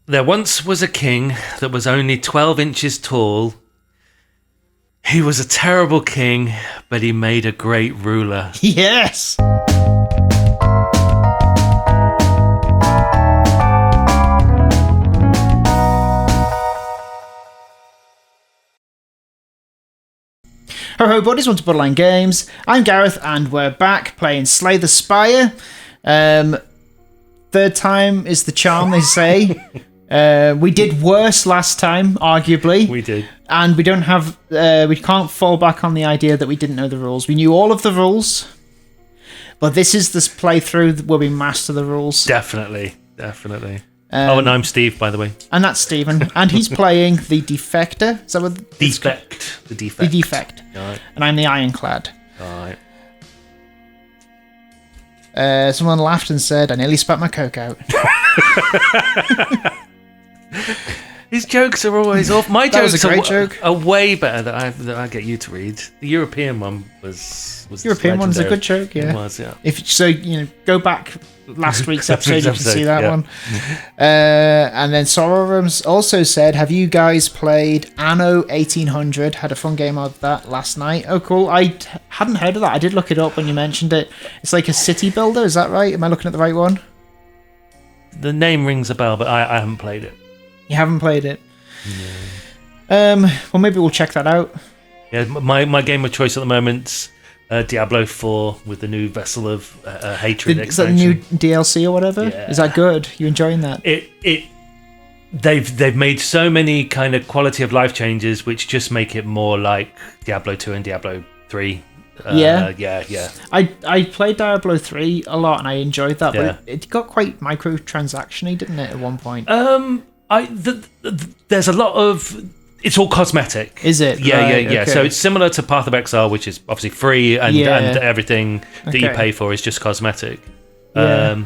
There once was a king that was only 12 inches tall. He was a terrible king, but he made a great ruler. Yes! Ho buddies, welcome to Borderline Games. I'm Gareth and we're back playing Slay the Spire. Third time is the charm, they say. We did worse last time, arguably. We did. And we don't have, we can't fall back on the idea that we didn't know the rules. We knew all of the rules, but this is this playthrough where we master the rules. Definitely. And I'm Steve, by the way. And that's Stephen. And he's playing the Defector. Is that what Defect. The Defect. The Defect. Right. And I'm the Ironclad. Right. Someone laughed and said, I nearly spat my Coke out. His jokes are always off. My That was jokes a great joke. are way better that I get you to read. The European one was European one's a good joke, yeah. It was, yeah. Go back last week's episode, you can see that yeah. one. And then Sororums also said, have you guys played Anno 1800? Had a fun game of that last night. Oh, cool. I hadn't heard of that. I did look it up when you mentioned it. It's like a city builder, is that right? Am I looking at the right one? The name rings a bell, but I haven't played it. You haven't played it? No. Well, maybe we'll check that out. Yeah, my game of choice at the moment's Diablo 4 with the new Vessel of Hatred Is that the expansion. new DLC or whatever? Yeah. Is that good? You enjoying that? They've made so many kind of quality of life changes which just make it more like Diablo 2 and Diablo 3. Yeah. I played Diablo 3 a lot and I enjoyed that, Yeah. but it got quite microtransaction-y, didn't it, at one point? There's a lot of... It's all cosmetic. Is it? Yeah, Right, yeah. okay. So it's similar to Path of Exile, which is obviously free and everything that you Okay. pay for is just cosmetic. Yeah.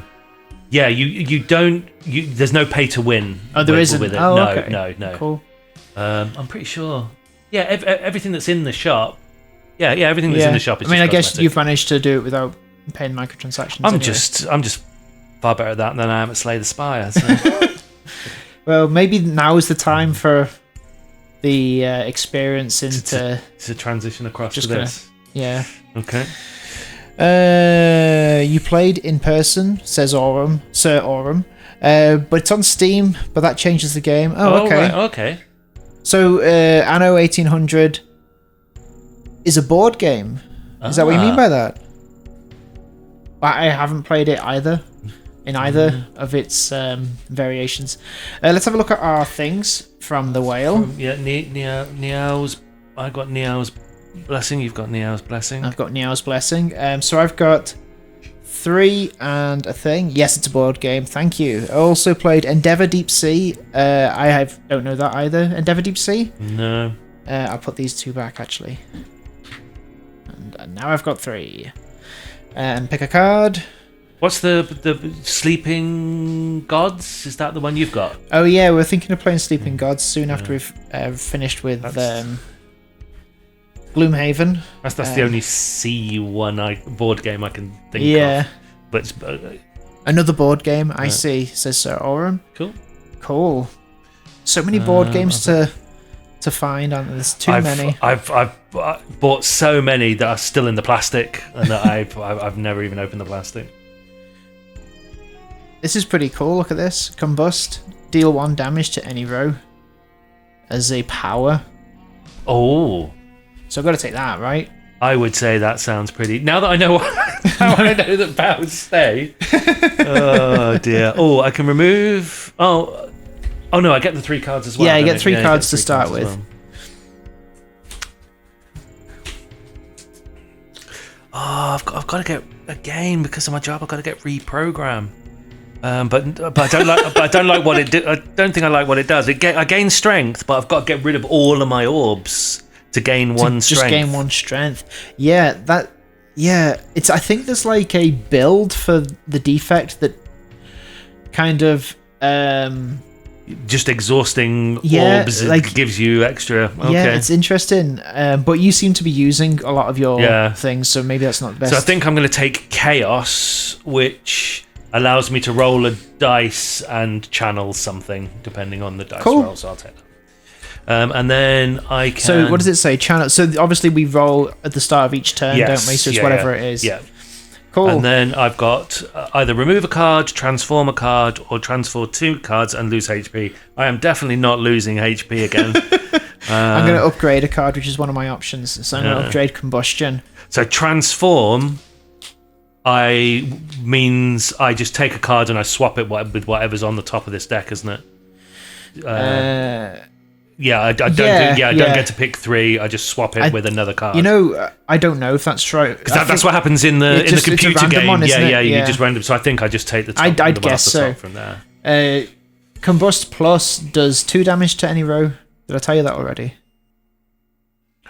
There's no pay to win. Oh, there isn't? with it. Oh, no, okay. no. Cool. I'm pretty sure. Yeah, everything that's in the shop. Yeah, everything that's in the shop is I just guess cosmetic. you've managed to do it without paying microtransactions. I'm anyway. just far better at that than I am at Slay the Spire. So. Well, maybe now is the time for the experience into... to transition across Just to this. Yeah. Okay. You played in person, says Sir Aurum. But it's on Steam, but that changes the game. Oh, okay. Right, okay. So, Anno 1800 is a board game. Is that what you mean by that? I haven't played it either, in either of its variations. Let's have a look at our things from the whale. Niao's. I got Niao's blessing. You've got Niao's blessing. I've got Niao's blessing. So I've got 3 and a thing. Yes, it's a board game. Thank you. I also played Endeavour Deep Sea. Don't know that either. Endeavour Deep Sea? No. I'll put these 2 back actually. And now I've got 3. And pick a card. What's the Sleeping Gods? Is that the one you've got? Oh yeah, we're thinking of playing Sleeping Gods soon after we've finished with Gloomhaven. That's the only C1 board game I can think of. Yeah. But it's, Another board game, I see, says Sir Aurum. Cool. So many board games to find, aren't there? There's too many. I've bought so many that are still in the plastic, and that I've never even opened the plastic. This is pretty cool. Look at this. Combust. Deal 1 damage to any row as a power. Oh. So I've got to take that, right? I would say that sounds pretty... Now that I know how I know that powers stay. Oh, dear. Oh, I can remove... Oh, no, I get the 3 cards as well. Yeah, you get 3 cards to start with. Well. Oh, I've got to get... Again, because of my job, I've got to get reprogram. But I don't like. But I don't like what it do. I don't think I like what it does. I gain strength, but I've got to get rid of all of my orbs to gain one strength. Just gain 1 strength. Yeah, that. Yeah, it's. I think there's like a build for the defect that kind of. Just exhausting orbs like, gives you extra. Okay. Yeah, it's interesting. But you seem to be using a lot of your things, so maybe that's not the best. So I think I'm going to take Chaos, which allows me to roll a dice and channel something depending on the dice roll. So I'll take that. And then I can. So what does it say? Channel. So obviously we roll at the start of each turn, don't we? So it's whatever it is. Yeah. Cool. And then I've got either remove a card, transform a card, or transfer 2 cards and lose HP. I am definitely not losing HP again. I'm going to upgrade a card, which is one of my options. So I'm going to upgrade combustion. So transform means I just take a card and I swap it with whatever's on the top of this deck, isn't it? I don't get to pick 3. I just swap it with another card. I don't know if that's true. Because that's what happens in the computer game. Yeah, you just random. So I think I just take the top. I'd guess so. From there. Combust Plus does 2 damage to any row. Did I tell you that already?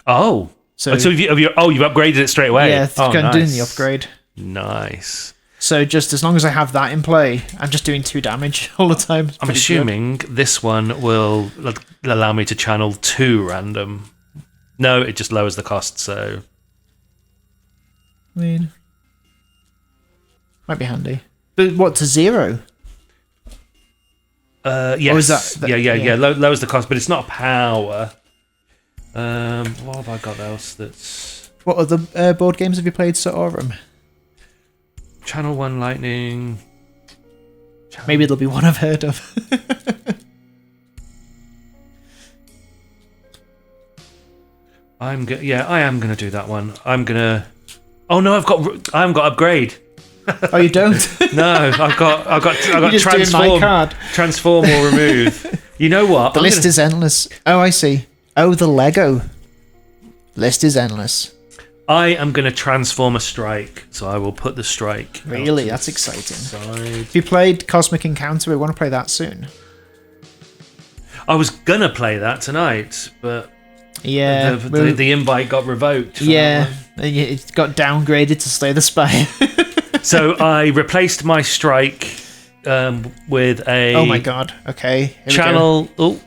Oh, so you've upgraded it straight away. Yeah, I'm doing the upgrade. Nice. So just as long as I have that in play, I'm just doing 2 damage all the time. I'm assuming this one will allow me to channel 2 random. No, it just lowers the cost, so... I mean... Might be handy. But what, to 0? Yes. Or is that yeah. Lowers the cost, but it's not power. What have I got else that's... What other board games have you played, Sir Aurum? Channel 1 Lightning. Maybe there'll be one I've heard of. I am going to do that one. I'm going to... Oh no, I haven't got upgrade. Oh, you don't? No, I've got transform or remove. You know what? The list is endless. Oh, I see. Oh, the Lego list is endless. I am going to transform a strike, so I will put the strike. Really? That's exciting. If you played Cosmic Encounter, we want to play that soon. I was going to play that tonight, but yeah, the invite got revoked. Yeah, it got downgraded to Slay the Spire. So I replaced my strike with a... Oh my god, okay. Channel... Oh.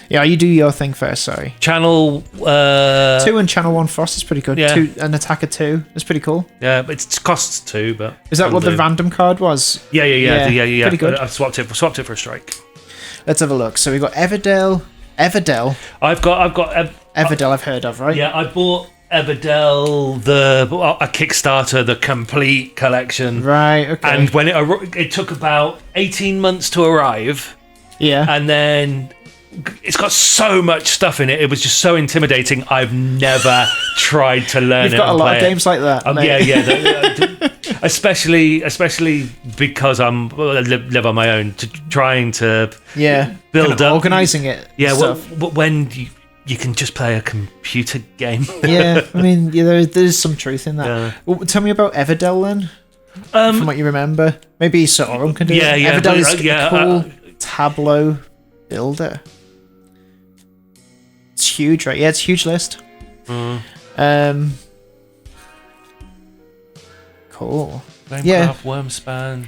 Yeah, you do your thing first, sorry. Channel... 2 and Channel 1 Frost is pretty good. Yeah. 2, an attack of 2. That's pretty cool. Yeah, but it costs 2, but... Is that what the random card was? Yeah. Pretty good. I swapped it for a strike. Let's have a look. So we've got Everdell. I've got Everdell I've heard of, right? Yeah, I bought Everdell, a Kickstarter, the complete collection. Right, okay. And when it took about 18 months to arrive. Yeah. And then... It's got so much stuff in it. It was just so intimidating. I've never tried to learn it. You've got a lot of games like that. Yeah. Especially because I live on my own, trying to build kind of up, organising it. Yeah, when you can just play a computer game. Yeah, I mean, there's some truth in that. Yeah. Well, tell me about Everdell then. From what you remember, maybe Sir Aurum can do it. Yeah. Everdell is a cool tableau builder. It's huge, right? Yeah, it's a huge list. Cool. Minecraft, Wormspan.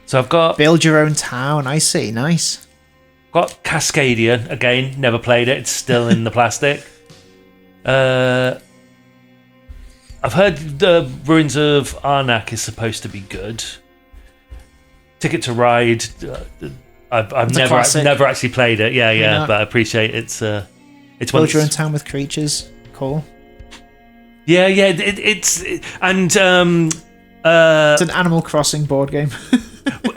So I've got... Build your own town, I see. Nice. Got Cascadia. Again, never played it. It's still in the plastic. I've heard the Ruins of Arnak is supposed to be good. Ticket to Ride... I've never actually played it. Yeah, but I appreciate it's Build your own town with creatures. Cool. Yeah. It's an Animal Crossing board game.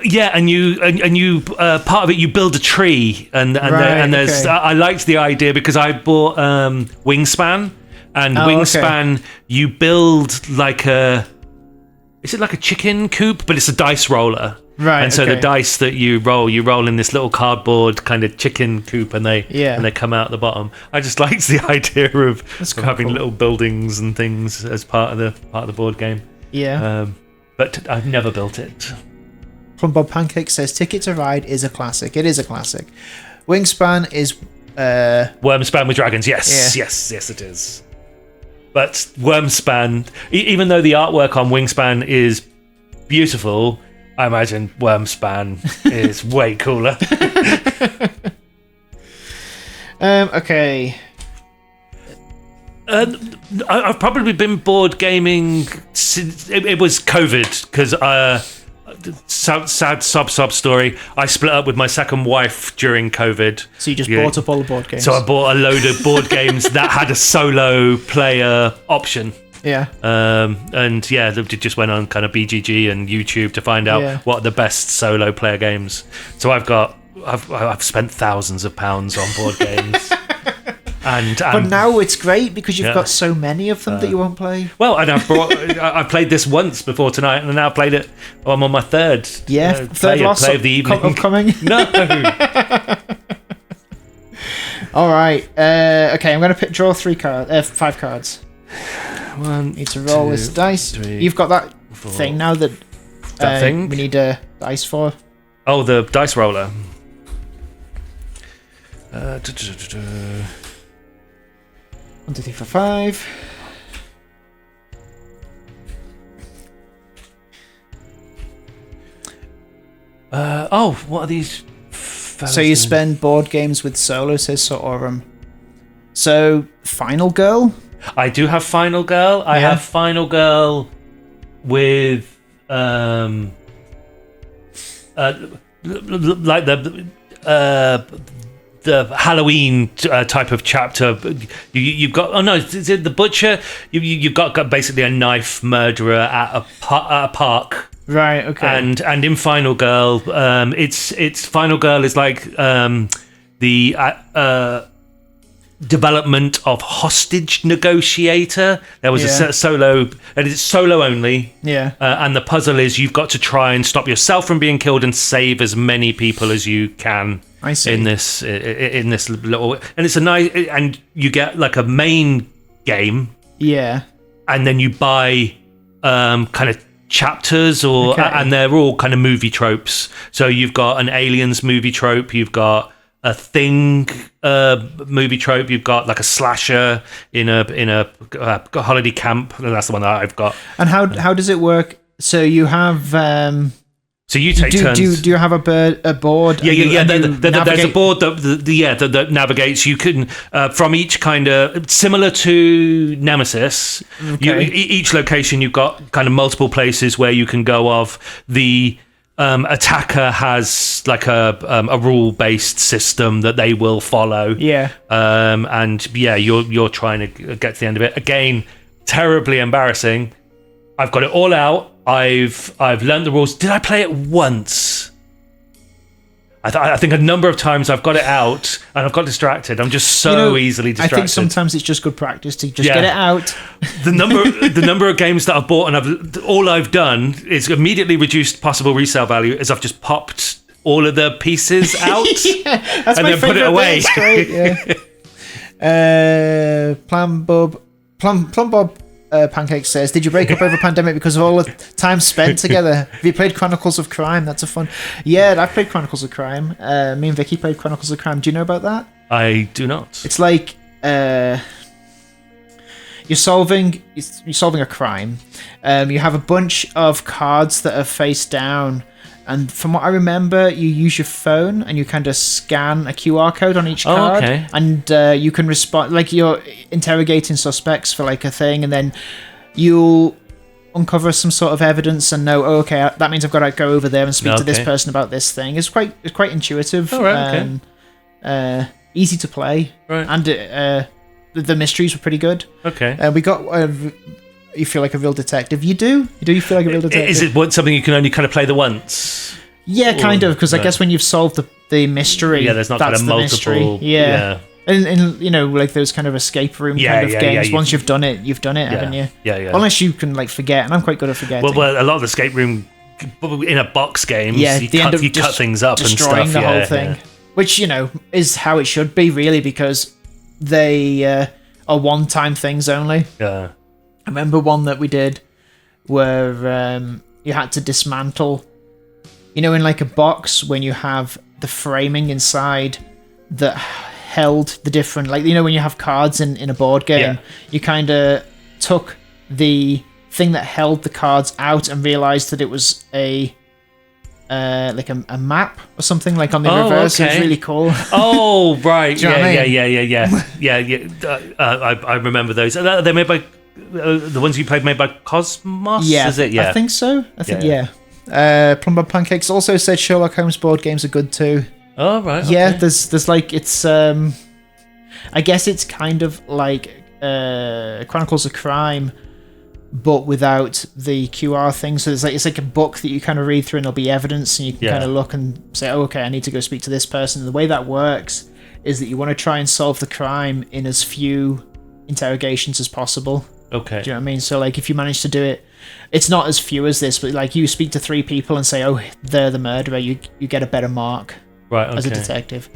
Yeah, and you part of it you build a tree and there's okay. I liked the idea because I bought Wingspan and Wingspan you build like is it like a chicken coop but it's a dice roller. Right, and so the dice that you roll in this little cardboard kind of chicken coop, and they come out the bottom. I just liked the idea of having little buildings and things as part of the board game. Yeah, but I've never built it. Plum Bob Pancake says Ticket to Ride is a classic. It is a classic. Wingspan is Wormspan with dragons. Yes, it is. But Wormspan, even though the artwork on Wingspan is beautiful, I imagine Wormspan is way cooler. Okay. I've probably been board gaming since it was COVID because sad sob story. I split up with my second wife during COVID. So you just bought up all the board games. So I bought a load of board games that had a solo player option. Yeah. And yeah, they just went on kind of BGG and YouTube to find out what are the best solo player games. So I've spent thousands of pounds on board games. But now it's great because you've got so many of them that you won't play. Well, and I played this once before tonight, and I now played it. I'm on my third. Third play of the evening. Upcoming. No. All right. Okay, I'm going to draw 5 cards. One. Need to roll this dice. 3, You've got that 4. thing now that thing we need a dice for. Oh, the dice roller. 1, 2, 3, 4, 5. What are these? So you spend board games with solo, says Sotorum. So, Final Girl? I do have Final Girl. I have Final Girl with like the Halloween type of chapter. You've got the butcher. You've got basically a knife murderer at a park. Right. Okay. And in Final Girl, it's Final Girl is like the development of hostage negotiator. There was a solo, and it's solo only. Yeah. And the puzzle is you've got to try and stop yourself from being killed and save as many people as you can. I see. In this little, and it's a nice, and you get like a main game. Yeah. And then you buy kind of chapters and they're all kind of movie tropes. So you've got an Aliens movie trope, you've got a Thing movie trope, you've got like a slasher in a holiday camp, and that's the one that I've got. And how does it work? So you have so you take turns. Do you have a board? Yeah. There's a board that navigates. You can from each kind of similar to Nemesis. Okay. Each location you've got kind of multiple places where you can go off. The attacker has like a rule-based system that they will follow. Yeah. You're trying to get to the end of it. Again, terribly embarrassing. I've got it all out. I've learned the rules. Did I play it once? I think a number of times I've got it out and I've got distracted. I'm just so easily distracted. I think sometimes it's just good practice to just get it out. The number of games that I've bought and all I've done is immediately reduced possible resale value as I've just popped all of the pieces out that's and my then put it away. That's great, yeah. Plum Bob Pancake says, did you break up over pandemic because of all the time spent together? Have you played Chronicles of Crime? That's a fun. Yeah, I've played Chronicles of Crime. Me and Vicky played Chronicles of Crime. Do you know about that? I do not. It's like you're solving a crime. You have a bunch of cards that are face down. And from what I remember, you use your phone and you kind of scan a QR code on each card. Okay. And you can respond, like you're interrogating suspects for like a thing, and then you'll uncover some sort of evidence and know, okay, that means I've got to go over there and speak to this person about this thing. It's quite intuitive. Oh, right, easy to play. Right. And the mysteries were pretty good. Okay. We got... you feel like a real detective. You do? You feel like a real detective. Is it something you can only kind of play the once? Yeah, kind of, because I guess when you've solved the mystery, there's not that's kind of multiple. Mystery. Yeah. And like those kind of escape room kind of games. Once you've done it, haven't you? Yeah. Unless you can like forget, and I'm quite good at forgetting. Well, a lot of the escape room in a box games, you cut things up and stuff. Destroying the whole thing, which is how it should be, really, because they are one-time things only. Yeah. I remember one that we did where you had to dismantle, in like a box when you have the framing inside that held the different, like, when you have cards in a board game, you kind of took the thing that held the cards out and realized that it was a map or something, like on the reverse. Okay. It was really cool. Oh, right. Do you know what I mean? Yeah. I remember those. They're made by the ones you played, made by Cosmos. Yeah, is it? Yeah, I think so. I think yeah. Plumber Pancakes also said Sherlock Holmes board games are good too. Oh right. Yeah, okay. there's like it's I guess it's kind of like Chronicles of Crime, but without the QR thing. So it's like a book that you kind of read through and there'll be evidence and you can kind of look and say, oh, okay, I need to go speak to this person. And the way that works is that you want to try and solve the crime in as few interrogations as possible. Okay. Do you know what I mean? So like if you manage to do it, it's not as few as this, but like you speak to 3 people and say, oh, they're the murderer, you get a better mark as a detective.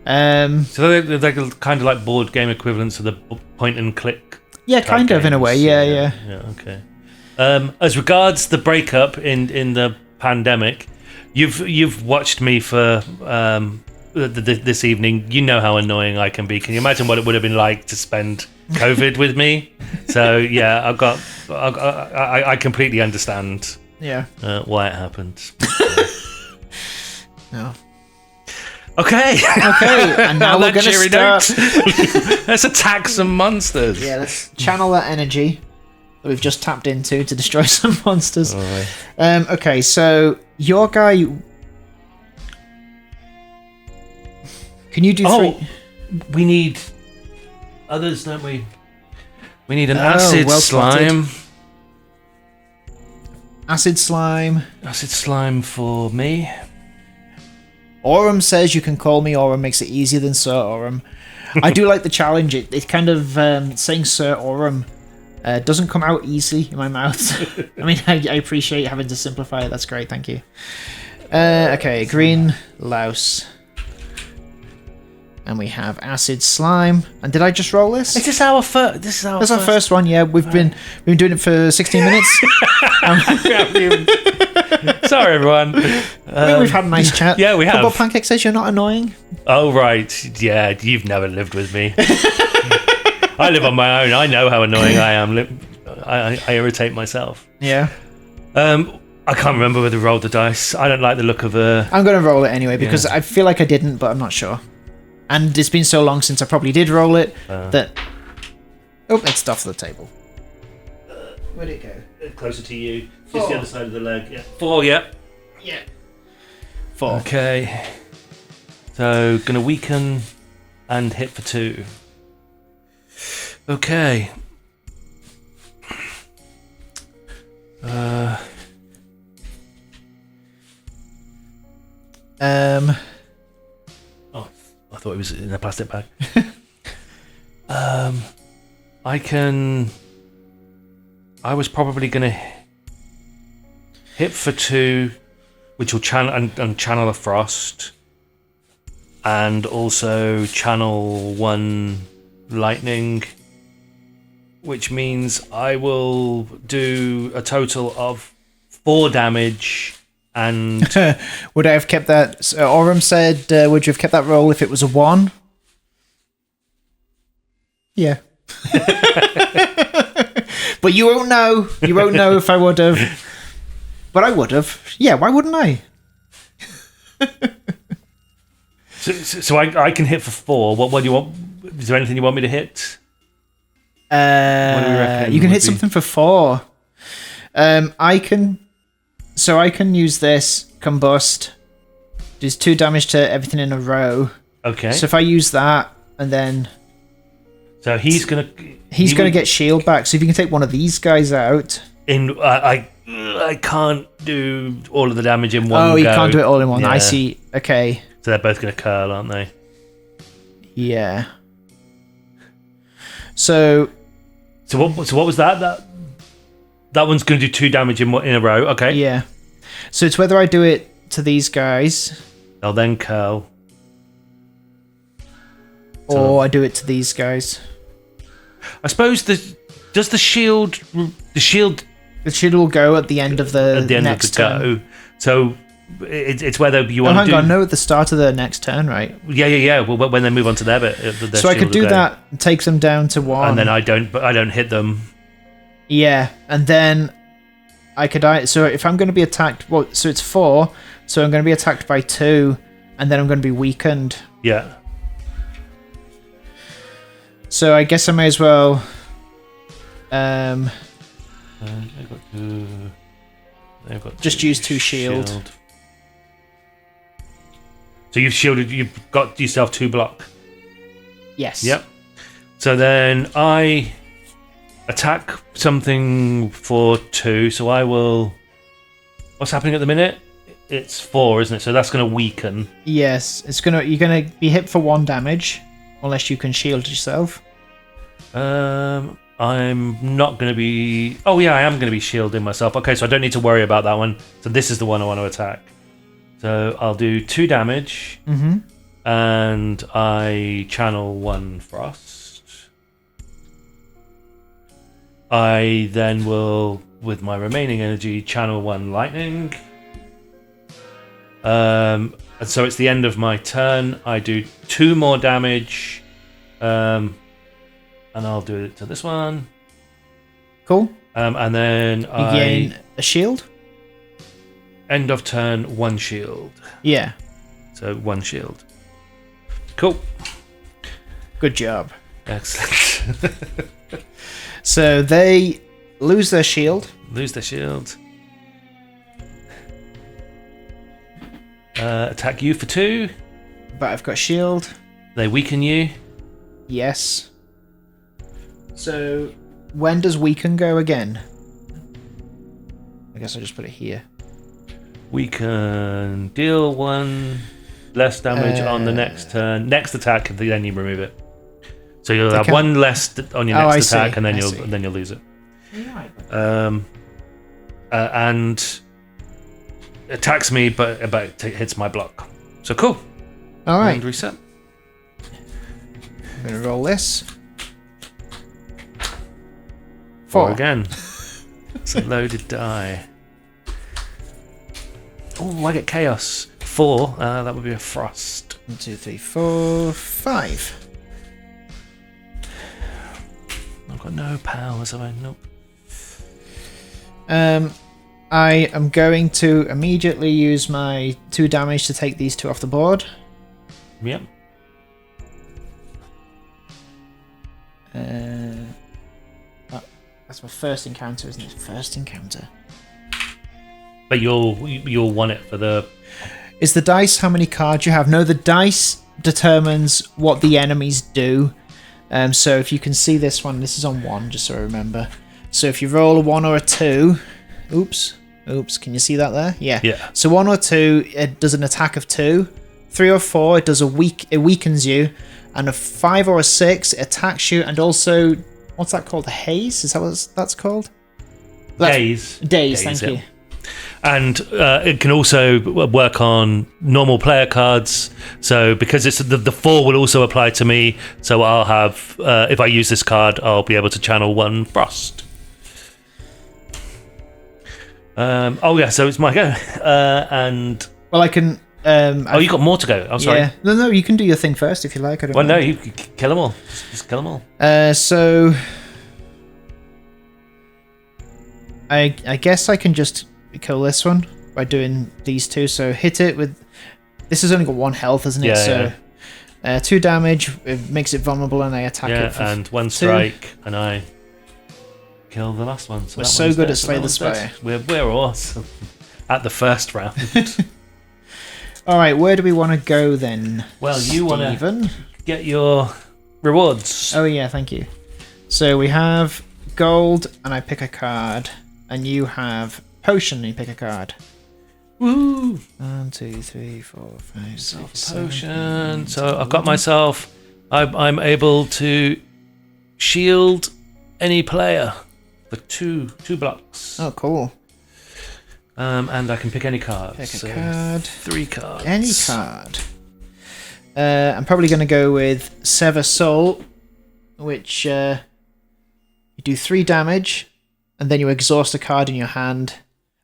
So they're kind of like board game equivalents of the point and click. Yeah, kind of in a way. Yeah. Okay. As regards the breakup in the pandemic, you've watched me for this evening. You know how annoying I can be. Can you imagine what it would have been like to spend COVID with me? So yeah, I completely understand. Yeah. Why it happened. No. Okay, and now we're going to start. Let's attack some monsters. Yeah, let's channel that energy that we've just tapped into to destroy some monsters. Right. Okay, so your guy. Can you do 3? We need others, don't we? We need an acid slime. Acid slime. Acid slime for me. Aurum says you can call me Aurum, makes it easier than Sir Aurum. I do like the challenge. It kind of saying Sir Aurum doesn't come out easy in my mouth. I mean, I appreciate having to simplify it. That's great, thank you. Okay, green louse. And we have acid slime. And did I just roll this? Is this our first? That's our first one. Yeah, we've been doing it for 16 minutes. Sorry, everyone. I mean, we've had a nice chat. Yeah, we have. But Pancake says you're not annoying. Oh right, yeah. You've never lived with me. I live on my own. I know how annoying I am. I irritate myself. Yeah. I can't remember whether we rolled the dice. I don't like the look of a. I'm going to roll it anyway because I feel like I didn't, but I'm not sure. And it's been so long since I probably did roll it that. Oh, it's off the table. Where'd it go? Closer to you. 4. Just the other side of the leg. Yeah. 4. Yeah. Yeah. 4. Okay. So gonna weaken and hit for 2. Okay. Oh, I thought it was in a plastic bag. I was probably gonna hit for 2, which will channel a frost, and also channel 1 lightning, which means I will do a total of 4 damage. And would I have kept that? So Aurum said, "Would you have kept that roll if it was a 1?" Yeah. But you won't know. You won't know if I would have. But I would have. Yeah, why wouldn't I? So I can hit for 4. What do you want? Is there anything you want me to hit? What do we reckon? You can hit something for 4. I can use this combust. Does 2 damage to everything in a row. Okay. So if I use that and then. So he's gonna get shield back. So if you can take one of these guys out. I can't do all of the damage in one. Oh, go. you can't do it all in one. Yeah. I see. Okay. So they're both gonna curl, aren't they? Yeah. So what was that? That one's gonna do 2 damage in a row. Okay. Yeah. So it's whether I do it to these guys. They'll then curl. Or I do it to these guys. I suppose the shield will go at the end of the next turn. Go. So it's whether you want to do. Hang on, no, at the start of the next turn, right? Yeah. Well, when they move on to their bit, so I could do that, and take them down to 1, and then I don't hit them. Yeah, and then I could. So if I'm going to be attacked, so it's 4. So I'm going to be attacked by 2, and then I'm going to be weakened. Yeah. So I guess I may as well. I got to... They've got Just use 2 shield. So you've shielded. You've got yourself 2 block. Yes. Yep. So then I attack something for 2. So I will. What's happening at the minute? It's 4, isn't it? So that's going to weaken. Yes, you're gonna be hit for 1 damage, unless you can shield yourself. I'm not going to be. Oh yeah, I am going to be shielding myself. Okay, so I don't need to worry about that one. So this is the one I want to attack. So I'll do 2 damage, and I channel 1 frost. I then will, with my remaining energy, channel 1 lightning. And so it's the end of my turn. I do 2 more damage, and I'll do it to this one. Cool. And then you gain a shield. End of turn, 1 shield. Yeah. So 1 shield. Cool. Good job. Excellent. So they lose their shield. Lose their shield. Attack you for 2. But I've got shield. They weaken you. Yes. So when does weaken go again? I guess I'll just put it here. We can deal 1 less damage on the next turn. Next attack, then you remove it. So you'll have 1 less on your next attack, and then you'll lose it. And attacks me, but hits my block. So cool. All right. And reset. I'm gonna roll this. 4 4 again. It's a loaded die. Oh, I get chaos. 4. That would be a frost. 1, 2, 3, 4, 5. I've got no powers, have I? Nope. I am going to immediately use my 2 damage to take these 2 off the board. Yep. That's my first encounter, isn't it? First encounter. But you'll want it for the. Is the dice how many cards you have? No, the dice determines what the enemies do. So if you can see this one, this is on 1, just so I remember. So if you roll a 1 or a 2, oops, can you see that there? Yeah. So 1 or 2, it does an attack of 2. 3 or 4, it does it weakens you, and a 5 or a 6, it attacks you, and also, what's that called? A haze? Is that what that's called? Daze. Thank you. And it can also work on normal player cards. So because it's the 4 will also apply to me. So I'll have, if I use this card, I'll be able to channel 1 frost. So it's my go. And well, I can. you got more to go. I'm sorry. Yeah. No, you can do your thing first if you like. I don't. Well, mind. no, you kill them all. Just kill them all. So I guess I can just kill this one by doing these 2. So hit it with. This has only got 1 health, isn't it? Yeah. 2 damage. It makes it vulnerable, and I attack it. For and 1 strike, and I kill the last one. We're so good at Slay the Spire. We're awesome at the first round. All right, where do we want to go then? Well, you want to get your rewards. Oh yeah, thank you. So we have gold, and I pick a card, and you have potion, and you pick a card. Woo! 1, 2, 3, 4, 5, 6, potion. So I've got myself. I'm able to shield any player for two blocks. Oh, cool. And I can pick any card. Pick a card. 3 cards. Any card. I'm probably going to go with Sever Soul, which you do 3 damage, and then you exhaust a card in your hand,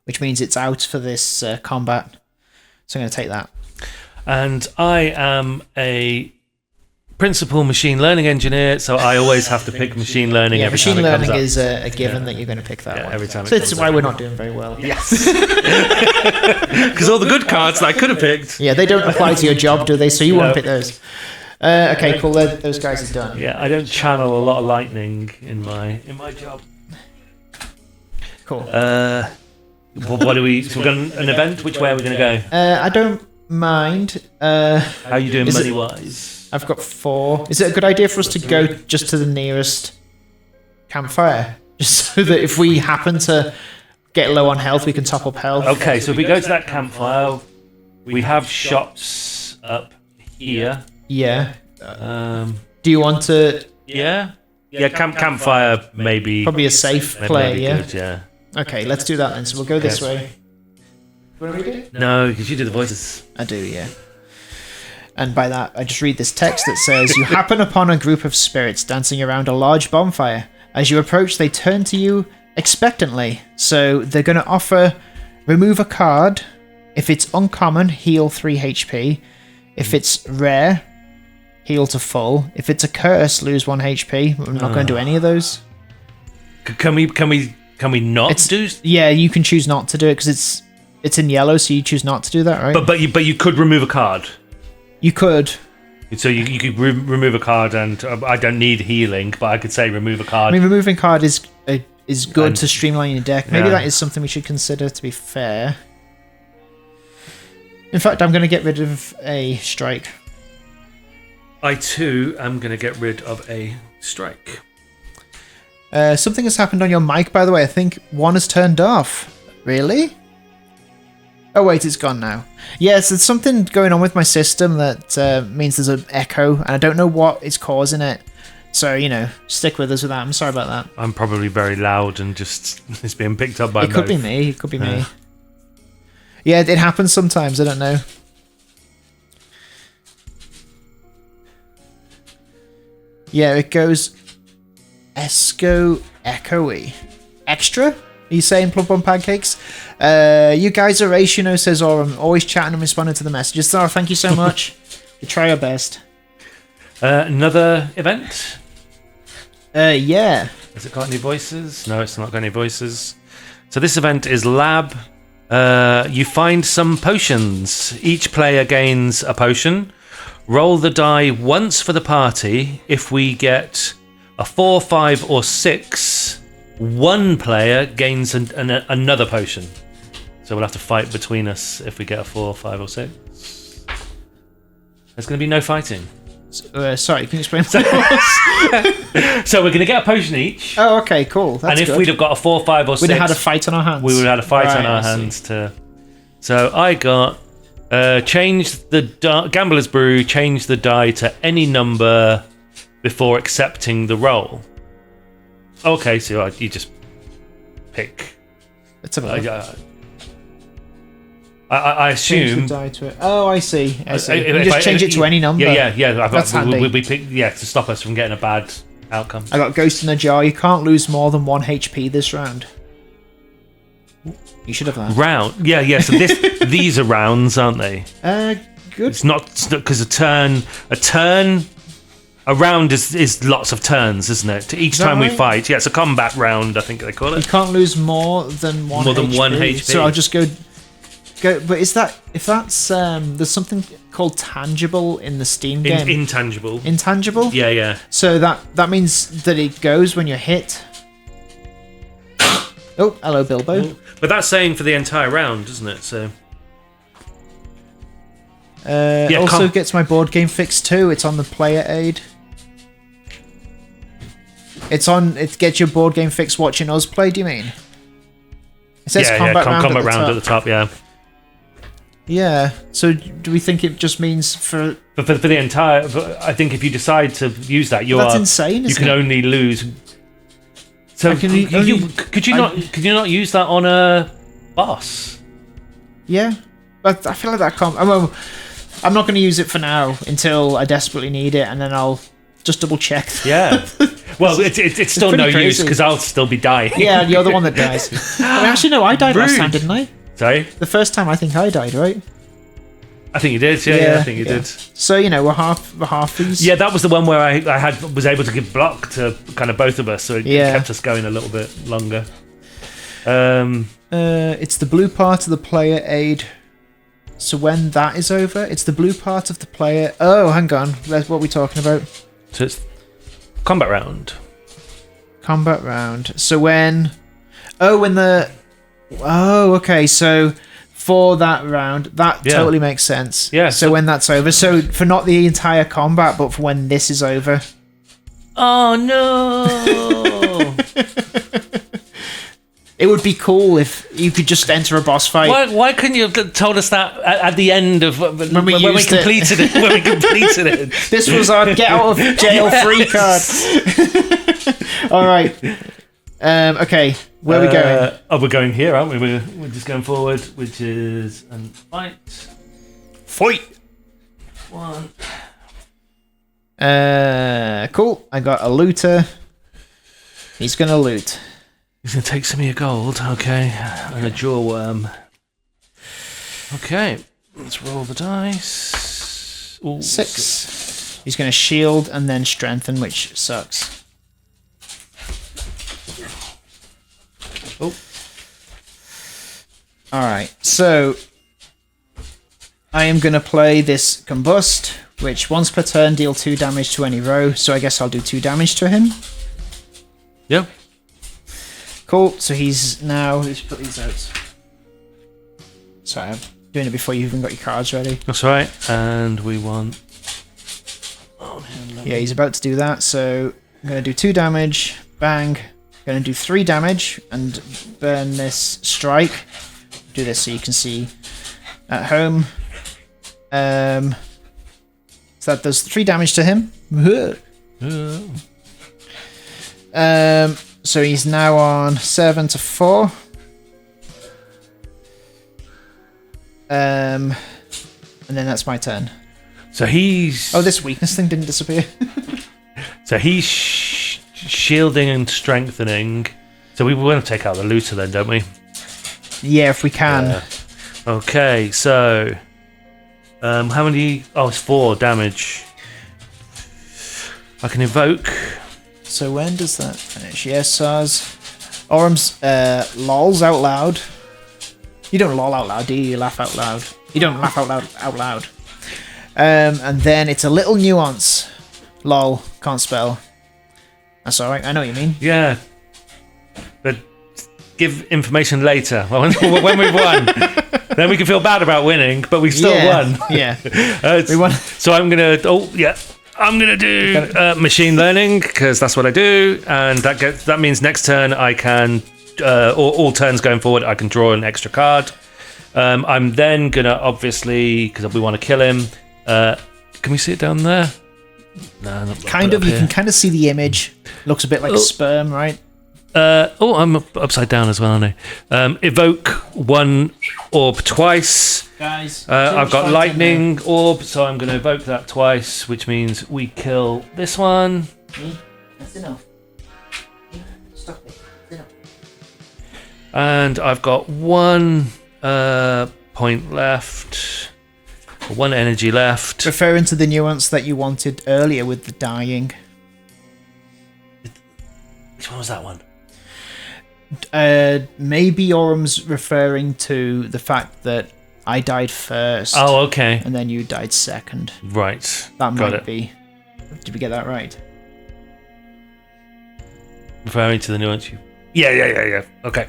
which means it's out for this combat. So I'm going to take that. And I am a principal machine learning engineer, so I always have to pick machine learning every time it comes up. Machine learning is a given that you're going to pick that one. Every time. So that's why we're not doing very well. Yes. Because all the good cards that I could have picked. Yeah, they don't apply to your job, do they? So you won't pick those. Okay, cool. Those guys are done. Yeah, I don't channel a lot of lightning in my job. Cool. What do we? So we're going an event. Which way are we going to go? I don't mind. How are you doing is money wise? I've got 4. Is it a good idea for us to go just to the nearest campfire, just so that if we happen to get low on health, we can top up health? Okay, so if we go to that campfire, we have shops up here. Yeah. Um, Do you want to? yeah, campfire maybe. Probably a safe play. Yeah. Good, yeah. Okay, let's do that then. So we'll go this way. You want to read it? No, because you do the voices. I do, yeah. And by that, I just read this text that says, "You happen upon a group of spirits dancing around a large bonfire. As you approach, they turn to you expectantly. So they're going to offer, remove a card. If it's uncommon, heal 3 HP. If it's rare, heal to full. If it's a curse, lose 1 HP. I'm not going to do any of those. Can we not do? Yeah, you can choose not to do it because it's in yellow, so you choose not to do that, right? But you could remove a card. You could. So you could remove a card, and I don't need healing, but I could say remove a card. I mean, removing card is good to streamline your deck. Maybe that is something we should consider, to be fair. In fact, I'm going to get rid of a strike. I too am going to get rid of a strike. Something has happened on your mic, by the way. I think one has turned off. Really? Oh wait, it's gone now. Yes, there's something going on with my system that means there's an echo, and I don't know what is causing it. So, stick with us with that. I'm sorry about that. I'm probably very loud and just it's being picked up by It could be me. It could be me. Yeah, it happens sometimes. I don't know. Yeah, it goes Esco Echoey. Extra? Are you saying plump on pancakes? You guys are ratio, says Aurum. Always chatting and responding to the messages. Oh, thank you so much. We try our best. Another event? Yeah. Has it got any voices? No, it's not got any voices. So this event is Lab. You find some potions. Each player gains a potion. Roll the die once for the party. If we get a 4, 5, or 6, one player gains another potion. So we'll have to fight between us if we get a 4, 5, or 6. There's going to be no fighting. Sorry, can you explain what it was? So we're going to get a potion each. Oh, okay, cool. That's and if good. we'd have got a 4, 5, or 6... We'd have had a fight on our hands. We would have had a fight on our hands to... So I got... change the Gambler's Brew, change the die to any number before accepting the roll. Okay, so you just pick. Let's have a look. I assume. Change the die to it. Oh, I see. You If just change it to any number. Yeah. That's handy. We pick, to stop us from getting a bad outcome. I got Ghost in a Jar. You can't lose more than 1 HP this round. You should have that. Round, yeah. So these are rounds, aren't they? Good. It's not because a round is lots of turns, isn't it? Each time we fight, it's a combat round, I think they call it. You can't lose more than 1 HP. More than 1 HP. So I'll just go. But is that if that's there's something called tangible in the Steam game? Intangible. Intangible. Yeah. So that means that it goes when you're hit. Oh, hello, Bilbo. But that's saying for the entire round, isn't it? So. Also gets my board game fix too. It's on the player aid. It gets your board game fix watching us play. Do you mean? It says combat round at the top. Yeah. Yeah. So do we think it just means for the entire? I think if you decide to use that, that's insane. You can only lose. So could you not use that on a boss? Yeah, but I feel like that can't. I'm not going to use it for now until I desperately need it, and then I'll just double check. Yeah. Well, it's still no use because I'll still be dying. Yeah, you're the one that dies. Actually, no, I died last time, didn't I? Sorry? The first time I think I died, right? I think you did. Yeah, I think you did. So we're halfies. Yeah, that was the one where I was able to give block to kind of both of us, so it kept us going a little bit longer. It's the blue part of the player aid. So when that is over, it's the blue part of the player. Oh, hang on. What are we talking about? So it's combat round. Combat round. So when the Oh, okay. So for that round, that Yeah. totally makes sense. Yeah, So when that's over, so for not the entire combat, but for when this is over. Oh no! It would be cool if you could just enter a boss fight. Why couldn't you have told us that at the end of when we used it. completed it? When we completed it. This was our get out of jail free card. All right. Okay. Where are we going? Oh, we're going here, aren't we? We're just going forward, which is and fight. Fight. One. Cool. I got a looter. He's gonna loot. He's going to take some of your gold, okay, and a jaw worm. Okay, let's roll the dice. Ooh, 6. He's gonna shield and then strengthen, which sucks. Oh. Alright, so I am gonna play this Combust, which once per turn deal 2 damage to any row, so I guess I'll do 2 damage to him. Yep. Cool, so he's now... Let's put these out. Sorry, I'm doing it before you even got your cards ready. That's right, and we want... Yeah, he's about to do that, so I'm going to do 2 damage, bang. Going to do 3 damage and burn this strike. Do this so you can see at home. So that does 3 damage to him. So he's now on 7 to 4. And then that's my turn. So he's... Oh, this weakness thing didn't disappear. So he's shielding and strengthening. So we want to take out the looter then, don't we? Yeah, if we can. Yeah. Okay, so... how many... Oh, it's 4 damage. I can evoke... So when does that finish? Yes, Saz. Orm's lols out loud. You don't lol out loud, do you? You laugh out loud. You don't laugh out loud. And then it's a little nuance. Lol, can't spell. That's alright, I know what you mean. Yeah. But give information later when we've won. Then we can feel bad about winning, but we still won. Yeah. We won. So I'm going to... Oh, yeah. I'm going to do machine learning because that's what I do. And that means next turn I can... all turns going forward, I can draw an extra card. I'm then going to obviously... Because we want to kill him. Can we see it down there? No, not kind of. You can kind of see the image. Looks a bit like a sperm, right? I'm upside down as well, aren't I? Evoke 1 orb twice. Guys, I've got lightning orb, so I'm going to evoke that twice, which means we kill this one. That's enough. Stop it. That's enough. And I've got 1 point left. 1 energy left. Referring to the nuance that you wanted earlier with the dying. Which one was that one? Maybe Orm's referring to the fact that I died first. Oh, okay. And then you died second. Right. That Got might it. be. Did we get that right? Referring to the nuance you... Yeah. Okay.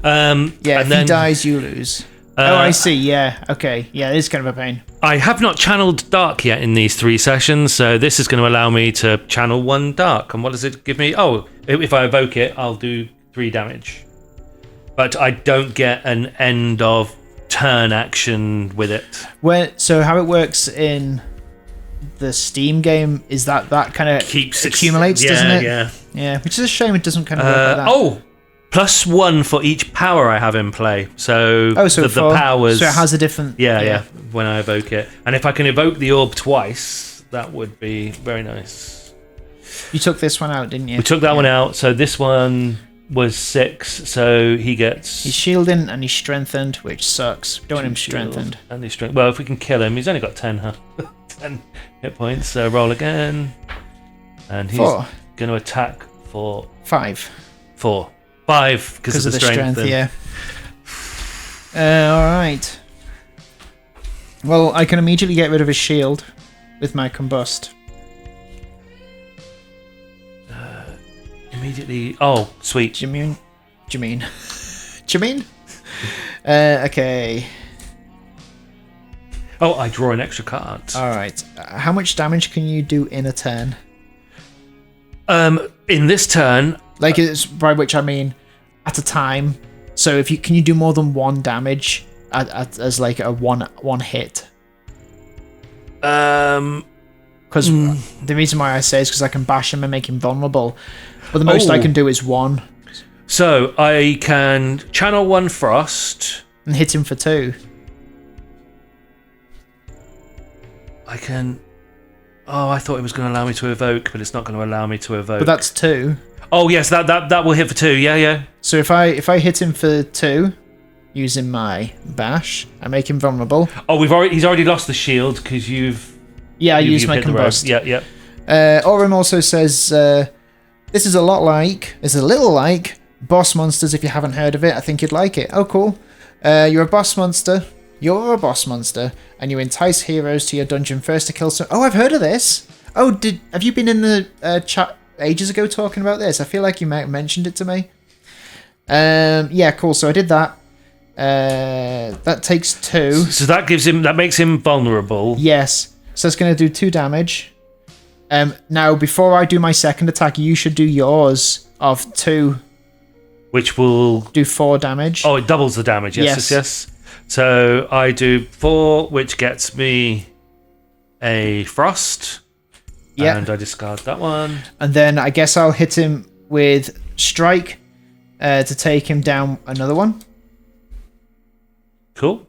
Yeah, and if then, he dies, you lose. Oh, I see. Yeah. Okay. Yeah, it is kind of a pain. I have not channeled dark yet in these 3 sessions, so this is going to allow me to channel 1 dark. And what does it give me? Oh, if I evoke it, I'll do 3 damage. But I don't get an end of turn action with it. So how it works in the Steam game is that kind of accumulates, doesn't it? Yeah. Which is a shame it doesn't kind of work like that. Oh, +1 for each power I have in play. So, the powers. So it has a different. Yeah. When I evoke it, and if I can evoke the orb twice, that would be very nice. You took this one out, didn't you? We took that one out. So this one was 6. So he gets. He's shielding and he's strengthened, which sucks. Don't want him strengthened. And he's well, if we can kill him, he's only got 10 hit points. So roll again, and he's 4. going to attack for 5. 4. 5 because of the strength. Yeah. All right. Well, I can immediately get rid of his shield with my combust. Immediately. Oh, sweet. Jameen. you mean? Okay. Oh, I draw an extra card. All right. How much damage can you do in a turn? In this turn, Like, it's by which I mean at a time. So if you can you do more than 1 damage as like a one hit? Because the reason why I say is because I can bash him and make him vulnerable, but the most I can do is 1. So I can channel 1 frost and hit him for 2. I can. Oh, I thought it was going to allow me to evoke, but it's not going to allow me to evoke. But that's 2. Oh yes, that will hit for 2. Yeah. So if I hit him for 2, using my bash, I make him vulnerable. Oh, he's already lost the shield because you've. Yeah, I use my combust. Yeah. Aurum also says this is a little like boss monsters. If you haven't heard of it, I think you'd like it. Oh, cool. You're a boss monster. And you entice heroes to your dungeon first to kill some. Oh, I've heard of this. Oh, have you been in the chat ages ago talking about this? I feel like you might have mentioned it to me. Yeah, cool. So I did that. That takes 2. So that makes him vulnerable. Yes. So it's going to do 2 damage. Now, before I do my second attack, you should do yours of 2. Which will do 4 damage. Oh, it doubles the damage. Yes. So I do 4, which gets me a frost. Yeah. And I discard that one. And then I guess I'll hit him with strike to take him down another one. Cool.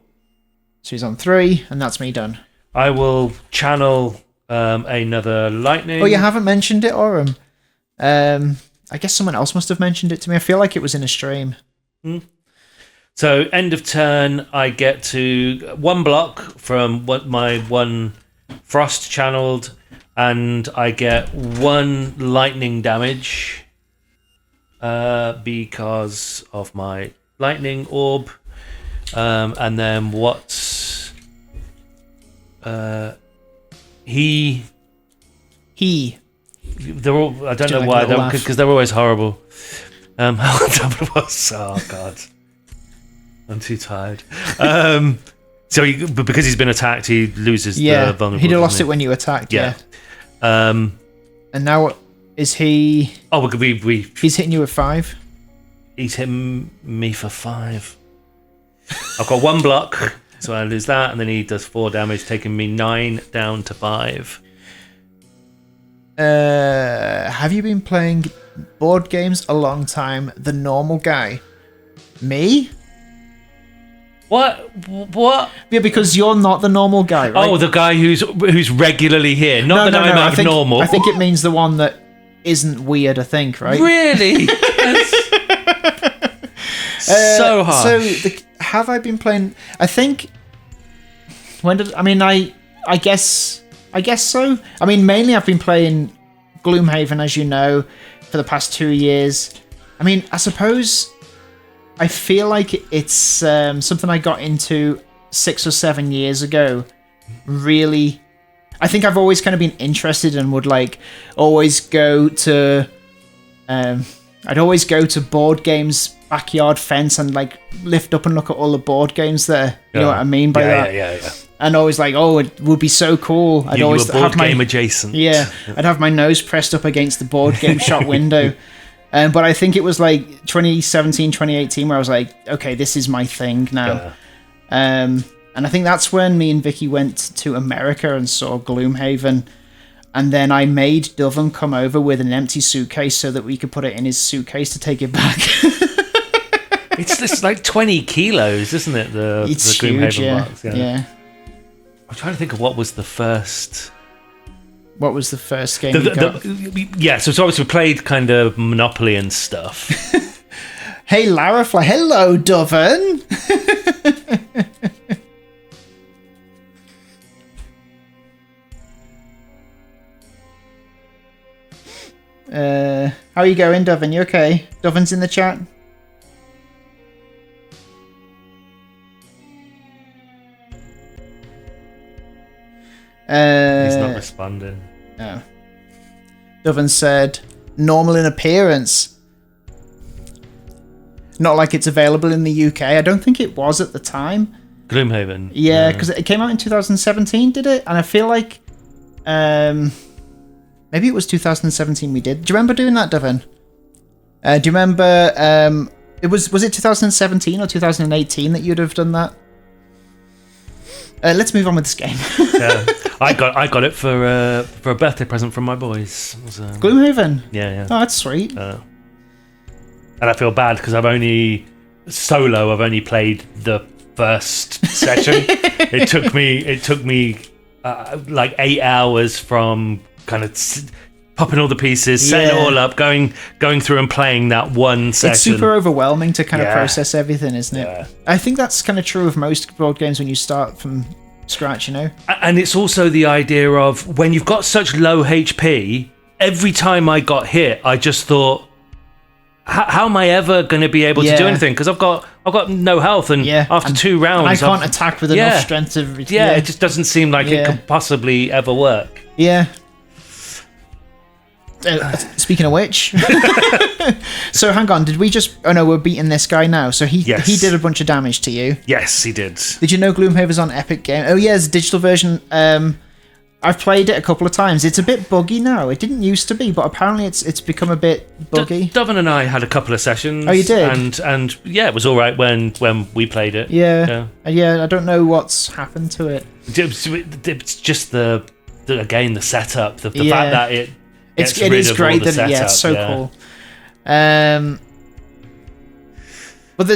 So he's on 3, and that's me done. I will channel another lightning. Oh, you haven't mentioned it, Aurum. I guess someone else must have mentioned it to me. I feel like it was in a stream. So end of turn, I get to 1 block from my 1 frost channeled, and I get 1 lightning damage because of my lightning orb. And then what's they're all, I don't know why, because they're always horrible. Oh god, I'm too tired. So because he's been attacked, he loses the vulnerability. He'd have lost it when you attacked. Yeah. And now is he? Oh, we he's hitting you with 5. He's hitting me for 5. I've got 1 block, so I lose that, and then he does 4 damage, taking me 9 down to 5. Have you been playing board games a long time? The normal guy. Me? What? Yeah, because you're not the normal guy, right? Oh, the guy who's regularly here. Not that I'm abnormal. I think it means the one that isn't weird, I think, right? Really? So hard. So, have I been playing... I think... I guess so. I mean, mainly I've been playing Gloomhaven, as you know, for the past 2 years. I mean, I suppose... I feel like it's something I got into 6 or 7 years ago. Really, I think I've always kind of been interested and would always go to. I'd always go to board games backyard fence and lift up and look at all the board games there. You know what I mean by that? Yeah. And always it would be so cool. I'd always you were board game adjacent. Yeah, I'd have my nose pressed up against the board game shop window. But I think it was 2017, 2018 where I was like, okay, this is my thing now. Yeah. And I think that's when me and Vicky went to America and saw Gloomhaven. And then I made Doven come over with an empty suitcase so that we could put it in his suitcase to take it back. It's like 20 kilos, isn't it? The Gloomhaven huge, box. Yeah. I'm trying to think of what was the first... What was the first game you got? So it's obviously we played kind of Monopoly and stuff. Hey, Larafly. Hello, Doven. How are you going, Doven? You okay? Doven's in the chat. He's not responding. No. Doven said, normal in appearance. Not like it's available in the UK. I don't think it was at the time. Gloomhaven. Yeah, because it came out in 2017, did it? And I feel like maybe it was 2017 we did. Do you remember doing that, Devin? Do you remember was it 2017 or 2018 that you'd have done that? Let's move on with this game. Yeah, I got it for a birthday present from my boys. It was, Gloomhaven. Yeah. Oh, that's sweet. And I feel bad because I've only played the first session. It took me like 8 hours from kind of popping all the pieces, setting it all up, going through and playing that one session. It's super overwhelming to kind of process everything, isn't it? Yeah. I think that's kind of true of most board games when you start from scratch, you know? And it's also the idea of when you've got such low HP, every time I got hit, I just thought, how am I ever going to be able to do anything? Because I've got no health, and after 2 rounds, I can't attack with enough strength to. Yeah, it just doesn't seem like it could possibly ever work. Yeah. Speaking of which, so hang on, did we just? Oh no, we're beating this guy now. So he did a bunch of damage to you. Yes, he did. Did you know Gloomhaven's on Epic Game? Oh yeah, it's a digital version. I've played it a couple of times. It's a bit buggy now. It didn't used to be, but apparently it's become a bit buggy. Doven and I had a couple of sessions. Oh, you did? And yeah, it was all right when we played it. Yeah. I don't know what's happened to it. It's just the setup, the fact that it is great that it's so cool. But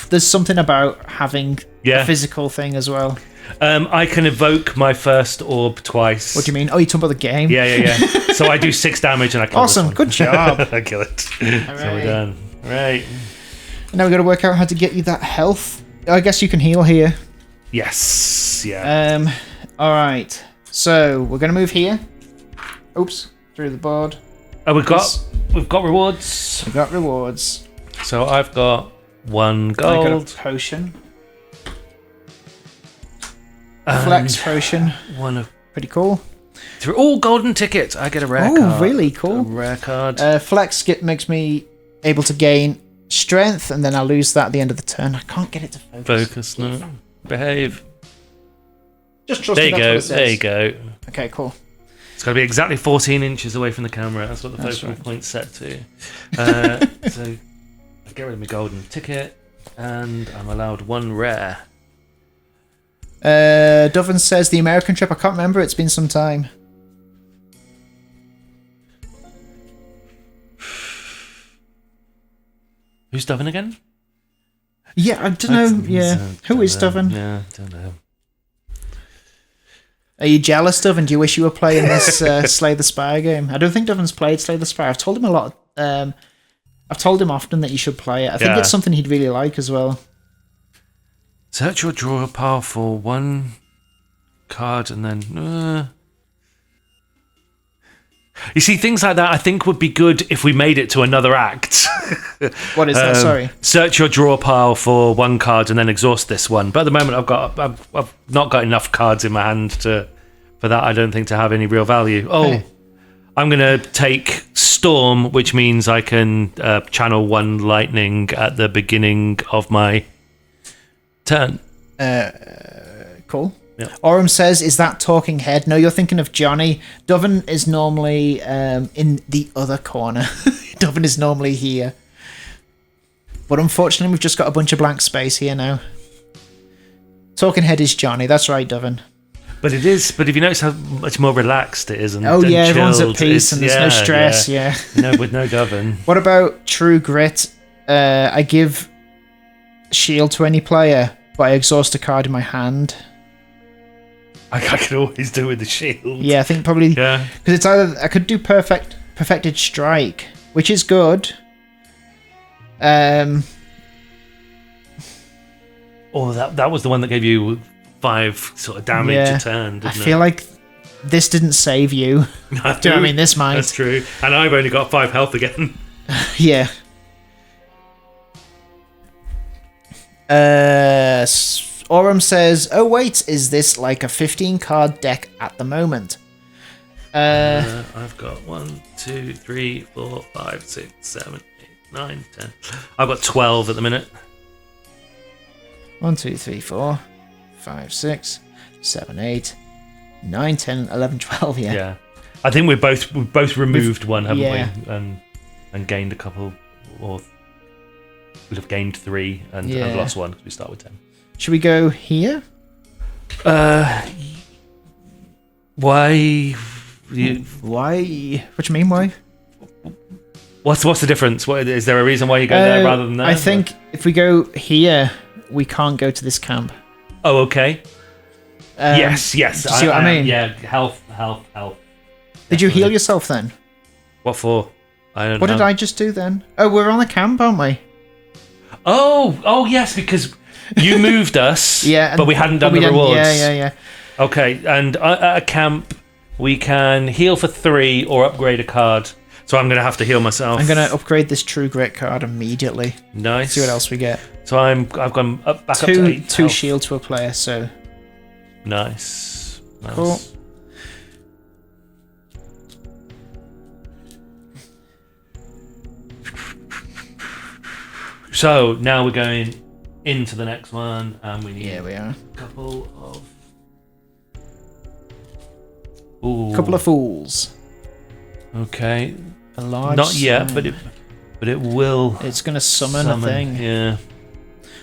there's something about having a physical thing as well. I can evoke my first orb twice. What do you mean? Oh, you're talking about the game? Yeah. So I do 6 damage and I kill Awesome, good job. I kill it. So we're done. Right. Now we've got to work out how to get you that health. I guess you can heal here. Yes. Yeah. Alright. So we're going to move here. Oops. Through the board. Oh, we've got rewards. We've got rewards. So I've got 1 gold. I got a potion. Flex potion. Pretty cool. Through all golden tickets, I get a rare card. Oh, really cool. A rare card. Flex makes me able to gain strength, and then I lose that at the end of the turn. I can't get it to focus. No. Behave. Just trust there me. There you go. Okay, cool. It's got to be exactly 14 inches away from the camera. That's what the focal point's set to. So I get rid of my golden ticket, and I'm allowed 1 rare. Doven says the American trip. I can't remember. It's been some time. Who's Doven again? Yeah, I don't know. Yeah, who is Doven? Yeah, don't know. Are you jealous, Doven? Do you wish you were playing this Slay the Spire game? I don't think Doven's played Slay the Spire. I've told him a lot. I've told him often that you should play it. I think it's something he'd really like as well. Search or draw a powerful 1 card and then... You see, things like that I think would be good if we made it to another act. What is that? Sorry. Search your draw pile for 1 card and then exhaust this one. But at the moment, I've not got enough cards in my hand for that. I don't think to have any real value. Oh, I'm gonna take Storm, which means I can channel 1 lightning at the beginning of my turn. Cool. Yeah. Oram says, is that talking head? No, you're thinking of Johnny. Doven is normally in the other corner. Doven is normally here. But unfortunately, we've just got a bunch of blank space here now. Talking head is Johnny. That's right, Doven. But it is. But if you notice how much more relaxed it is, and everyone's at peace and there's no stress. Yeah. No, with no Doven. What about True Grit? I give shield to any player, but I exhaust a card in my hand. I could always do with the shield. Yeah, I think probably because it's either I could do perfected strike, which is good. Oh, that was the one that gave you 5 sort of damage a turn. Didn't I feel like this didn't save you. No, do you know what I mean? This might. That's true, and I've only got 5 health again. Yeah. Oram says, oh wait, is this like a 15-card deck at the moment? I've got 1, 2, 3, 4, 5, 6, 7, 8, 9, 10. I've got 12 at the minute. 1, 2, 3, 4, 5, 6, 7, 8, 9, 10, 11, 12. Yeah. Yeah. I think we've both removed one, haven't yeah. we? And gained a couple, or we'd have gained 3 and lost 1 because we start with 10. Should we go here? Why? Why? What do you mean? Why? What's the difference? Is there a reason why you go there rather than there? I think if we go here, we can't go to this camp. Oh, okay. Yes. Do you see what I mean? Yeah, health. Did you heal yourself then? What for? I don't know. What did I just do then? Oh, we're on the camp, aren't we? Oh, yes, because you moved us, but we hadn't done the rewards. Yeah. Okay, and at a camp, we can heal for 3 or upgrade a card. So I'm going to have to heal myself. I'm going to upgrade this True Grit card immediately. Nice. See what else we get. So I've gone back up to 8 2 health. shield to a player, so... Nice. Cool. So now we're going into the next one, and we need we are. a couple of... Couple of fools. Okay. A large Not yet, slime. but it will. It's going to summon a thing. Yeah.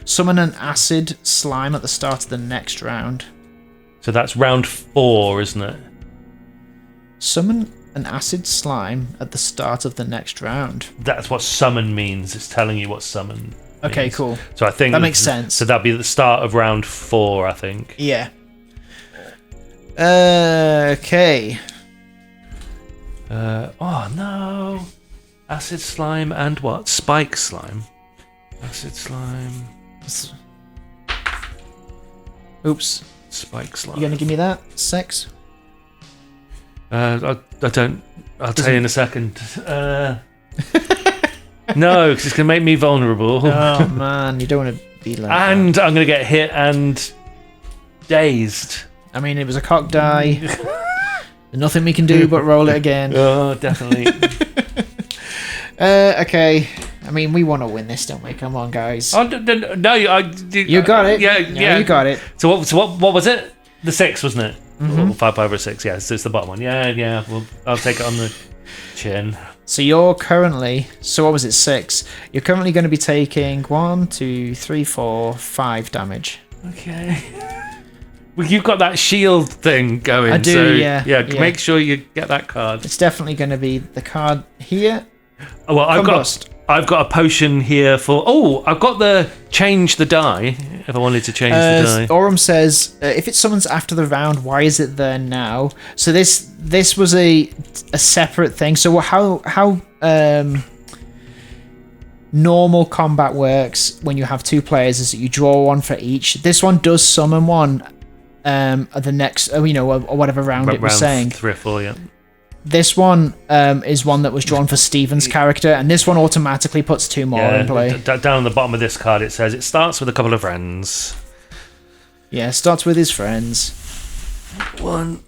Summon an acid slime at the start of the next round. So that's round 4, isn't it? Summon an acid slime at the start of the next round. That's what summon means. It's telling you what summon Okay, means. cool. So I think that makes sense. So that'd be the start of round 4, I think. Yeah. Okay. Oh no. Acid slime and what? Spike slime. Acid slime. Oops. Spike slime. You gonna give me that? 6? I don't. I'll tell you in a second. No, because it's gonna make me vulnerable. Oh man, you don't want to be like and that. I'm gonna get hit and dazed. I mean, it was a cock die. There's nothing we can do but roll it again. Oh, definitely. Okay. I mean, we want to win this, don't we? Come on, guys. Oh no! You got it. Yeah, No, yeah. You got it. So what was it? The 6, wasn't it? Mm-hmm. 5 over 6. Yeah, so it's the bottom one. Yeah. Well, I'll take it on the chin. So you're currently... So what was it? 6. You're currently going to be taking 1, 2, 3, 4, 5 damage. Okay. Well, you've got that shield thing going. I do, so, yeah. Make sure you get that card. It's definitely going to be the card here. Oh, well, Combust. I've got a potion here for... Oh, I've got the change the die, if I wanted to change the die. Aurum says, if it summons after the round, why is it there now? So this was a separate thing. So how normal combat works when you have 2 players is that you draw 1 for each. This one does summon 1 at the next, or whatever round it was saying. 3 or 4, yeah. This one is one that was drawn for Steven's character, and this one automatically puts 2 more in play. Down on the bottom of this card, it says it starts with a couple of friends. Yeah, starts with his friends. 1,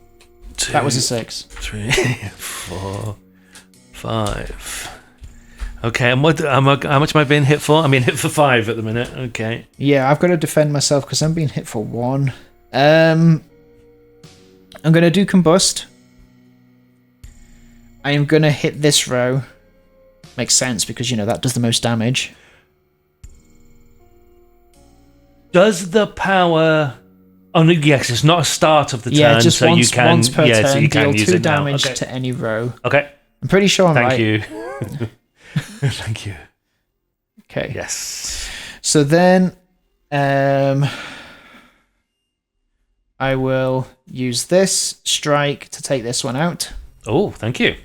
2. That was a 6. 3, 4, 5. Okay, and how much am I being hit for? I'm being hit for 5 at the minute. Okay. Yeah, I've got to defend myself because I'm being hit for 1. I'm going to do Combust. I am going to hit this row. Makes sense because, that does the most damage. Does the power... Oh, no, yes, it's not a start of the turn, Yeah, just so once, you can... once per turn, so you deal can use 2 it now. damage Okay. to any row. Okay. I'm pretty sure I'm right. Thank you. Thank you. Okay. Yes. So then... I will use this strike to take this one out. Oh, thank you.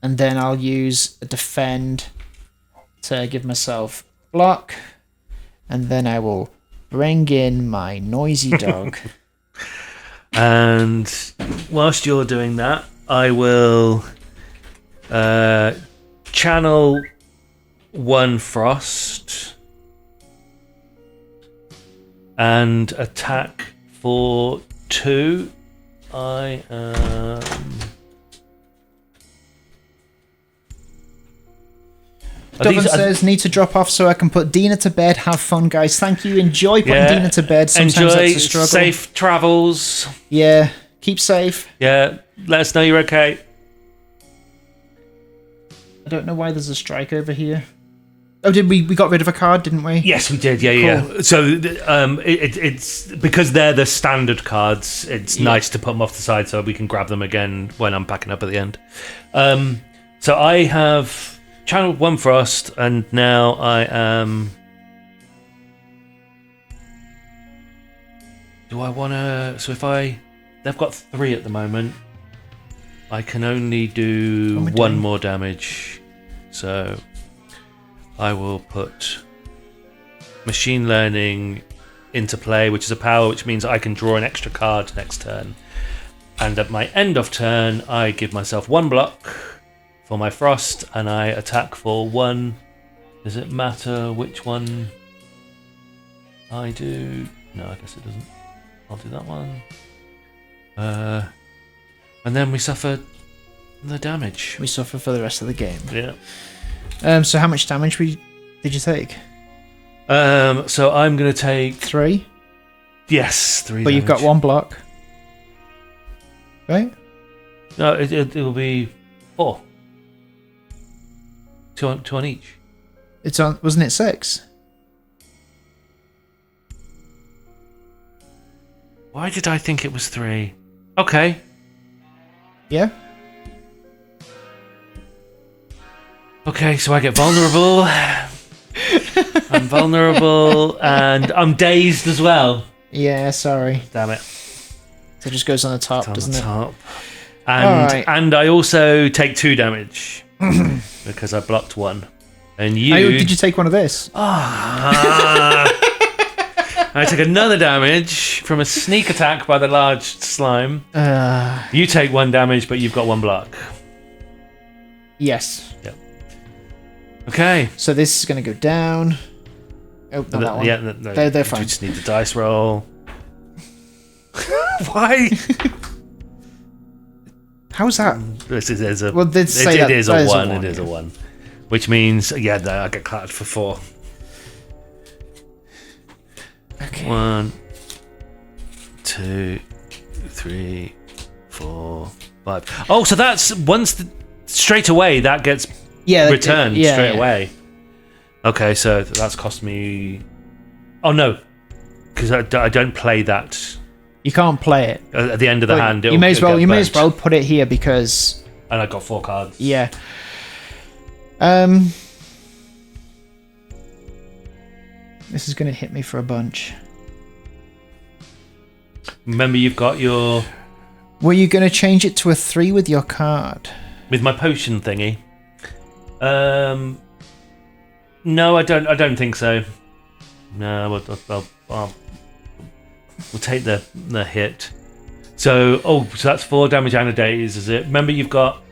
And then I'll use a defend to give myself block. And then I will bring in my noisy dog. And whilst you're doing that, I will channel 1 frost and attack for 2. I am Dovan says, need to drop off so I can put Dina to bed. Have fun, guys. Thank you. Enjoy putting Dina to bed. Sometimes that's a struggle. Safe travels. Yeah. Keep safe. Yeah. Let us know you're okay. I don't know why there's a strike over here. Oh, did we got rid of a card, didn't we? Yes, we did. Yeah, cool. Yeah. So it's because they're the standard cards. It's nice to put them off the side so we can grab them again when I'm packing up at the end. So I have channeled one Frost, and now I am. Do I want to? So if they've got 3 at the moment. I can only do 1 more damage, so I will put Machine Learning into play, which is a power, which means I can draw an extra card next turn. And at my end of turn, I give myself 1 block for my Frost, and I attack for 1. Does it matter which one I do? No, I guess it doesn't. I'll do that one. And then we suffer the damage. We suffer for the rest of the game. Yeah. So how much damage did you take? So I'm going to take 3. Yes, 3. But damage. You've got 1 block, right? No, it'll be 4. 2 on each. It's on. Wasn't it 6? Why did I think it was 3? Okay. Yeah. Okay, so I get vulnerable. I'm vulnerable, and I'm dazed as well. Yeah, sorry. Damn it. So it just goes on the top, doesn't it? Top. And I also take 2 damage because I blocked 1. And you... Did you take one of this? I took another damage from a sneak attack by the large slime. You take 1 damage, but you've got 1 block. Yes. Yep. Okay. So this is going to go down. Oh, not that one. Yeah, no, they're fine. We just need the dice roll. Why? How's that? This is a. Well, it is a 1. It is a 1, which means I get clattered for 4. Okay. 1, 2, 3, 4, 5. Oh, so that's straight away that gets returned straight away. Okay, so that's cost me. Oh no, because I don't play that. You can't play it At the end of the hand. You may as well put it here because. And I got 4 cards. Yeah. This is going to hit me for a bunch. Remember, you've got your. Were you going to change it to a 3 with your card? With my potion thingy. No, I don't think so. No, we'll take the hit. So that's 4 damage and a daze, is it? Remember, you've got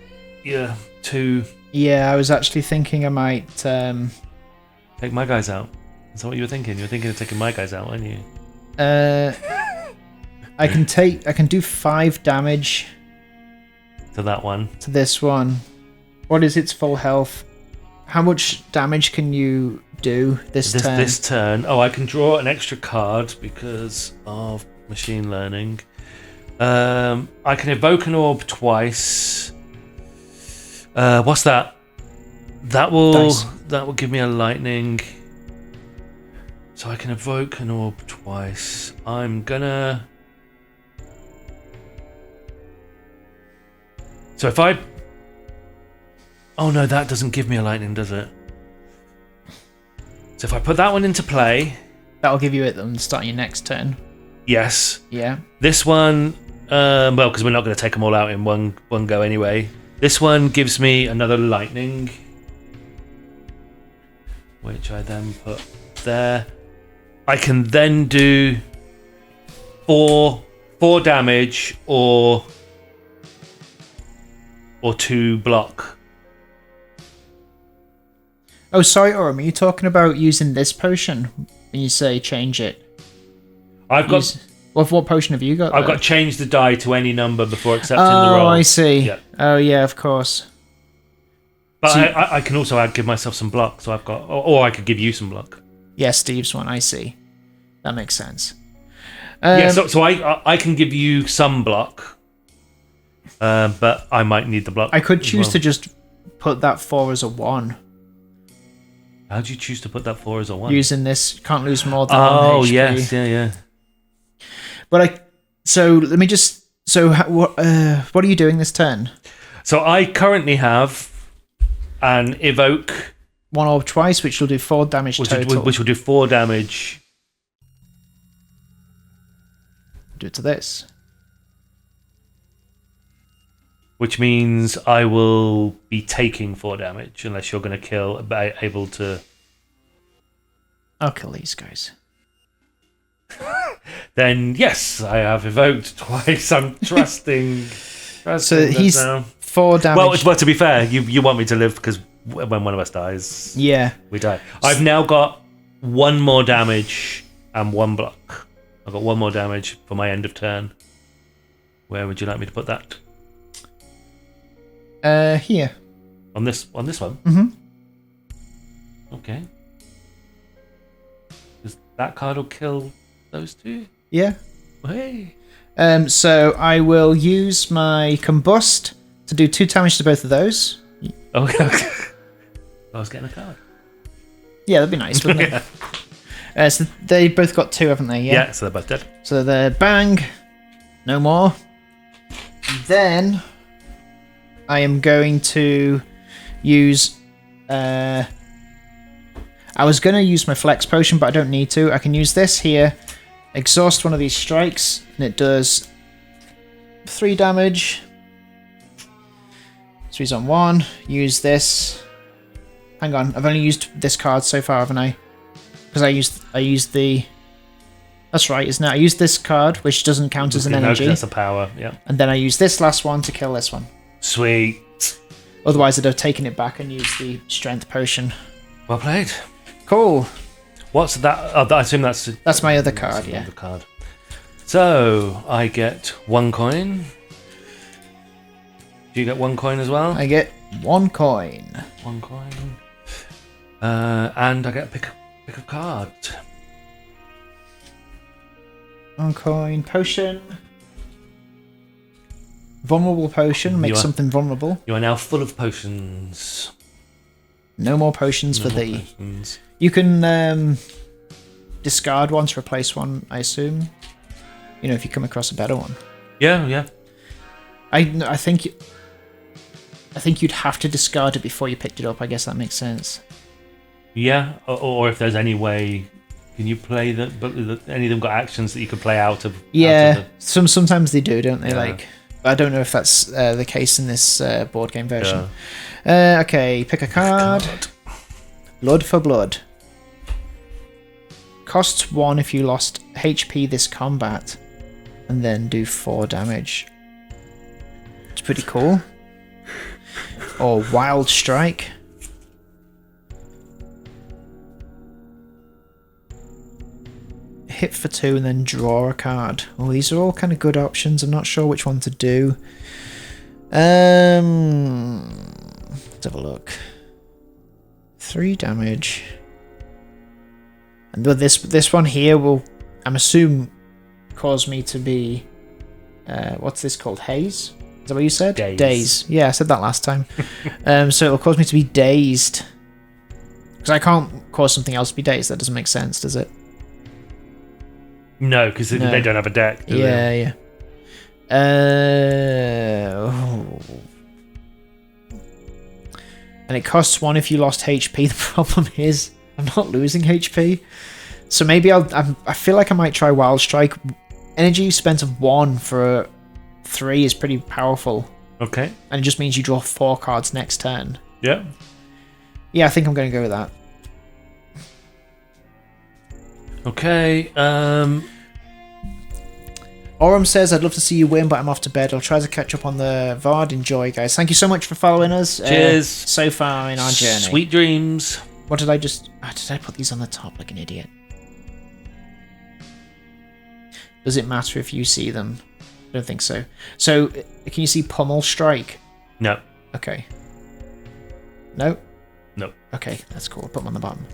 2. Yeah, I was actually thinking I might take my guys out. Is that what you were thinking? You were thinking of taking my guys out, weren't you? I can do 5 damage to that one. To this one. What is its full health? How much damage can you do this turn? This turn. Oh, I can draw an extra card because of machine learning. I can evoke an orb twice. What's that? That will give me a lightning. So I can evoke an orb twice. I'm gonna. So if I. Oh no, that doesn't give me a lightning, does it? So if I put that one into play. That'll give you it on starting your next turn. Yes. Yeah. This one, well, because we're not going to take them all out in one go anyway. This one gives me another lightning, which I then put there. I can then do 4 damage or 2 block. Oh, sorry, Orem, are you talking about using this potion when you say change it? I've got. What potion have you got? I've got change the die to any number before accepting the roll. Oh, I see. Yeah. Oh, yeah, of course. But So I can also give myself some block, so I've got, or I could give you some block. yeah, Steve's one. I see. That makes sense. Yeah, so I can give you some block, but I might need the block. I could choose to just put that 4 as a 1. How do you choose to put that 4 as a 1? Using this, can't lose more than 1 HP. Yes, yeah. But so let me just. So what are you doing this turn? So I currently have an evoke, 1 orb twice, which will do 4 damage total. which will do 4 damage. Do it to this. Which means I will be taking 4 damage unless you're going to kill, but able to. I'll kill these guys. Then yes, I have evoked twice. I'm trusting. So he's now. 4 damage. Well, to be fair, you want me to live because when one of us dies, Yeah. we die. I've now got 1 more damage and 1 block. I've got 1 more damage for my end of turn. Where would you like me to put that? Here. On this one? Mm-hmm. Okay. Because that card will kill those 2. Yeah. Hey. So I will use my combust to do 2 damage to both of those. Okay. I was getting a card. Yeah, that'd be nice, wouldn't it? So they both got 2, haven't they? Yeah, so they're both dead. So they're bang. No more. Then I am going to use. I was going to use my flex potion, but I don't need to. I can use this here. Exhaust one of these strikes, and it does 3 damage. So he's on 1. Use this. Hang on, I've only used this card so far, haven't I? Because I used the. That's right, isn't it? I used this card, which doesn't count as an energy. That's a power, yeah. And then I used this last one to kill this one. Sweet. Otherwise, I'd have taken it back and used the strength potion. Well played. Cool. What's that? Oh, I assume that's my other card, yeah. Other card. So I get 1 coin. Do you get 1 coin as well? I get 1 coin. 1 coin. And I get a pick a card. 1 coin. Potion. Vulnerable potion. Make something vulnerable. You are now full of potions. No more potions for thee. Potions. You can discard one to replace one, I assume. You know, if you come across a better one. Yeah. I think you'd have to discard it before you picked it up. I guess that makes sense. Yeah, or if there's any way, can you play that? But any of them got actions that you can play out of. Yeah, sometimes they do, don't they? Yeah. Like, I don't know if that's the case in this board game version. Yeah. Okay, pick a card. Blood for blood. Costs 1 if you lost HP this combat, and then do 4 damage. It's pretty cool. Or Wild Strike. Hit for 2 and then draw a card. Oh, these are all kind of good options. I'm not sure which one to do. Let's have a look. 3 damage. And this one here will, I'm assuming, cause me to be... what's this called? Haze? Is that what you said? Daze. Yeah, I said that last time. So it'll cause me to be dazed. Because I can't cause something else to be dazed. That doesn't make sense, does it? No, because they don't have a deck, do they? Yeah. And it costs 1 if you lost HP. The problem is, I'm not losing HP. So maybe I feel like I might try Wild Strike. Energy spent of 1 for 3 is pretty powerful. Okay. And it just means you draw 4 cards next turn. Yeah. Yeah, I think I'm going to go with that. Okay. Oram says, I'd love to see you win, but I'm off to bed. I'll try to catch up on the VOD. Enjoy, guys. Thank you so much for following us. Cheers. So far in our journey. Sweet dreams. What did I just... did I put these on the top like an idiot? Does it matter if you see them? I don't think so. So, can you see Pummel Strike? No. Okay. No? No. Okay, that's cool. I'll put them on the bottom.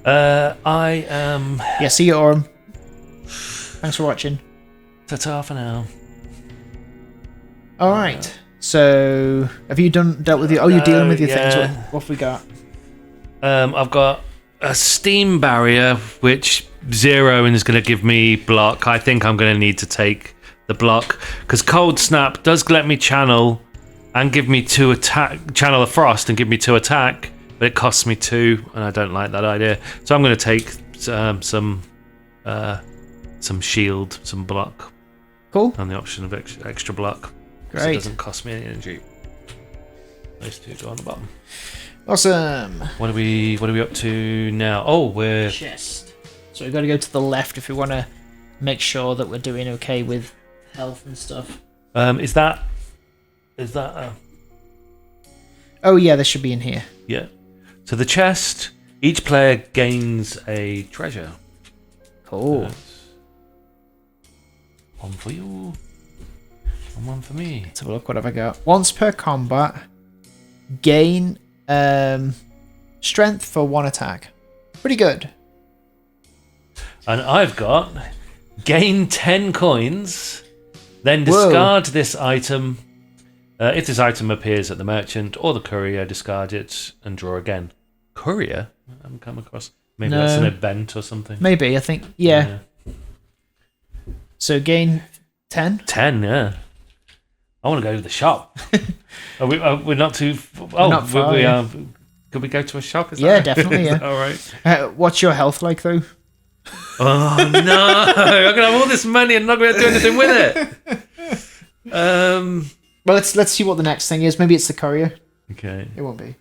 I am... Yeah, see you, Aurum. Thanks for watching. Ta-ta for now. Alright. So, have you dealt with your... Oh, you're dealing with your things. yeah. What have we got? I've got a steam barrier, which 0 is going to give me block. I think I'm going to need to take the block, because Cold Snap does let me channel and give me 2 attack, channel a frost and give me 2 attack, but it costs me 2, and I don't like that idea. So I'm going to take some shield, some block. Cool. And the option of extra block. Great. So it doesn't cost me any energy. Those 2 go on the bottom. Awesome. What are we up to now? Oh, we're... Chest. So we've got to go to the left if we want to make sure that we're doing okay with health and stuff. Is that Oh yeah, this should be in here. yeah. So the chest, each player gains a treasure. Cool. That's one for you and one for me. Let's have a look. What have I got? Once per combat, gain strength for 1 attack. Pretty good. And I've got gain 10 coins, then discard this item. If this item appears at the merchant or the courier, discard it and draw again. Courier? I haven't come across. Maybe that's an event or something. Maybe, I think. Yeah. So gain 10? 10, yeah. I want to go to the shop. We're not too... not far, we yeah. are... Could we go to a shop? Is Yeah, that definitely, yeah. All right. What's your health like, though? Oh, no. I'm going to have all this money and not going to do anything with it. Well, let's see what the next thing is. Maybe it's the courier. Okay. It won't be.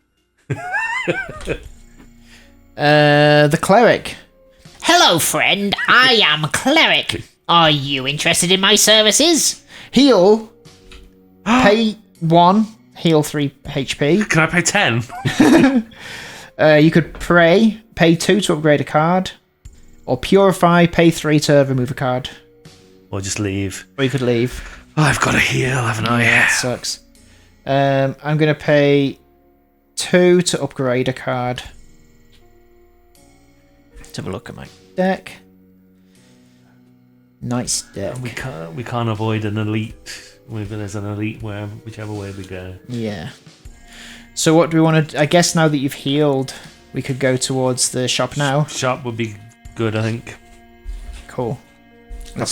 The cleric. Hello, friend. I am Cleric. Are you interested in my services? Heal. Pay 1. Heal 3 HP. Can I pay 10? You could pray. Pay 2 to upgrade a card. Or purify. Pay 3 to remove a card. Or just leave? Or you could leave. Oh, I've got to heal, haven't I? That sucks. I'm going to pay 2 to upgrade a card. Let's have a look at my deck. Nice deck. And we can't avoid an elite. There's an elite whichever way we go. Yeah. So what do we want to... I guess now that you've healed, we could go towards the shop now. Shop would be good, I think. Cool. I'll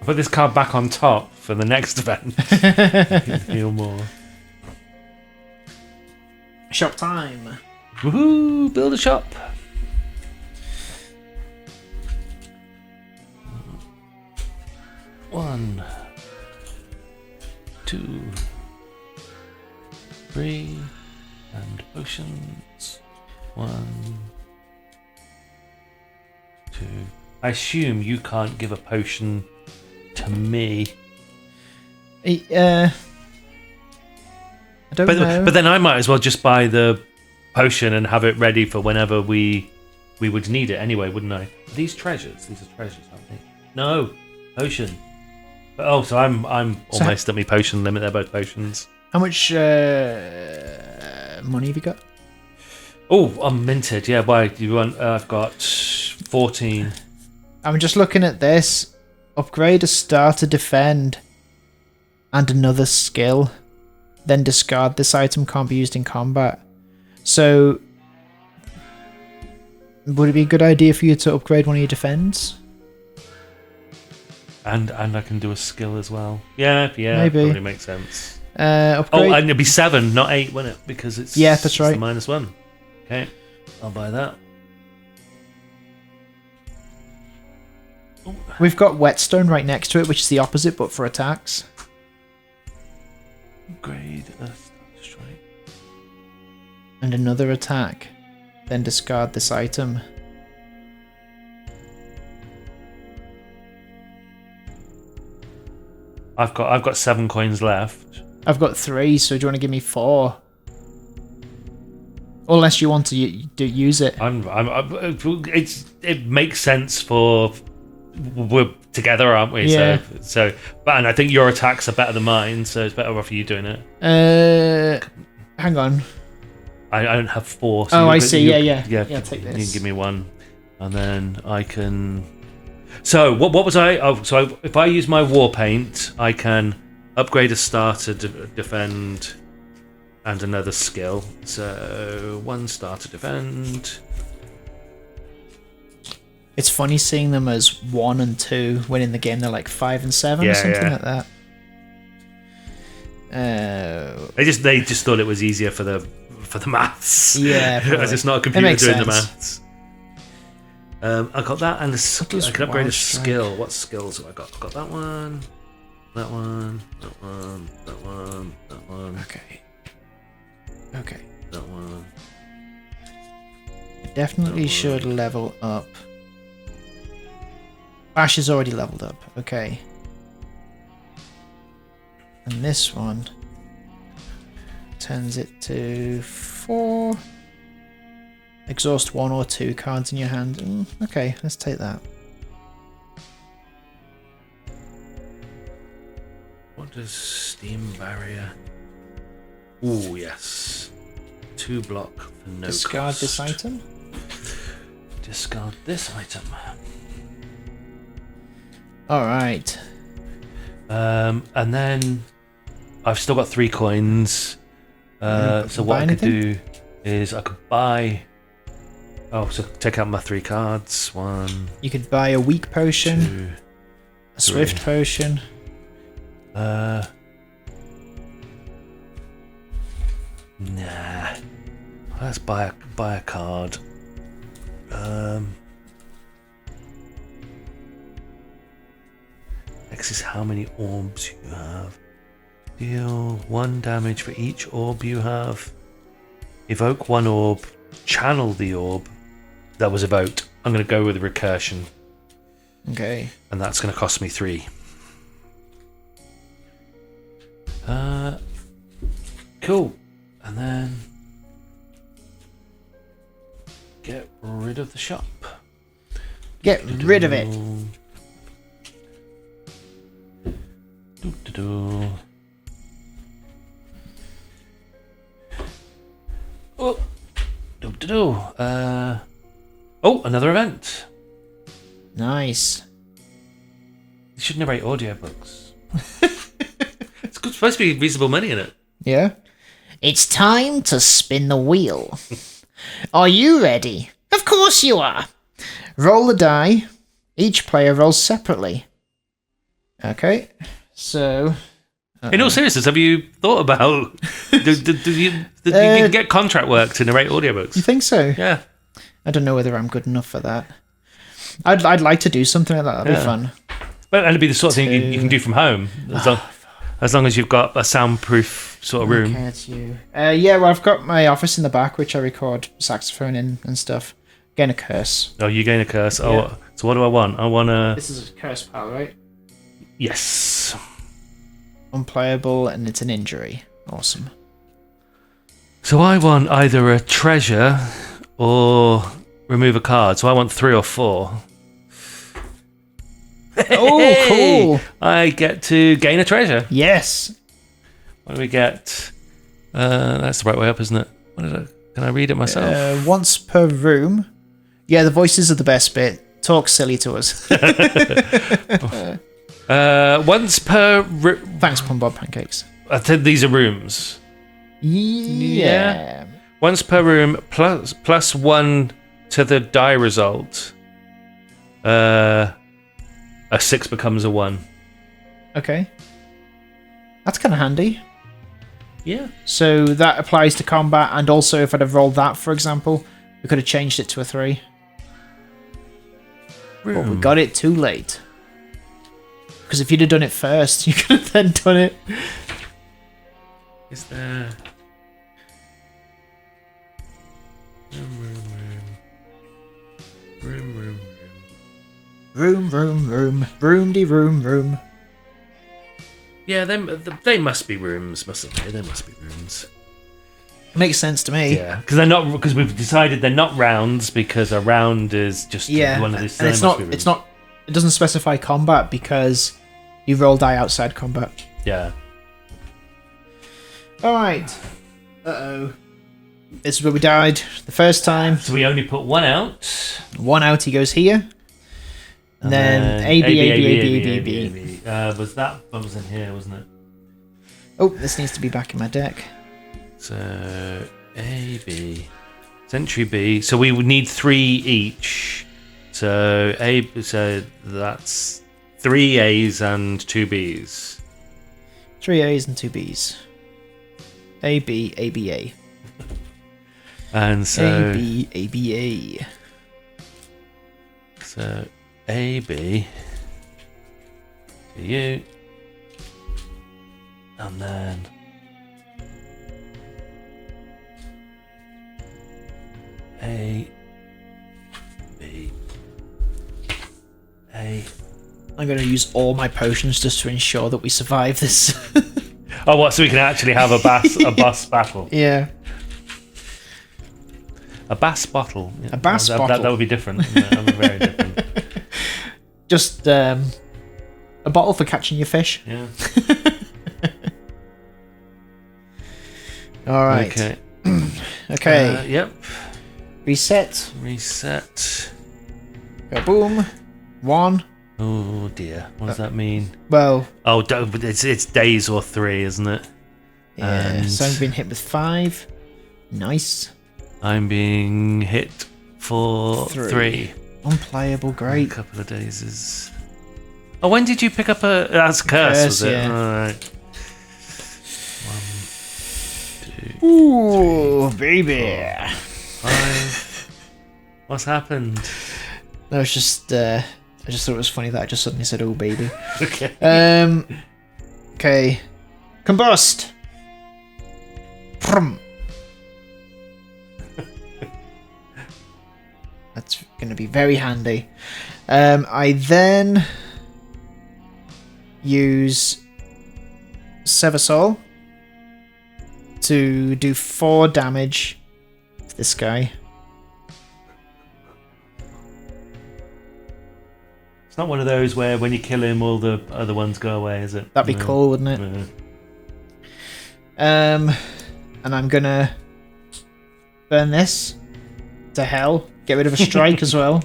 put this card back on top for the next event. Heal more. Shop time. Woohoo! Build a shop. One, 2, 3, and potions. 1, 2. I assume you can't give a potion to me. I don't know. But then I might as well just buy the potion and have it ready for whenever we would need it anyway, wouldn't I? These treasures. These are treasures, aren't they? No, potion. Oh, so I'm almost at my potion limit. They're both potions. How much money have you got? Oh, I'm minted. Yeah, why do you want? I've got 14. I'm just looking at this. Upgrade a starter defend and another skill. Then discard this item, can't be used in combat. So, would it be a good idea for you to upgrade one of your defends? And I can do a skill as well. Yeah, Maybe. Probably makes sense. Upgrade. Oh, and it'd be 7, not 8, wouldn't it? Because it's that's right. The -1. Okay, I'll buy that. We've got whetstone right next to it, which is the opposite, but for attacks. Upgrade Earth Strike. And another attack. Then discard this item. I've got 7 coins left. I've got 3, so do you want to give me 4? Unless you want to use it. It makes sense for we're together, aren't we? Yeah. So, but and I think your attacks are better than mine, so it's better off you doing it. Hang on. I don't have 4. Oh, I see. Yeah. Yeah, Yeah, take you can this. give me 1. And then I can... So, what was I... Oh, so if I use my war paint, I can upgrade a starter to defend and another skill. So, 1 starter defend. It's funny seeing them as 1 and 2 when in the game they're like 5 and 7 Yeah, or something yeah. like that. They just thought it was easier for the maths. Yeah, probably. As it's not a It computer makes doing the sense. maths. I got that, and does I can upgrade a Wild Strike? skill. What skills have I got? I've got that one, that one, that one, that one, that one, Okay. that one. Definitely should level up. Bash is already leveled up. Okay. And this one turns it to 4. Exhaust 1 or 2 cards in your hand. Okay, let's take that. What does Steam Barrier? Oh yes, 2 block for no Discard cost. this item. Discard this item. Alright. And then I've still got 3 coins. So what buy I could anything? do is I could buy. Oh, so take out my 3 cards. 1, You could buy a weak potion, 2. a swift potion. Nah. Let's buy a card. X is how many orbs you have. Deal 1 damage for each orb you have. Evoke 1 orb. Channel the orb that was evoked. I'm going to go with recursion, Okay. and that's going to cost me 3. Cool. And then get rid of the shop. Get rid of it. Doo-doo-doo. Oh, doo-doo-doo. Oh, another event. Nice. You should narrate audiobooks. It's good, supposed to be reasonable money in it. Yeah. It's time to spin the wheel. Are you ready? Of course you are. Roll the die. Each player rolls separately. Okay. So. In all seriousness, have you thought about you can get contract work to narrate audiobooks? You think so? Yeah. I don't know whether I'm good enough for that. I'd like to do something like that. That'd be fun. But it'd be the sort of thing you can do from home, as long as you've got a soundproof sort of room. Okay, it's you. Yeah, well, I've got my office in the back, which I record saxophone in and stuff. Gain a curse. Oh, you gain a curse. Yeah. Oh, so what do I want? I want a... This is a curse pal, right? Yes. Unplayable, and it's an injury. Awesome. So I want either a treasure or remove a card. So I want 3 or 4. Oh, cool. I get to gain a treasure. Yes. What do we get? That's the right way up, isn't it? What is it? Can I read it myself? Once per room. Yeah, the voices are the best bit. Talk silly to us. Once per... Thanks, Plum Bob Pancakes. I said these are rooms. Yeah. Once per room, plus 1 to the die result. A 6 becomes a 1. Okay. That's kind of handy. Yeah. So that applies to combat, and also if I'd have rolled that, for example, we could have changed it to a 3. But we got it too late. Because if you'd have done it first, you could have then done it. Is there... Room. Room. Yeah, they must be rooms, mustn't they? They must be rooms. Makes sense to me. Yeah, because we've decided they're not rounds because a round is just one of these. And it's not. It doesn't specify combat because you roll die outside combat. Yeah. All right. Uh-oh. This is where we died the first time. So we only put one out. One out, he goes here. And then A, B, A, B, A, B, A, B, A, B. Was that one was in here, wasn't it? Oh, this needs to be back in my deck. So A, B. Century B. So we would need 3 each. So so that's 3 A's and 2 B's. 3 A's and 2 B's. A, B, A, B, A. And so A, B, A, B, A. So A, B for you. And then A, B, A. I'm going to use all my potions just to ensure that we survive this. Oh, what? So we can actually have a bus battle. Yeah. A bass bottle. Yeah, A bass that, bottle. That would be different. That would be very different. Just a bottle for catching your fish. Yeah. All right. Okay. Okay. Yep. Reset. Reset. Go boom. 1. Oh dear. What does that mean? Well. Oh, it's days or 3, isn't it? Yeah. And So I've been hit with 5. Nice. I'm being hit for 3. Unplayable. A Great. couple of days is. Oh, when did you pick up a? That's curse, was it? yeah. All right. 1, 2, Ooh, baby. 5. What's happened? No, it's just. I just thought it was funny that I just suddenly said, "Oh, baby." Okay. Okay. Combust. Prum. That's going to be very handy. I then use Sever Soul to do 4 damage to this guy. It's not one of those where when you kill him, all the other ones go away, is it? That'd be No. cool, wouldn't it? No. And I'm gonna burn this to hell. Get rid of a strike as well.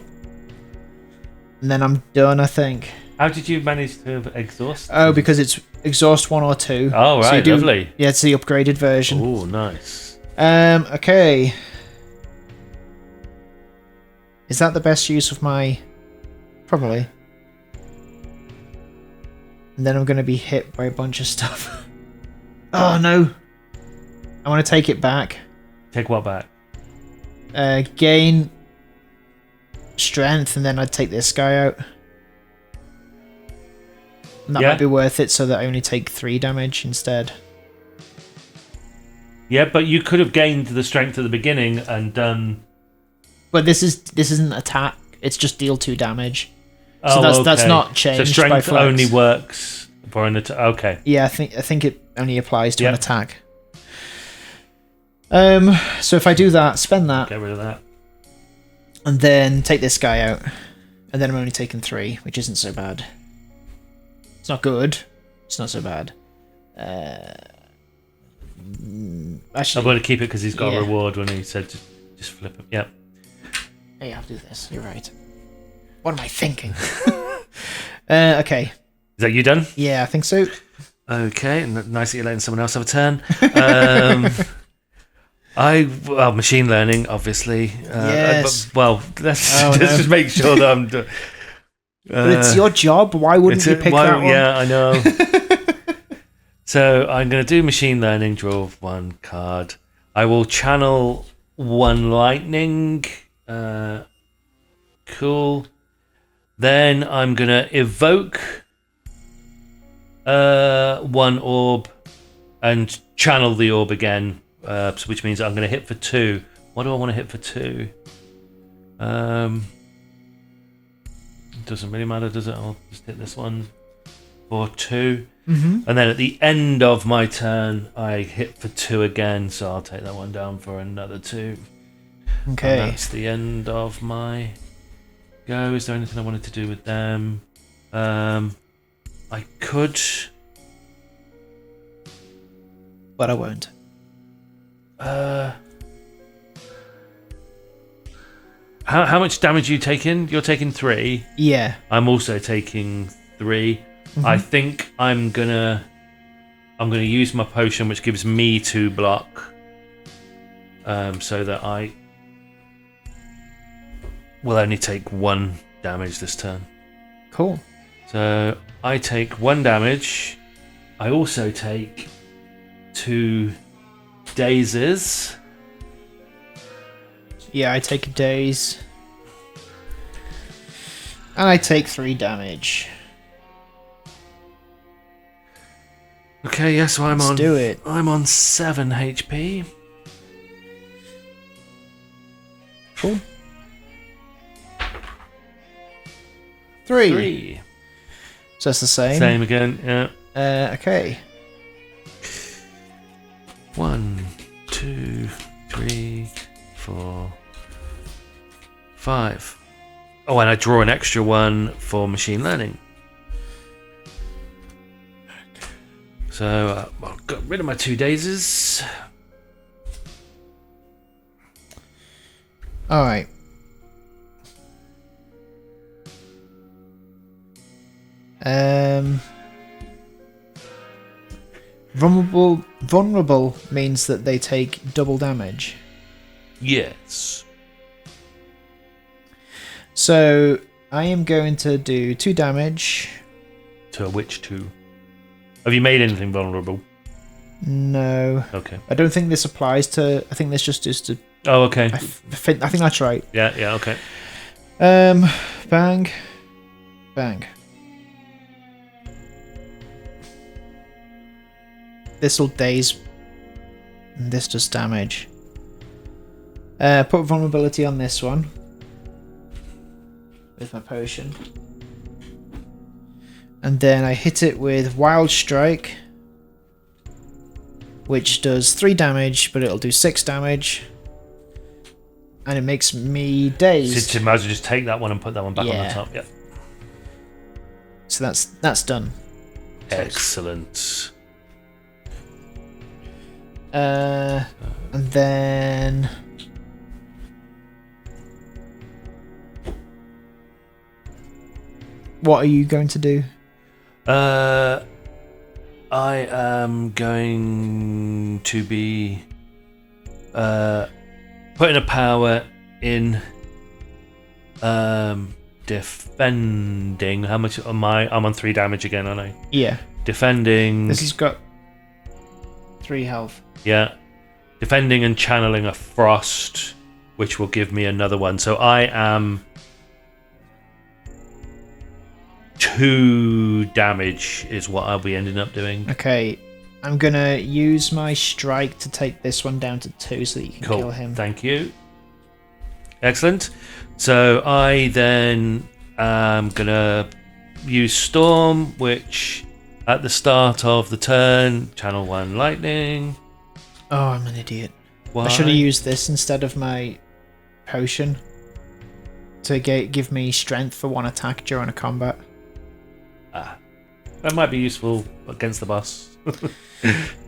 And then I'm done, I think. How did you manage to exhaust? Oh, because it's exhaust 1 or 2. Oh, So you right, do- lovely. Yeah, it's the upgraded version. Oh, nice. Okay. Is that the best use of my... Probably. And then I'm going to be hit by a bunch of stuff. Oh, no. I want to take it back. Take what back? Gain strength, and then I'd take this guy out. And that Yeah. might be worth it, so that I only take 3 damage instead. Yeah, but you could have gained the strength at the beginning and done. But this isn't attack. It's just deal 2 damage. So Oh, that's okay. not changed. So strength by flex. only works for an attack. Okay. Yeah, I think it only applies to Yeah. an attack. So if I do that, spend that, Get rid of that. and then take this guy out, and then I'm only taking 3, which isn't so bad. It's not good. It's not so bad. I'm Actually, going to keep it because he's got Yeah. a reward when he said just flip it. Yep. hey, I'll do this. You're right. What am I thinking? Okay. Is that you done? Yeah, I think so. Okay. Nice that you're letting someone else have a turn. Machine learning, obviously. Yes. Let's Oh, no. just make sure that I'm. But it's your job. Why wouldn't you pick that one? Yeah, I know. So I'm going to do machine learning, draw 1 card. I will channel 1 lightning. Cool. Then I'm going to evoke 1 orb and channel the orb again, which means I'm going to hit for 2. What do I want to hit for 2? Doesn't really matter, does it? I'll just hit this one for 2. Mm-hmm. And then at the end of my turn, I hit for 2 again, so I'll take that one down for another 2. Okay. And that's the end of my go. Is there anything I wanted to do with them? I could. But I won't. How much damage are you taking? You're taking 3. Yeah. I'm also taking 3. I think I'm gonna use my potion, which gives me 2 block, so that I will only take 1 damage this turn. Cool. So I take 1 damage. I also take 2 dazes. Yeah, I take a daze. And I take 3 damage. Okay, yes, so Let's do it. I'm on 7 HP. Cool. 3. 3. So it's the same. Same again, yeah. Okay. 1, 2, 3, 4, 5. Oh, and I draw an extra 1 for machine learning. So I'll get rid of my 2 dazes. All right. Vulnerable means that they take double damage. Yes. So I am going to do 2 damage. To which 2? Have you made anything vulnerable? No. Okay. I don't think this applies to. I think this just is to. Oh, okay. I think that's right. Yeah, okay. Bang. Bang. This'll daze. And this does damage. Put vulnerability on this one. With my potion. And then I hit it with Wild Strike. Which does 3 damage, but it'll do 6 damage. And it makes me dazed. So you might as well just take that one and put that one back on the top. Yeah. So that's done. Excellent. And then what are you going to do? I am going to be putting a power in defending. How much am I? I'm on 3 damage again, aren't I? Yeah. Defending. This has got 3 health. Yeah. Defending and channeling a frost, which will give me another one. So I am 2 damage is what I'll be ending up doing. Okay. I'm going to use my strike to take this one down to 2 so that you can Cool. kill him. Thank you. Excellent. So I then am going to use Storm, which at the start of the turn, channel 1 lightning. Oh, I'm an idiot. Why? I should have used this instead of my potion to give me strength for 1 attack during a combat. That might be useful against the boss.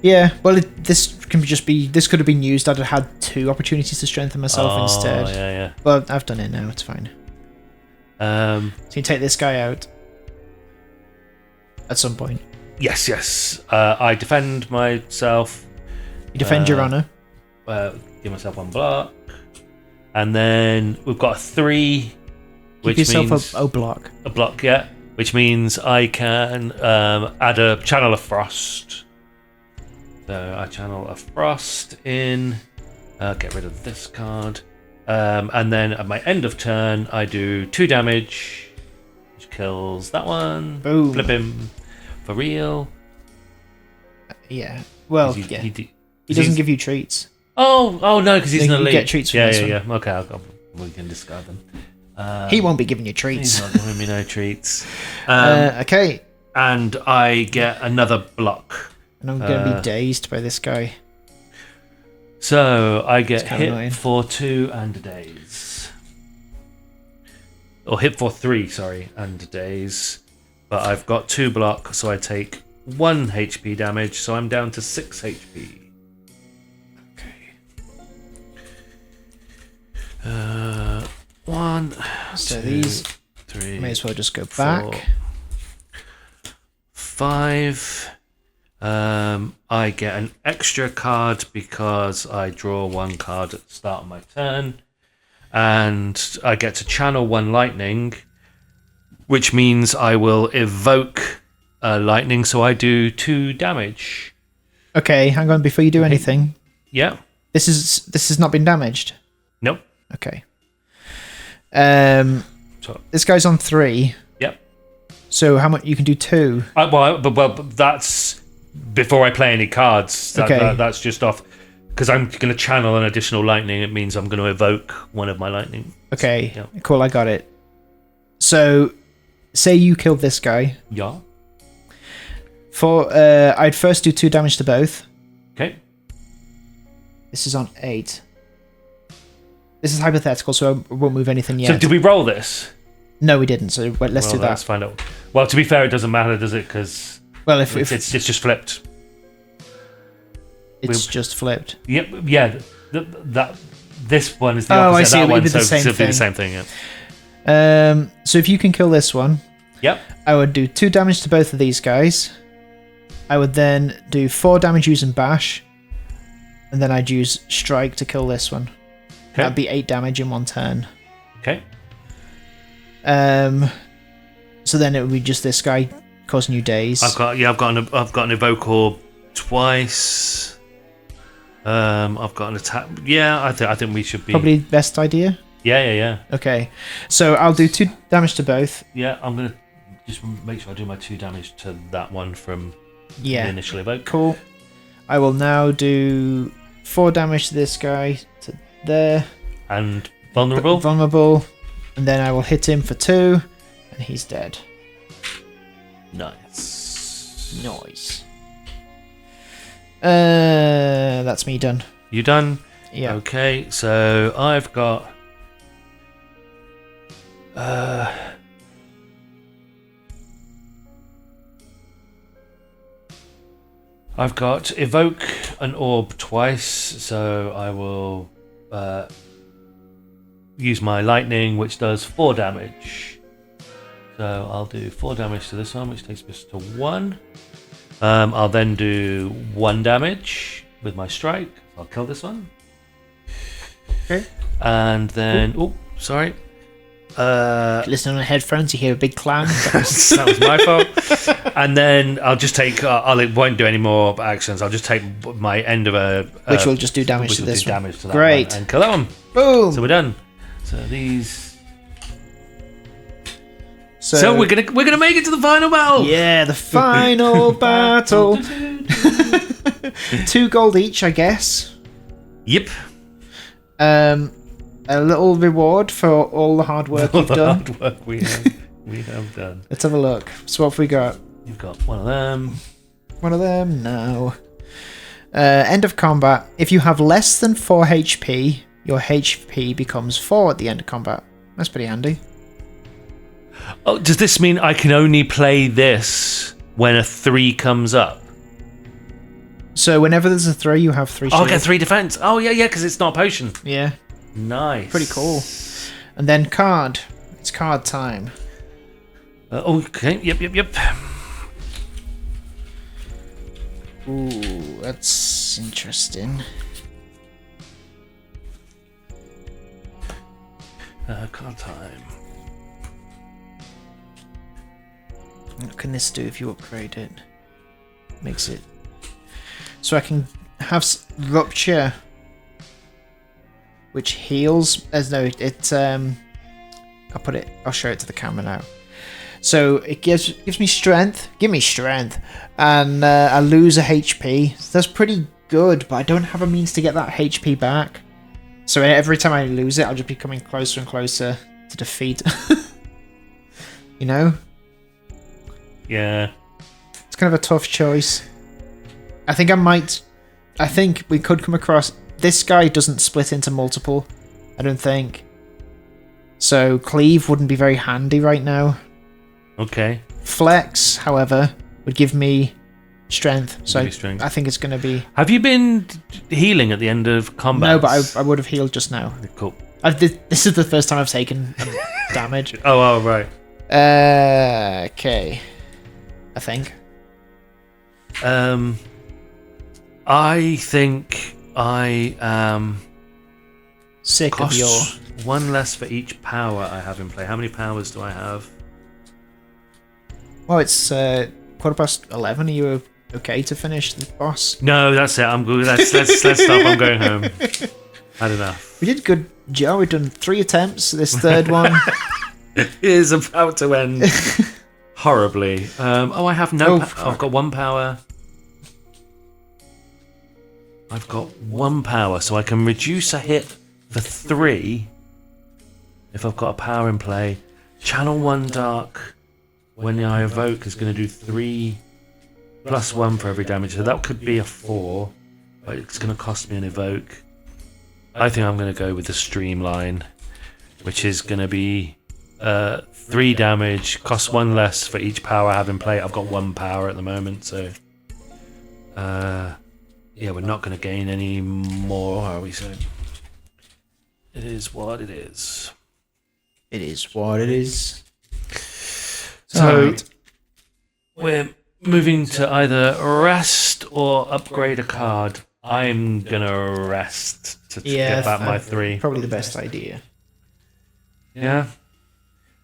Yeah, well, this could have been used. I'd have had 2 opportunities to strengthen myself instead. Yeah. Well, I've done it now. It's fine. So you take this guy out at some point. Yes. I defend myself. You defend your honor. Give myself 1 block, and then we've got a 3, which Give yourself means a block. a block. Yeah, which means I can add a channel of frost. So I channel a frost in. Get rid of this card, and then at my end of turn, I do 2 damage, which kills that one. Boom. Flip him for real. Yeah. Well, He doesn't give you treats. Oh no, because he's You an elite. get treats from this one. Yeah. Okay, we can discard them. He won't be giving you treats. He's not giving me no treats. Okay. And I get another block. And I'm going to be dazed by this guy. So I get It's kinda hit annoying. for 2 and a daze. Or hit for 3, sorry, and a daze. But I've got 2 block, so I take 1 HP damage, so I'm down to 6 HP. Okay. 1, So 2, these 3, may as well just go 4, back. 5. I get an extra card because I draw 1 card at the start of my turn, and I get to channel 1 lightning, which means I will evoke lightning, so I do 2 damage. Okay, hang on before you do anything. Yeah. This has not been damaged. Nope. Okay. So, This guy's on 3. yep. So how much you can do 2? But that's before I play any cards. Okay. That's just off because I'm going to channel an additional lightning. It means I'm going to evoke one of my lightning. Okay. Yeah. Cool, I got it. So say you killed this guy. Yeah. For I'd first do 2 damage to both. Okay. This is on 8. This is hypothetical, so I won't move anything yet. So did we roll this? No, we didn't. So let's do that. Let's find out. Well, to be fair, it doesn't matter, does it? Because Well, if it's just flipped. it's just flipped. Yep. Yeah. This one is the Oh, opposite I of see. that It would one, be the so same it'll be the thing. same thing. Yeah. So if you can kill this one, Yep. I would do 2 damage to both of these guys. I would then do 4 damage using bash, and then I'd use strike to kill this one. Okay. That'd be 8 damage in 1 turn. Okay. So then it would be just this guy causing you daze. I've got an evoke orb twice. I've got an attack. Yeah, I think we should be. Probably best idea. Yeah. Okay, so I'll do 2 damage to both. Yeah, I'm gonna just make sure I do my 2 damage to that one from the Yeah, initial evoke. cool. I will now do 4 damage to this guy to there. And vulnerable. Vulnerable, and then I will hit him for 2, and he's dead. Nice. Nice. That's me done. You done? Yeah. Okay, so I've got. I've got evoke an orb twice, so I will use my lightning, which does 4 damage. So I'll do 4 damage to this one, which takes us to 1. I'll then do 1 damage with my strike. I'll kill this one. Okay. And then, sorry. Listen on the headphones, you hear a big clang. That was my fault. And then I'll just take. I won't do any more actions. I'll just take my end of a. Which will just do damage which to will this do one. damage to that Great. one and kill that one. Boom. So we're done. So these. So, So we're gonna make it to the final battle. yeah, the final battle. 2 gold each, I guess. Yep. A little reward for all the hard work All you've the done. hard work we have done. Let's have a look. So what have we got? You've got one of them. One of them? No. End of combat. If you have less than 4 HP, your HP becomes 4 at the end of combat. That's pretty handy. Oh, does this mean I can only play this when a 3 comes up? So whenever there's a 3, you have 3 Oh, shield. I get 3 defense. Oh yeah, because it's not a potion. Yeah, Nice. pretty cool. And then card. It's card time. Okay. Yep. Ooh, that's interesting. Card time. What can this do if you upgrade it? Makes it so I can have rupture, which heals. As though it I'll show it to the camera now. So it gives me strength. Give me strength, and I lose a HP. So that's pretty good, but I don't have a means to get that HP back. So every time I lose it, I'll just be coming closer and closer to defeat. You know. Yeah. It's kind of a tough choice. I think we could come across... This guy doesn't split into multiple, I don't think. So cleave wouldn't be very handy right now. Okay. Flex, however, would give me strength. So Give you strength. I think it's going to be... Have you been healing at the end of combat? No, but I would have healed just now. Cool. This is the first time I've taken damage. Oh, right. Okay. I think. I think I am Sick of your... one less for each power I have in play. How many powers do I have? Well, it's 11:15. Are you okay to finish the boss? No, that's it. I'm good. Let's stop. I'm going home. Had enough. We did a good job. We've done 3 attempts. This third one It is about to end horribly. I have no. I've got 1 power. I've got 1 power, so I can reduce a hit for 3 if I've got a power in play. Channel 1 dark when I evoke is going to do 3 plus 1 for every damage, so that could be a 4, but it's going to cost me an evoke. I think I'm going to go with the streamline, which is going to be 3 damage, costs 1 less for each power I have in play. I've got 1 power at the moment, so yeah, we're not going to gain any more, are we? So it is what it is. It is what it is. So we're moving to either rest or upgrade a card. I'm gonna rest to get back my 3. Probably the best idea. Yeah.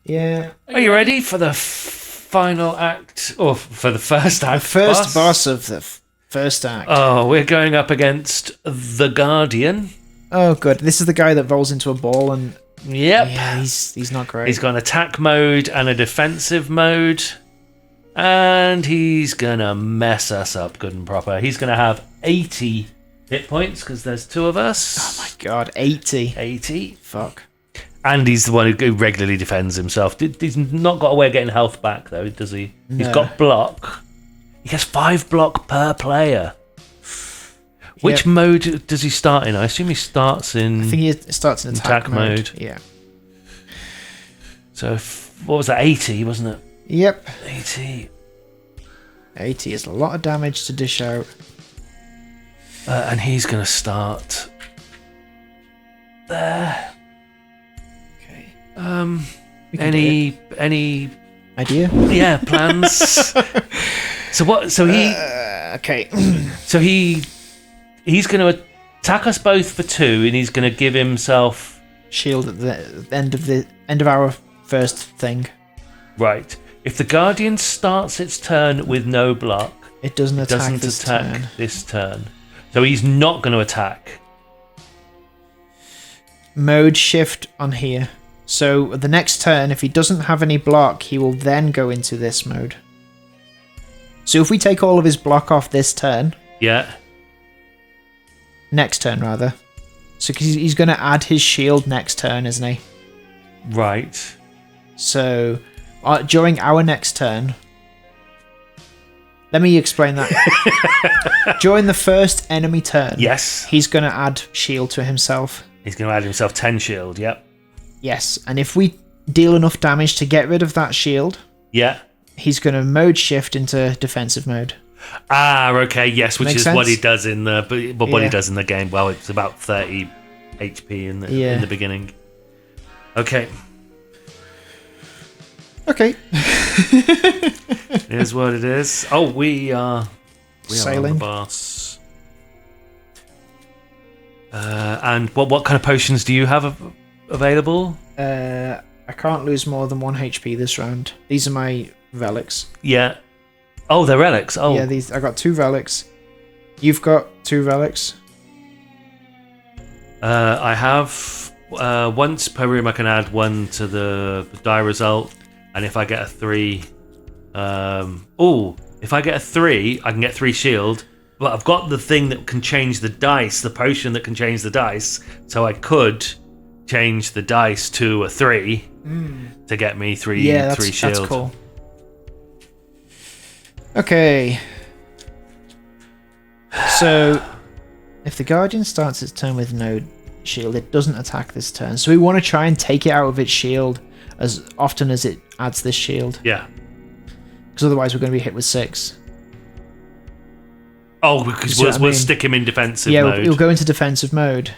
Yeah. Are you ready for the final act, or for the first act? First boss of the first act. Oh, we're going up against the Guardian. Oh, good. This is the guy that rolls into a ball and... Yep. Yeah, he's not great. He's got an attack mode and a defensive mode. And he's gonna mess us up good and proper. He's gonna have 80 hit points because there's 2 of us. Oh my god, 80. 80. Fuck. And he's the one who regularly defends himself. He's not got a way of getting health back though, does he? No. He's got block. He gets 5 block per player. Which mode does he start in? I assume he starts in... I think he starts in attack mode. Yeah. So, what was that? 80, wasn't it? Yep. 80. 80 is a lot of damage to dish out. And he's going to start there. Okay. Any idea? Yeah, plans. So what? So he. Okay. So he's going to attack us both for 2, and he's going to give himself shield at the end of our first thing. Right. If the Guardian starts its turn with no block, it doesn't attack this turn. So he's not going to attack. Mode shift on here. So the next turn, if he doesn't have any block, he will then go into this mode. So if we take all of his block off this turn... Yeah. Next turn, rather. So he's going to add his shield next turn, isn't he? Right. So during our next turn... Let me explain that. During the first enemy turn... Yes. He's going to add shield to himself. He's going to add himself 10 shield, yep. Yes, and if we deal enough damage to get rid of that shield... Yeah. He's going to mode shift into defensive mode. Ah, okay, yes, which Makes is sense? what he does in the Yeah. he does in the game. Well, it's about 30 HP in the beginning. Okay. Okay. Here's what it is. Oh, we are Sailing. on the boss. And what kind of potions do you have available? I can't lose more than 1 HP this round. These are my relics. Yeah. Oh, they're relics. Oh. Yeah, I got 2 relics. You've got 2 relics. I have once per room. I can add 1 to the die result, and if I get a 3, if I get a 3, I can get 3 shield. But I've got the thing that can change the dice, the potion that can change the dice, so I could change the dice to a 3 to get me 3 shield. That's cool. Okay. So, if the Guardian starts its turn with no shield, it doesn't attack this turn. So we want to try and take it out of its shield as often as it adds this shield. Yeah. Because otherwise we're going to be hit with 6. Oh, because we'll stick him in defensive mode. Yeah, we'll go into defensive mode.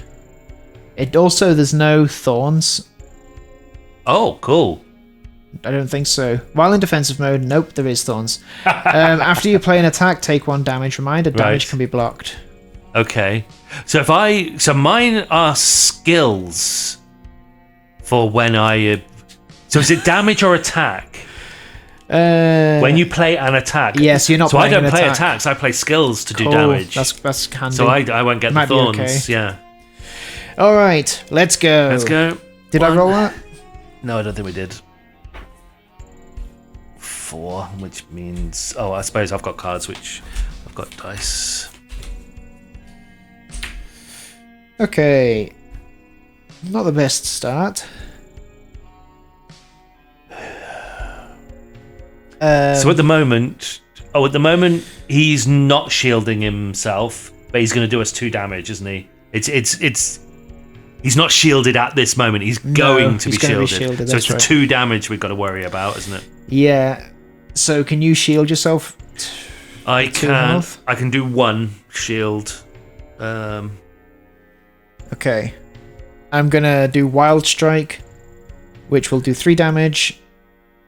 It also, there's no thorns. Oh, cool. I don't think so. While in defensive mode, nope, there is thorns. After you play an attack, take 1 damage. Reminder, damage Right. can be blocked. Okay. So mine are skills for when I. So is it damage or attack? When you play an attack. Yes, you're not So I playing don't an play attack. attacks. I play skills to do Cool. damage. That's handy. So I won't get the Might be thorns. okay. Yeah. All right, let's go. Let's go. Did I roll that? No, I don't think we did. 4, which means... Oh, I suppose I've got cards, which... I've got dice. Okay. Not the best start. So at the moment... at the moment, he's not shielding himself, but he's going to do us 2 damage, isn't he? It's... He's not shielded at this moment. He's going to be shielded. So it's the 2 damage we've got to worry about, isn't it? Yeah. So can you shield yourself? I 2 can. health? I can do 1 shield. Okay. I'm gonna do Wild Strike, which will do 3 damage,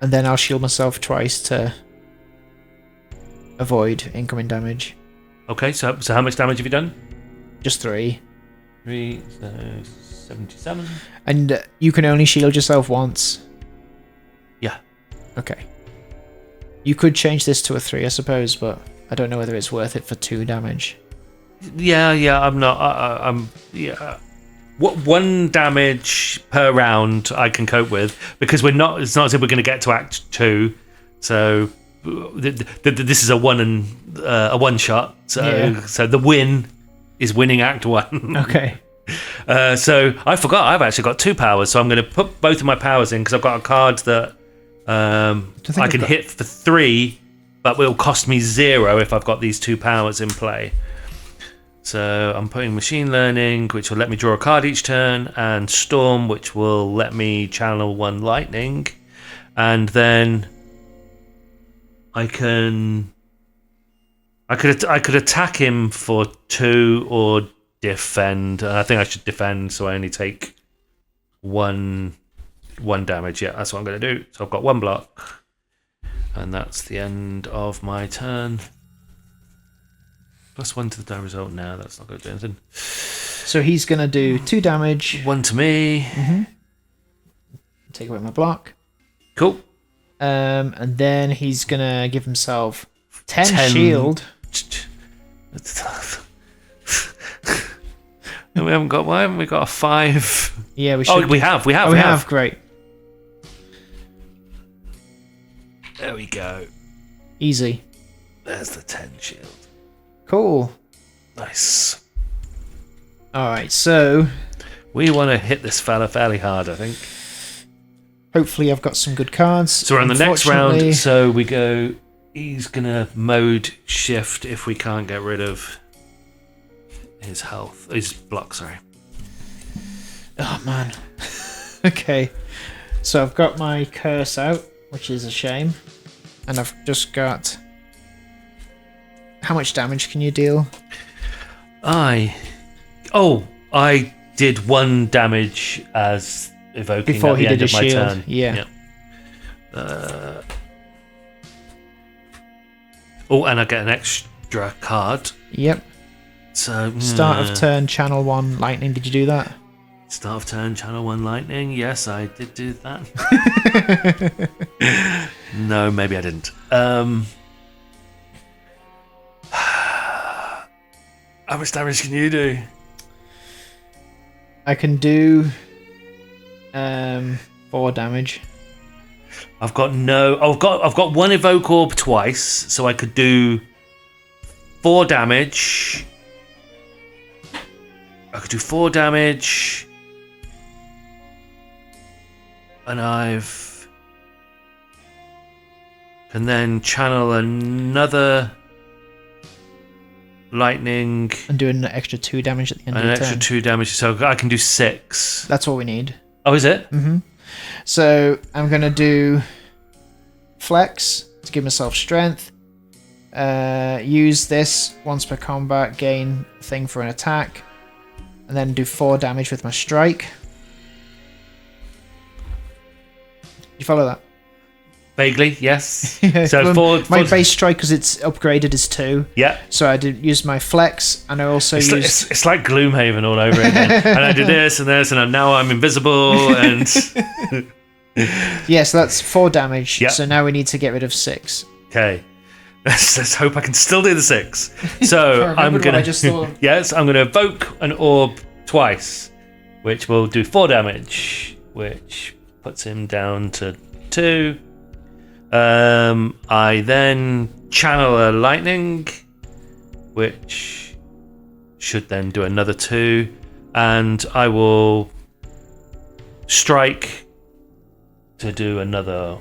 and then I'll shield myself twice to avoid incoming damage. Okay, so how much damage have you done? Just 3. 3, so 77. And you can only shield yourself once. Yeah. Okay. You could change this to a 3, I suppose, but I don't know whether it's worth it for 2 damage. Yeah, I'm not. I'm. Yeah. What 1 damage per round I can cope with because we're not. It's not as if we're going to get to Act 2, so this is a one shot. So the win is winning Act 1. Okay. So I forgot. I've actually got 2 powers, so I'm going to put both of my powers in because I've got a card that I can hit for 3, but will cost me 0 if I've got these 2 powers in play. So I'm putting Machine Learning, which will let me draw a card each turn, and Storm, which will let me channel 1 Lightning, and then I could attack him for 2 or defend. I think I should defend, so I only take 1 damage. Yeah, that's what I'm going to do. So I've got 1 block, and that's the end of my turn. +1 to the die result. Now that's not going to do anything. So he's going to do 2 damage. 1 to me. Take away my block. Cool. And then he's going to give himself 10 shield. And we haven't got. Why haven't we got a 5? Yeah, we should. Oh, we have. We have. Great. There we go. Easy. There's the 10 shield. Cool. Nice. Alright, so we want to hit this fella fairly hard, I think. Hopefully I've got some good cards. So we're on the next round, so we go... He's going to mode shift if we can't get rid of his health. His block, sorry. Oh, man. Okay. So I've got my curse out, which is a shame. And I've just got... How much damage can you deal? I did 1 damage as evoking before at he the did end his of my shield. turn. Yeah. And I get an extra card. Yep. So Start of turn, channel 1 lightning. Did you do that? Start of turn, channel 1 lightning. Yes, I did do that. No, maybe I didn't. How much damage can you do? I can do 4 damage. I've got 1 evoke orb twice, so I could do 4 damage. I could do 4 damage. And can then channel another lightning. And do an extra 2 damage at the end of the turn. An extra 2 damage, so I can do 6. That's all we need. Oh, is it? Mm-hmm. So I'm going to do flex to give myself strength. Use this once per combat, gain thing for an attack. and then do 4 damage with my strike. You follow that? Vaguely, yes. Yeah, So well, four. my base strike, because it's upgraded, is 2. Yeah. So I did use my flex, and I also It's, used... it's like Gloomhaven all over again. And I do this and this, and now I'm invisible. And Yeah, so that's 4 damage. Yep. So now we need to get rid of 6. okay, let's hope I can still do the 6. So I'm what gonna. I just thought. Yes, I'm gonna evoke an orb twice, which will do 4 damage, which puts him down to 2. I then channel a lightning, which should then do another 2, and I will strike to do another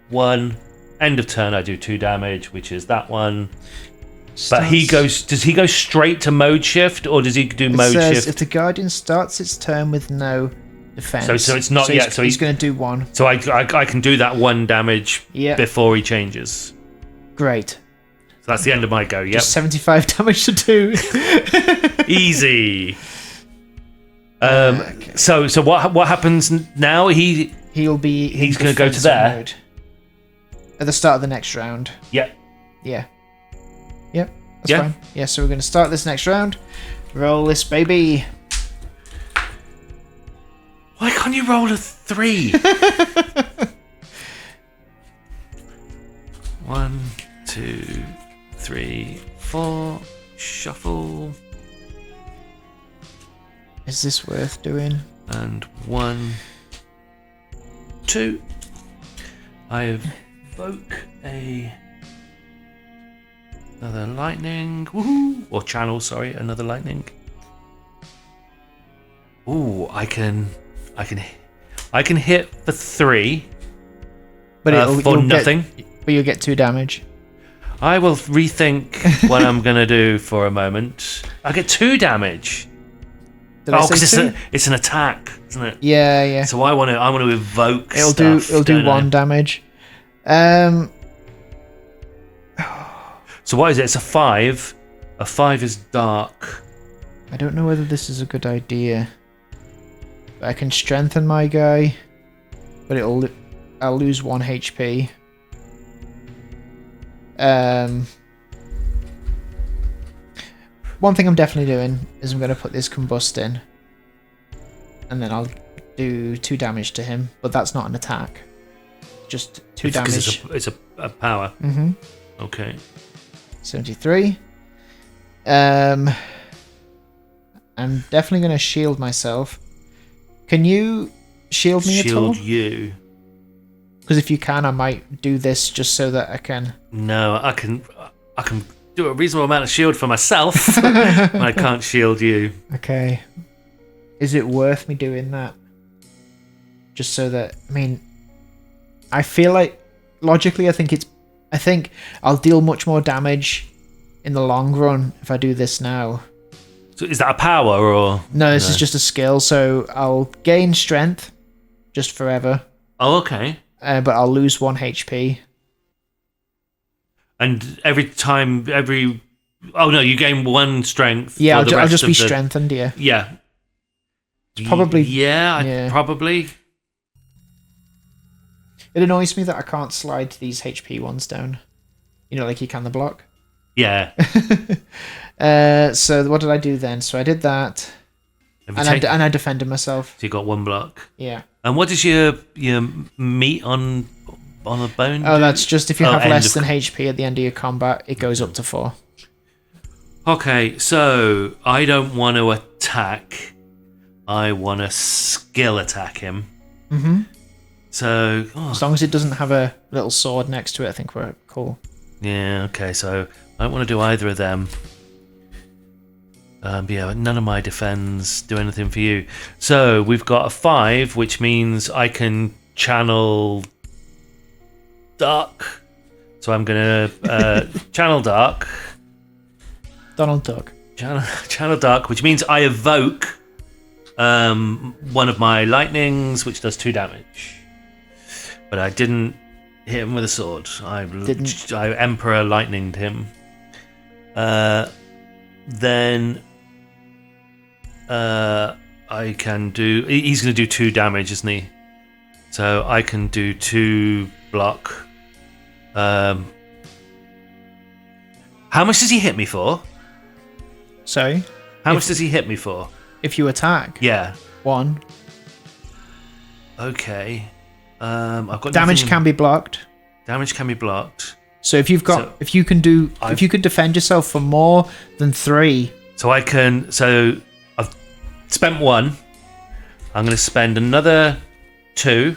1. End of turn, I do 2 damage, which is that one. But he goes. Does he go straight to mode shift, or does he do mode shift? If the Guardian starts its turn with no defense, So it's not yet. So he's going to do 1. So I can do that 1 damage Yeah. before he changes. Great. So that's the end of my go. Yep. Just 75 damage to 2. Easy. Okay. So what happens now? He's going to go to there? mode at the start of the next round. Yeah. Yeah. Yep. That's Yeah. fine. Yeah. So we're going to start this next round. Roll this baby. Why can't you roll a 3? 1, 2, 3, 4. Shuffle. Is this worth doing? And 1, 2. I evoke another lightning. Woohoo! Or channel, sorry, another lightning. Ooh, I can hit for 3. But for nothing. But you'll get 2 damage. I will rethink what I'm gonna do for a moment. I get 2 damage. Did I say Because 2? it's an attack, isn't it? Yeah, yeah. So I want to evoke. It'll stuff, do don't I? 1 damage. So what is it? It's a 5. A 5 is dark. I don't know whether this is a good idea. But I can strengthen my guy, but I'll lose 1 HP. One thing I'm definitely doing is I'm going to put this combust in, and then I'll do 2 damage to him. But that's not an attack; just 2 damage. It's a power. Mm-hmm. Okay. 73. I'm definitely going to shield myself. Can you shield me at all? Shield you. Because if you can, I might do this just so that I can... No, I can do a reasonable amount of shield for myself. But I can't shield you. Okay. Is it worth me doing that? Just so that... I mean... I feel like... Logically, I think I'll deal much more damage in the long run if I do this now. So is that a power or... No, this is just a skill, so I'll gain strength just forever. Oh, okay. But I'll lose 1 HP. And oh no, you gain 1 strength. Yeah, for the I'll rest just of be the... strengthened, yeah. Yeah. Probably... Yeah, probably. It annoys me that I can't slide these HP ones down. You know, like you can the block. Yeah. So what did I do then? So I did that, and I defended myself. So you got 1 block. Yeah. And what is your meat on a bone? Oh, that's just if you have less of... than HP at the end of your combat, it goes up to 4. Okay, so I don't want to attack. I want to skill attack him. Mm-hmm. So as long as it doesn't have a little sword next to it, I think we're cool. yeah, okay. So I don't want to do either of them. Yeah, none of my defends do anything for you. So we've got a 5, which means I can channel dark. So I'm gonna channel dark. Donald Duck. Channel dark, which means I evoke one of my lightnings, which does 2 damage. But I didn't hit him with a sword. I Emperor lightninged him. Then I can do. He's going to do 2 damage, isn't he? So I can do 2 block. How much does he hit me for? Sorry? How much does he hit me for? If you attack. Yeah. 1. Okay. I've got Damage nothing- can be blocked. Damage can be blocked. So if you've got, So if you can defend yourself for more than 3. So I can. So I've spent 1. I'm going to spend another 2,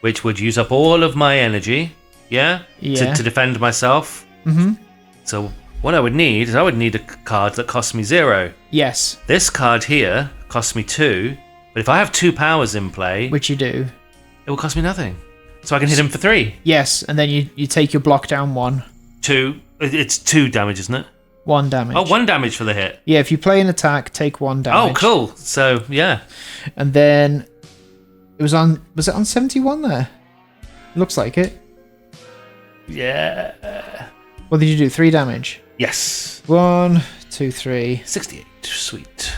which would use up all of my energy. Yeah. Yeah. To defend myself. Mm-hmm. So what I would need is I would need a card that costs me 0. Yes. This card here costs me 2, but if I have 2 powers in play, Which you do. it will cost me nothing. So I can hit him for 3. Yes, and then you take your block down 1. 2. It's 2 damage, isn't it? 1 damage. Oh, 1 damage for the hit. Yeah, if you play an attack, take 1 damage. Oh, cool. So yeah. And then was it on 71 there? Looks like it. Yeah. What did you do? 3 damage. Yes. 1, 2, 3. 68. Sweet.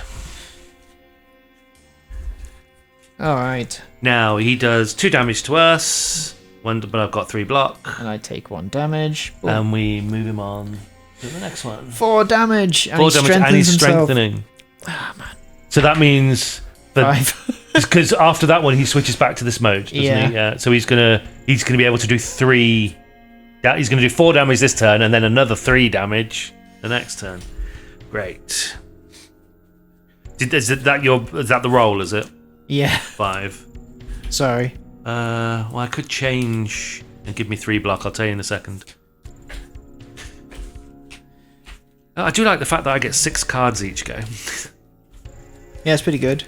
Alright. Now he does 2 damage to us. 1, but I've got 3 block. And I take 1 damage. Boom. And we move him on to the next one. 4 damage. And 4 he damage, and strengthens he's himself. strengthening. Ah, man. So that means that 5. because after that one he switches back to this mode, doesn't Yeah. he? Yeah. So he's gonna be able to do 3. He's gonna do 4 damage this turn, and then another 3 damage the next turn. Great. Is that the roll? Is it Yeah. 5? Sorry. Well, I could change and give me 3 block. I'll tell you in a second. I do like the fact that I get 6 cards each go. Yeah, it's pretty good.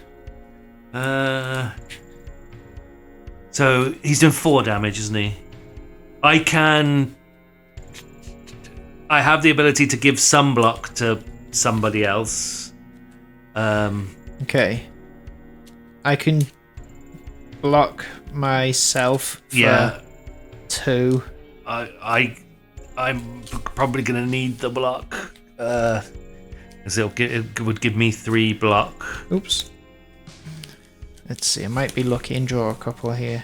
So he's doing 4 damage, isn't he? I have the ability to give some block to somebody else. Okay. I can block myself for 2. I'm probably gonna need the block. As it would give me 3 block. Oops. Let's see. I might be lucky and draw a couple here.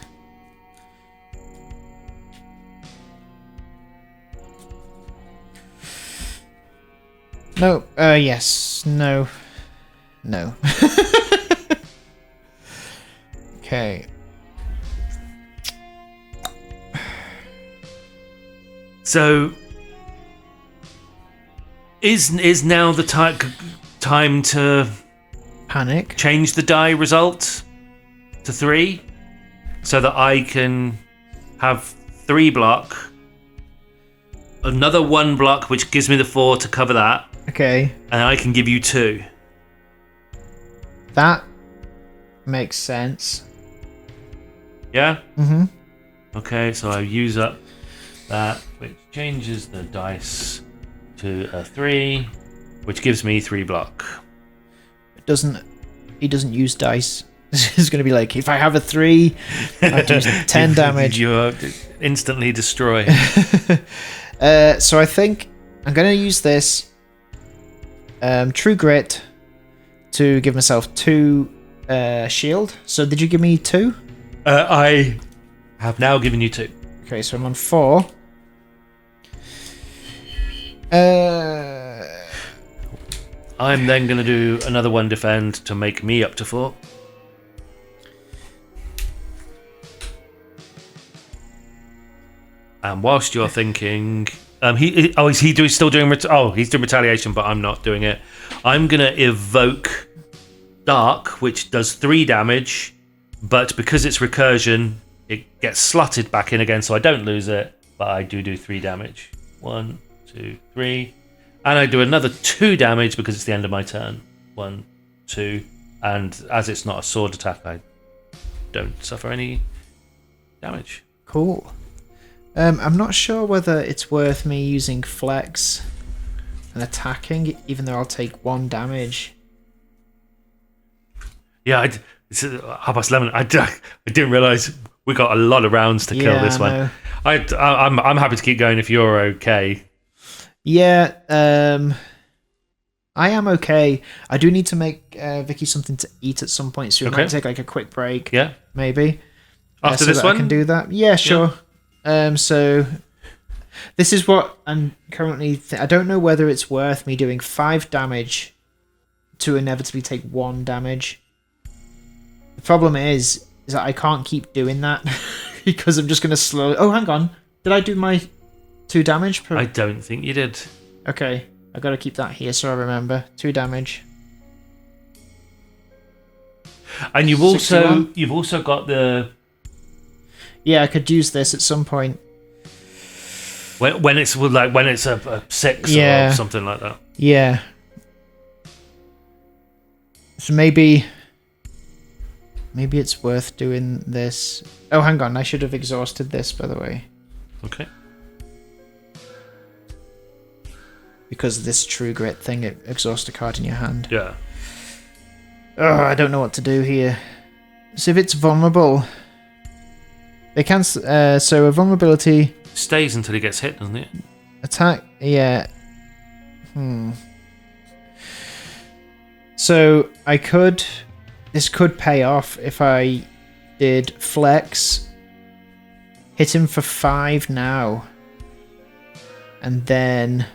No. Yes. No. No. Okay. So is now the time to Panic. change the die result to 3 so that I can have 3 block, another 1 block which gives me the 4 to cover that, Okay. and I can give you 2. That makes sense. Yeah? Mm-hmm. Okay, so I use up that, which changes the dice to a 3, which gives me 3 block. He doesn't use dice. It's going to be like, if I have a 3, I do 10 damage. You're instantly destroyed. So I think I'm going to use this True Grit to give myself 2 shield. So did you give me 2? I have now given you 2. Okay, so I'm on 4. I'm then going to do another 1 defend to make me up to 4. And whilst you're thinking, he's still doing he's doing retaliation, but I'm not doing it. I'm going to evoke Dark, which does 3 damage, but because it's recursion, it gets slotted back in again, so I don't lose it, but I do 3 damage. 1, 2, 3. And I do another 2 damage because it's the end of my turn. 1, 2. And as it's not a sword attack, I don't suffer any damage. Cool. I'm not sure whether it's worth me using Flex and attacking, even though I'll take 1 damage. Yeah, it's 11:30. I didn't realise we got a lot of rounds to kill this one. I'm happy to keep going if you're okay. Yeah, I am okay. I do need to make Vicky something to eat at some point, so we Okay. might take like a quick break. Yeah. Maybe. After so this that one? I can do that. Yeah, sure. So this is what I'm currently... I don't know whether it's worth me doing 5 damage to inevitably take 1 damage. The problem is that I can't keep doing that because I'm just going to slowly... Oh, hang on. Did I do my 2 damage? I don't think you did. Okay. I got to keep that here so I remember. 2 damage. And you've 61. also got the Yeah, I could use this at some point. when it's a 6 Yeah. or something like that. Yeah. So maybe it's worth doing this. Oh, hang on. I should have exhausted this, by the way. Okay. Because of this True Grit thing, it exhausts a card in your hand. Yeah. Oh, I don't know what to do here. So if it's vulnerable... They can... so a vulnerability... Stays until he gets hit, doesn't it? Attack... Yeah. So I could... This could pay off if I did Flex. Hit him for 5 now. And then...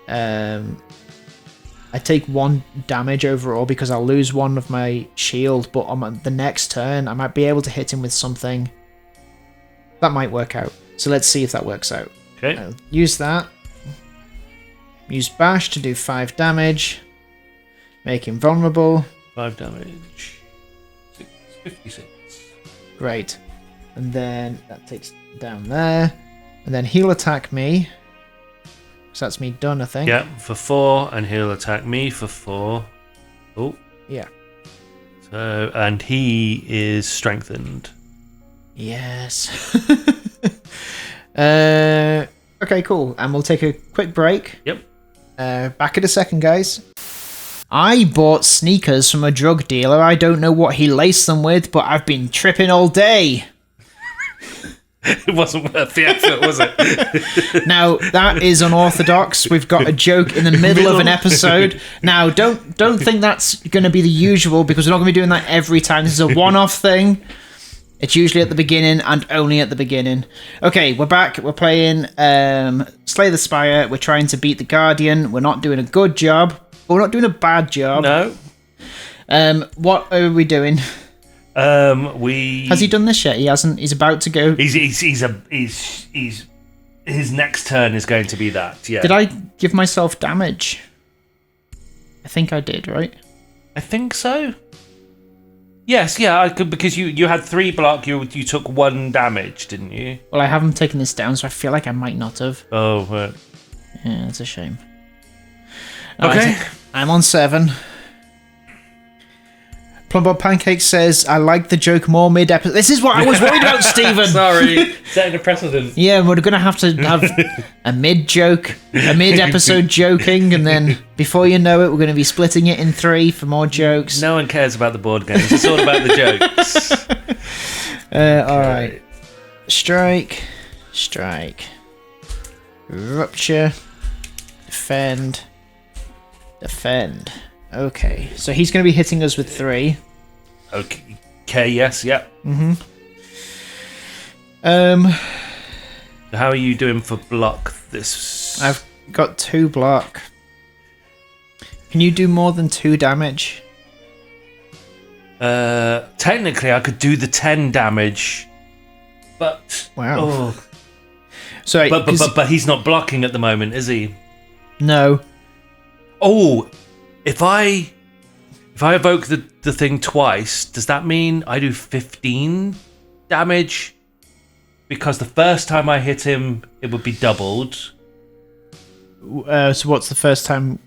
I take 1 damage overall because I'll lose 1 of my shield, but on the next turn I might be able to hit him with something. That might work out. So let's see if that works out. Okay. I'll use that. Use Bash to do 5 damage. Make him vulnerable. 5 damage. 56. Great. And then that takes down there. And then he'll attack me. So that's me done, I think. Yeah, for 4, and he'll attack me for 4. Oh. Yeah. So, and he is strengthened. Yes. Okay, cool. And we'll take a quick break. Yep. Back in a second, guys. I bought sneakers from a drug dealer. I don't know what he laced them with, but I've been tripping all day. It wasn't worth the effort, was it? Now, that is unorthodox. We've got a joke in the middle of an episode. Now, don't think that's going to be the usual, because we're not going to be doing that every time. This is a one-off thing. It's usually at the beginning and only at the beginning. Okay, we're back. We're playing Slay the Spire. We're trying to beat the Guardian. We're not doing a good job, but we're not doing a bad job. No. What are we doing? Has he done this yet? He hasn't. He's about to go. He's his next turn is going to be that. Yeah. Did I give myself damage? I think I did, right? I think so. Yes, yeah, I could, because you had 3 block. You took 1 damage, didn't you? Well, I haven't taken this down, so I feel like I might not have. Oh, right. Yeah, that's a shame. Okay. I'm on 7. Plumbob Pancake says, I like the joke more mid-episode. This is what I was worried about, Stephen. Sorry. Setting a precedent. Yeah, we're going to have a mid-joke, a mid-episode joking, and then before you know it, we're going to be splitting it in 3 for more jokes. No one cares about the board games. It's all about the jokes. All right. Strike. Rupture. Defend. Okay, so he's going to be hitting us with 3. Okay, yes, yep. How are you doing for block this? I've got 2 block. Can you do more than 2 damage? Technically, I could do the 10 damage, but Wow. Oh, Sorry, but he's not blocking at the moment, is he? No. Oh, if I evoke the thing twice, does that mean I do 15 damage? Because the first time I hit him, it would be doubled. So what's the first time?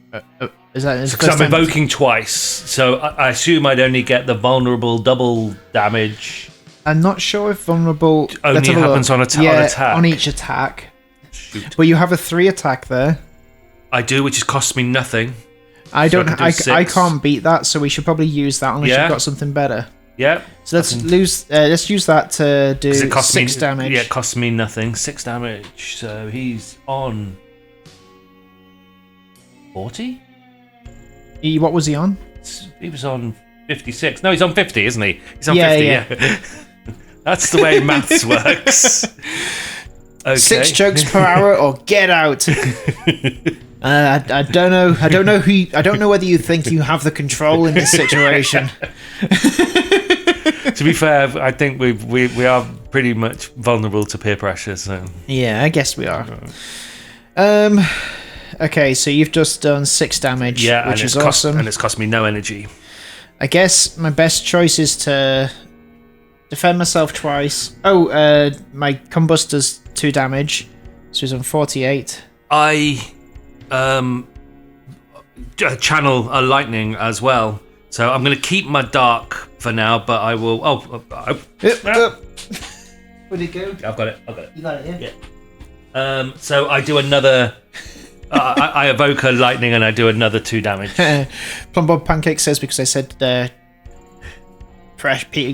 Is that his Because first I'm time? evoking twice, so I assume I'd only get the vulnerable double damage. I'm not sure if vulnerable Only let's have a happens look. on attack. on each attack. Shoot. But you have a 3 attack there. I do, which costs me nothing. I So don't. I can do I 6. can't beat that, so we should probably use that unless Yeah. you've got something better. Yeah. So let's let's use that to do 'Cause it costs 6 me, damage. Yeah, it costs me nothing. 6 damage. So he's on 40? What was he on? He was on 56. No, he's on 50, isn't he? He's on Yeah, 50, yeah. That's the way maths works. Okay. 6 jokes per hour or get out. I don't know. I don't know whether you think you have the control in this situation. To be fair, I think we are pretty much vulnerable to peer pressure. So Yeah, I guess we are. Okay, so you've just done 6 damage, yeah, which is awesome. And it's cost me no energy. I guess my best choice is to defend myself twice. Oh, my combust does 2 damage, so he's on 48. I channel a lightning as well, so I'm going to keep my dark for now. But I will. Where'd it go? I've got it. You got it, yeah? Yeah. So I do another. I evoke a lightning and I do another 2 damage. Plum Bob Pancake says because I said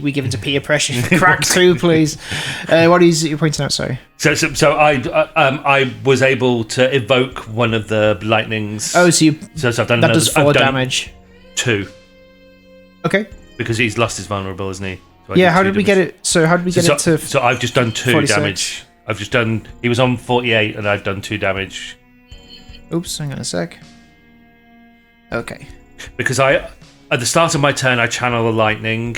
we give into peer pressure. Crack 2, please. What is it you're pointing out? Sorry. So I was able to evoke one of the lightnings. Oh, so I've done that does 4 damage. 2. Okay. Because he's lost his vulnerable, isn't he? So yeah. How did we get it? So how did we get it to? So I've just done 2 46? damage. I've just done. He was on 48, and I've done 2 damage. Oops, hang on a sec. Okay. Because at the start of my turn, I channel a lightning,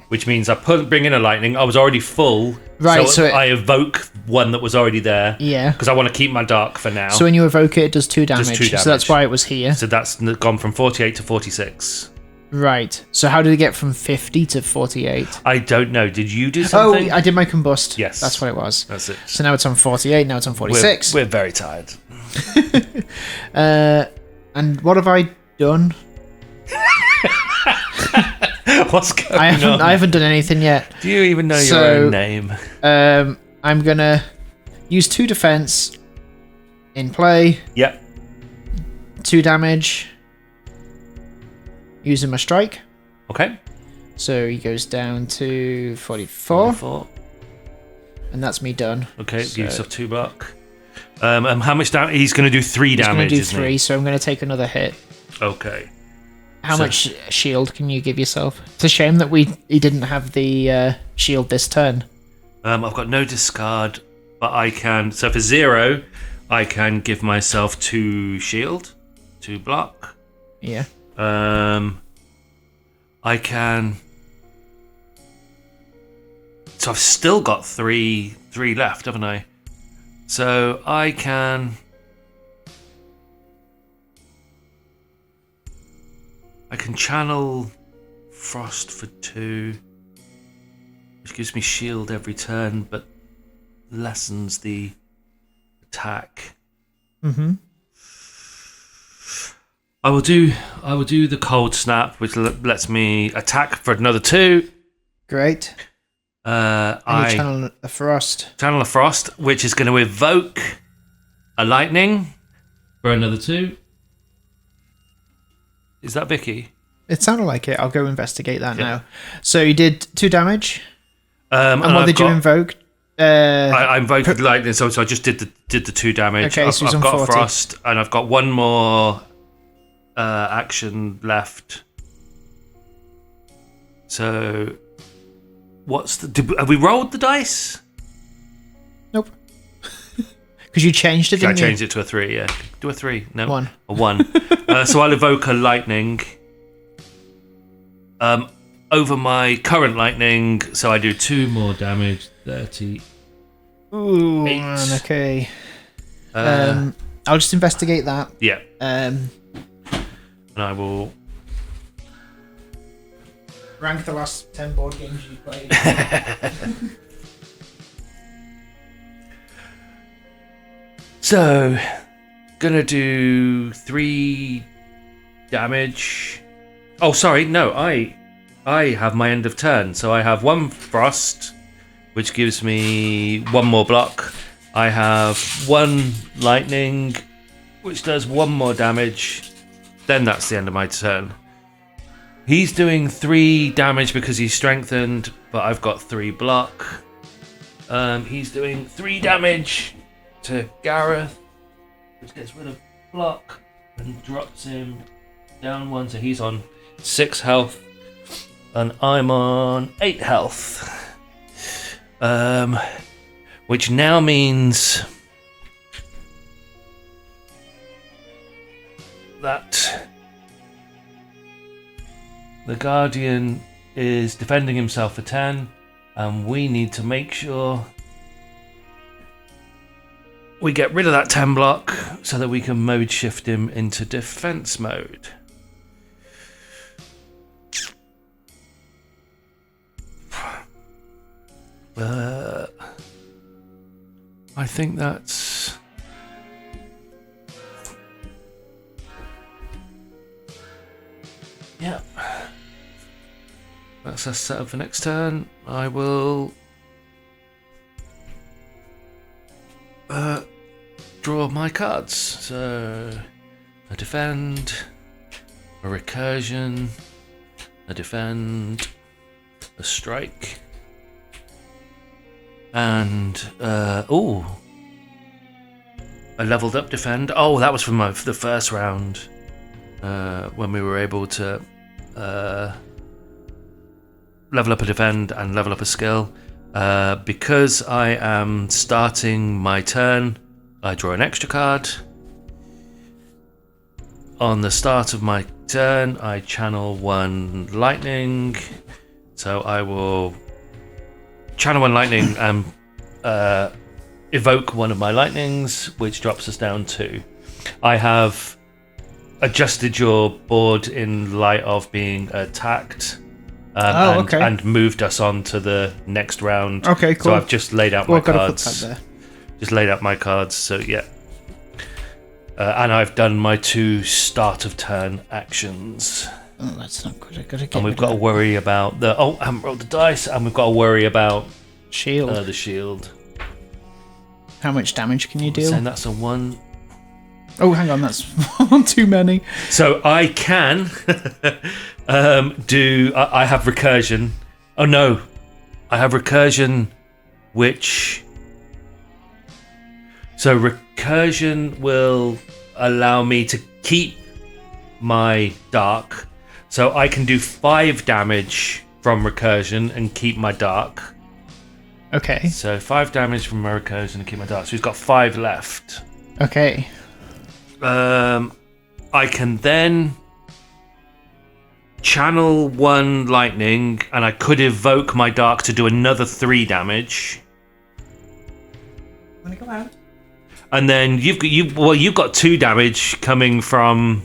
which means I bring in a lightning. I was already full, right? So I evoke one that was already there. Yeah. Because I want to keep my dark for now. So when you evoke it, it does 2 damage. So that's why it was here. So that's gone from 48 to 46. Right. So how did it get from 50 to 48? I don't know. Did you do something? Oh, I did my combust. Yes. That's what it was. That's it. So now it's on 48. Now it's on 46. We're very tired. And what have I done? What's going on? I haven't done anything yet. Do you even know your own name? I'm gonna use 2 defense in play. Yep. 2 damage. Using my strike. Okay. So he goes down to 44. And that's me done. Okay, give yourself 2 buck. How much damage? He's going to do 3 damage. He's going to do 3, so I'm going to take another hit. Okay. How much shield can you give yourself? It's a shame that he didn't have the shield this turn. I've got no discard, but I can. So for 0, I can give myself 2 shield, 2 block. Yeah. I can. So I've still got 3 left, haven't I? So I can. I can channel Frost for 2, which gives me shield every turn, but lessens the attack. Mm-hmm. I will do the cold snap, which lets me attack for another 2. Great. I channel a frost. Channel a frost, which is going to evoke a lightning for another 2. Is that Vicky? It sounded like it. I'll go investigate that now. So you did 2 damage. And what did you invoke? I invoked lightning, so I just did the 2 damage. Okay, so I've got 40. frost, and I've got 1 more action left. So, have we rolled the dice? Nope. Because you changed it, didn't you? I changed it to a 3, yeah. Do a 3. No. 1. A 1. So I'll evoke a lightning over my current lightning, so I do 2 more damage. 30. Ooh, 8. man, okay. I'll just investigate that. Yeah. And I will rank the last 10 board games you played. So, gonna do 3 damage. Oh, sorry, no, I have my end of turn, so I have 1 frost, which gives me 1 more block. I have 1 lightning, which does 1 more damage. Then that's the end of my turn. He's doing 3 damage because he's strengthened, but I've got 3 block. He's doing 3 damage to Gareth, which gets rid of block. and drops him down 1, so he's on 6 health, and I'm on 8 health. Which now means that the Guardian is defending himself for 10, and we need to make sure we get rid of that 10 block so that we can mode shift him into defense mode. I think that's... yeah. That's us set up for next turn. I will draw my cards. So a defend, a recursion, a defend, a strike, and a leveled up defend. Oh, that was from the first round when we were able to level up a defend and level up a skill. Because I am starting my turn, I draw an extra card. On the start of my turn, I channel 1 lightning. So I will channel 1 lightning and evoke one of my lightnings, which drops us down 2. I have adjusted your board in light of being attacked. And moved us on to the next round. Okay, cool. So I've just laid out my cards. Put that there. Just laid out my cards, so yeah. And I've done my 2 start of turn actions. Oh, that's not good. I gotta get and we've got to worry about the... I haven't rolled the dice. And we've got to worry about... shield. The shield. How much damage can you deal? And that's a 1... Oh, hang on, that's one too many. So I can do... I have recursion. Oh, no. I have recursion, which... So recursion will allow me to keep my dark. So I can do 5 damage from recursion and keep my dark. Okay. So 5 damage from my recursion and keep my dark. So he's got 5 left. Okay. I can then channel 1 lightning, and I could evoke my dark to do another 3 damage. Wanna go out? And then you've got 2 damage coming from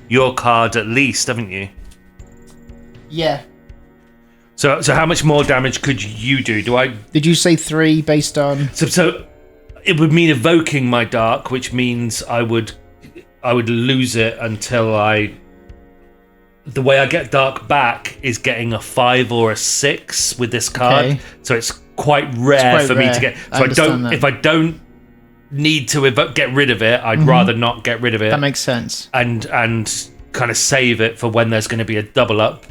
your card at least, haven't you? Yeah. So how much more damage could you do? Did you say 3 based on? So it would mean evoking my dark, which means I would lose it until the way I get dark back is getting a 5 or a 6 with this card. Okay. So it's quite rare for me to get. So if I don't need to get rid of it, I'd rather not get rid of it. That makes sense. And kind of save it for when there's going to be a double up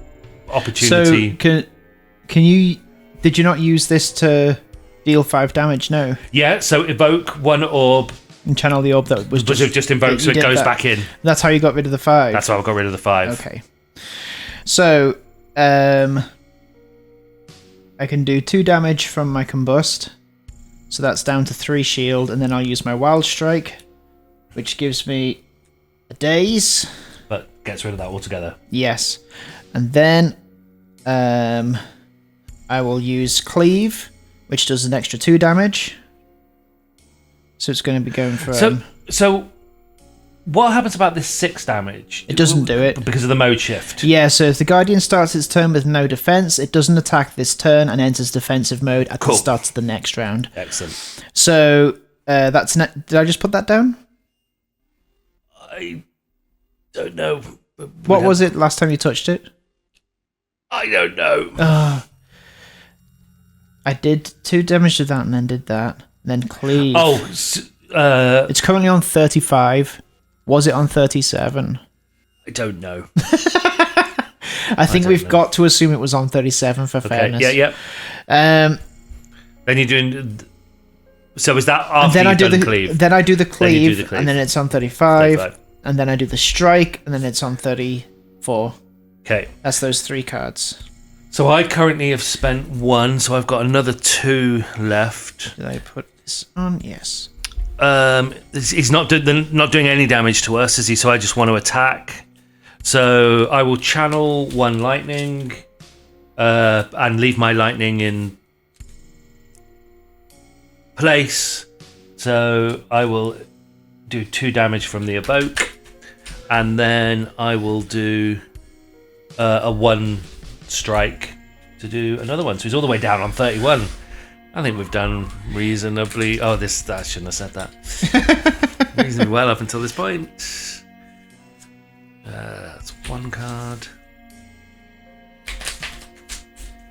opportunity. So can you? Did you not use this to deal 5 damage? No. Yeah. So evoke 1 orb. And channel the orb that was just invoked, so it goes back in. That's how you got rid of the 5. That's how I got rid of the 5. Okay. So, I can do 2 damage from my combust. So that's down to 3 shield, and then I'll use my wild strike, which gives me a daze. But gets rid of that altogether. Yes. And then I will use cleave, which does an extra 2 damage. So it's going to be going for... So what happens about this 6 damage? It doesn't do it. Because of the mode shift? Yeah, so if the Guardian starts its turn with no defense, it doesn't attack this turn and enters defensive mode at the start of the next round. Excellent. So that's... Did I just put that down? I don't know. What was it last time you touched it? I don't know. I did 2 damage to that and then did that. Then cleave. It's currently on 35. Was it on 37? I don't know. I think we've got to assume it was on 37 for fairness. Yeah. Then you're doing... So is that after you've done cleave? Then I do the cleave, and then it's on 35. and then I do the strike, and then it's on 34. Okay. That's those 3 cards. So I currently have spent 1, so I've got another 2 left. Did I put this on? Yes. He's not doing any damage to us, is he? So I just want to attack. So I will channel 1 lightning, and leave my lightning in place. So I will do 2 damage from the evoke, and then I will do a 1 strike to do another one. So he's all the way down on 31. I think we've done reasonably. Oh, I shouldn't have said that. Reasonably well up until this point. That's 1 card.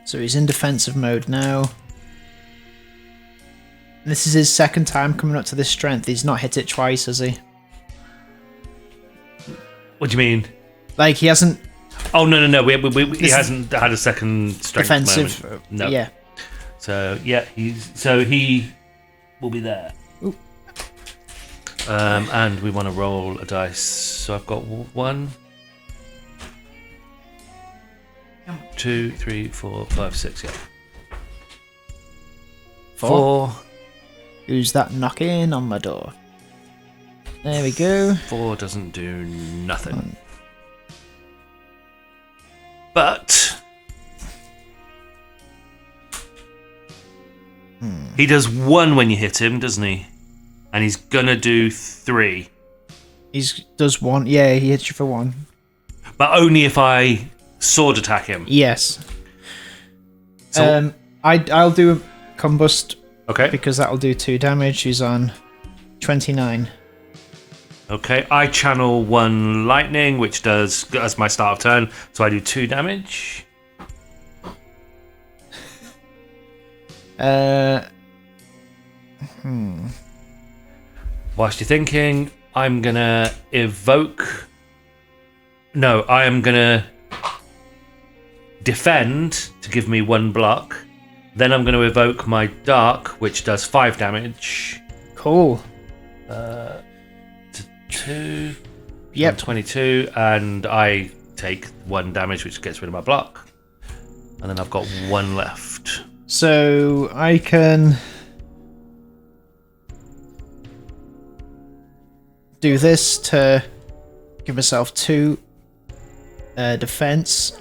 So he's in defensive mode now. This is his 2nd time coming up to this strength. He's not hit it twice, has he? What do you mean? Like, he hasn't... Oh, no. He hasn't had a second strength defensive moment. No. Yeah. So, yeah, he will be there. Ooh. And we want to roll a dice. So I've got 1, 2, 3, 4, 5, 6, yeah. 4. Who's that knocking on my door? There we go. 4 doesn't do nothing. But he does 1 when you hit him, doesn't he? And he's gonna do 3. Does 1. Yeah, he hits you for 1. But only if I sword attack him. Yes. So, I'll do a combust. Okay. Because that'll do 2 damage. He's on 29. Okay, I channel 1 lightning, which does as my start of turn, so I do 2 damage. Whilst you're thinking, I'm gonna evoke. No, I am gonna defend to give me 1 block. Then I'm gonna evoke my dark, which does 5 damage. Cool. 2. Yep. 22, and I take 1 damage, which gets rid of my block. And then I've got 1 left. So I can do this to give myself 2 defense.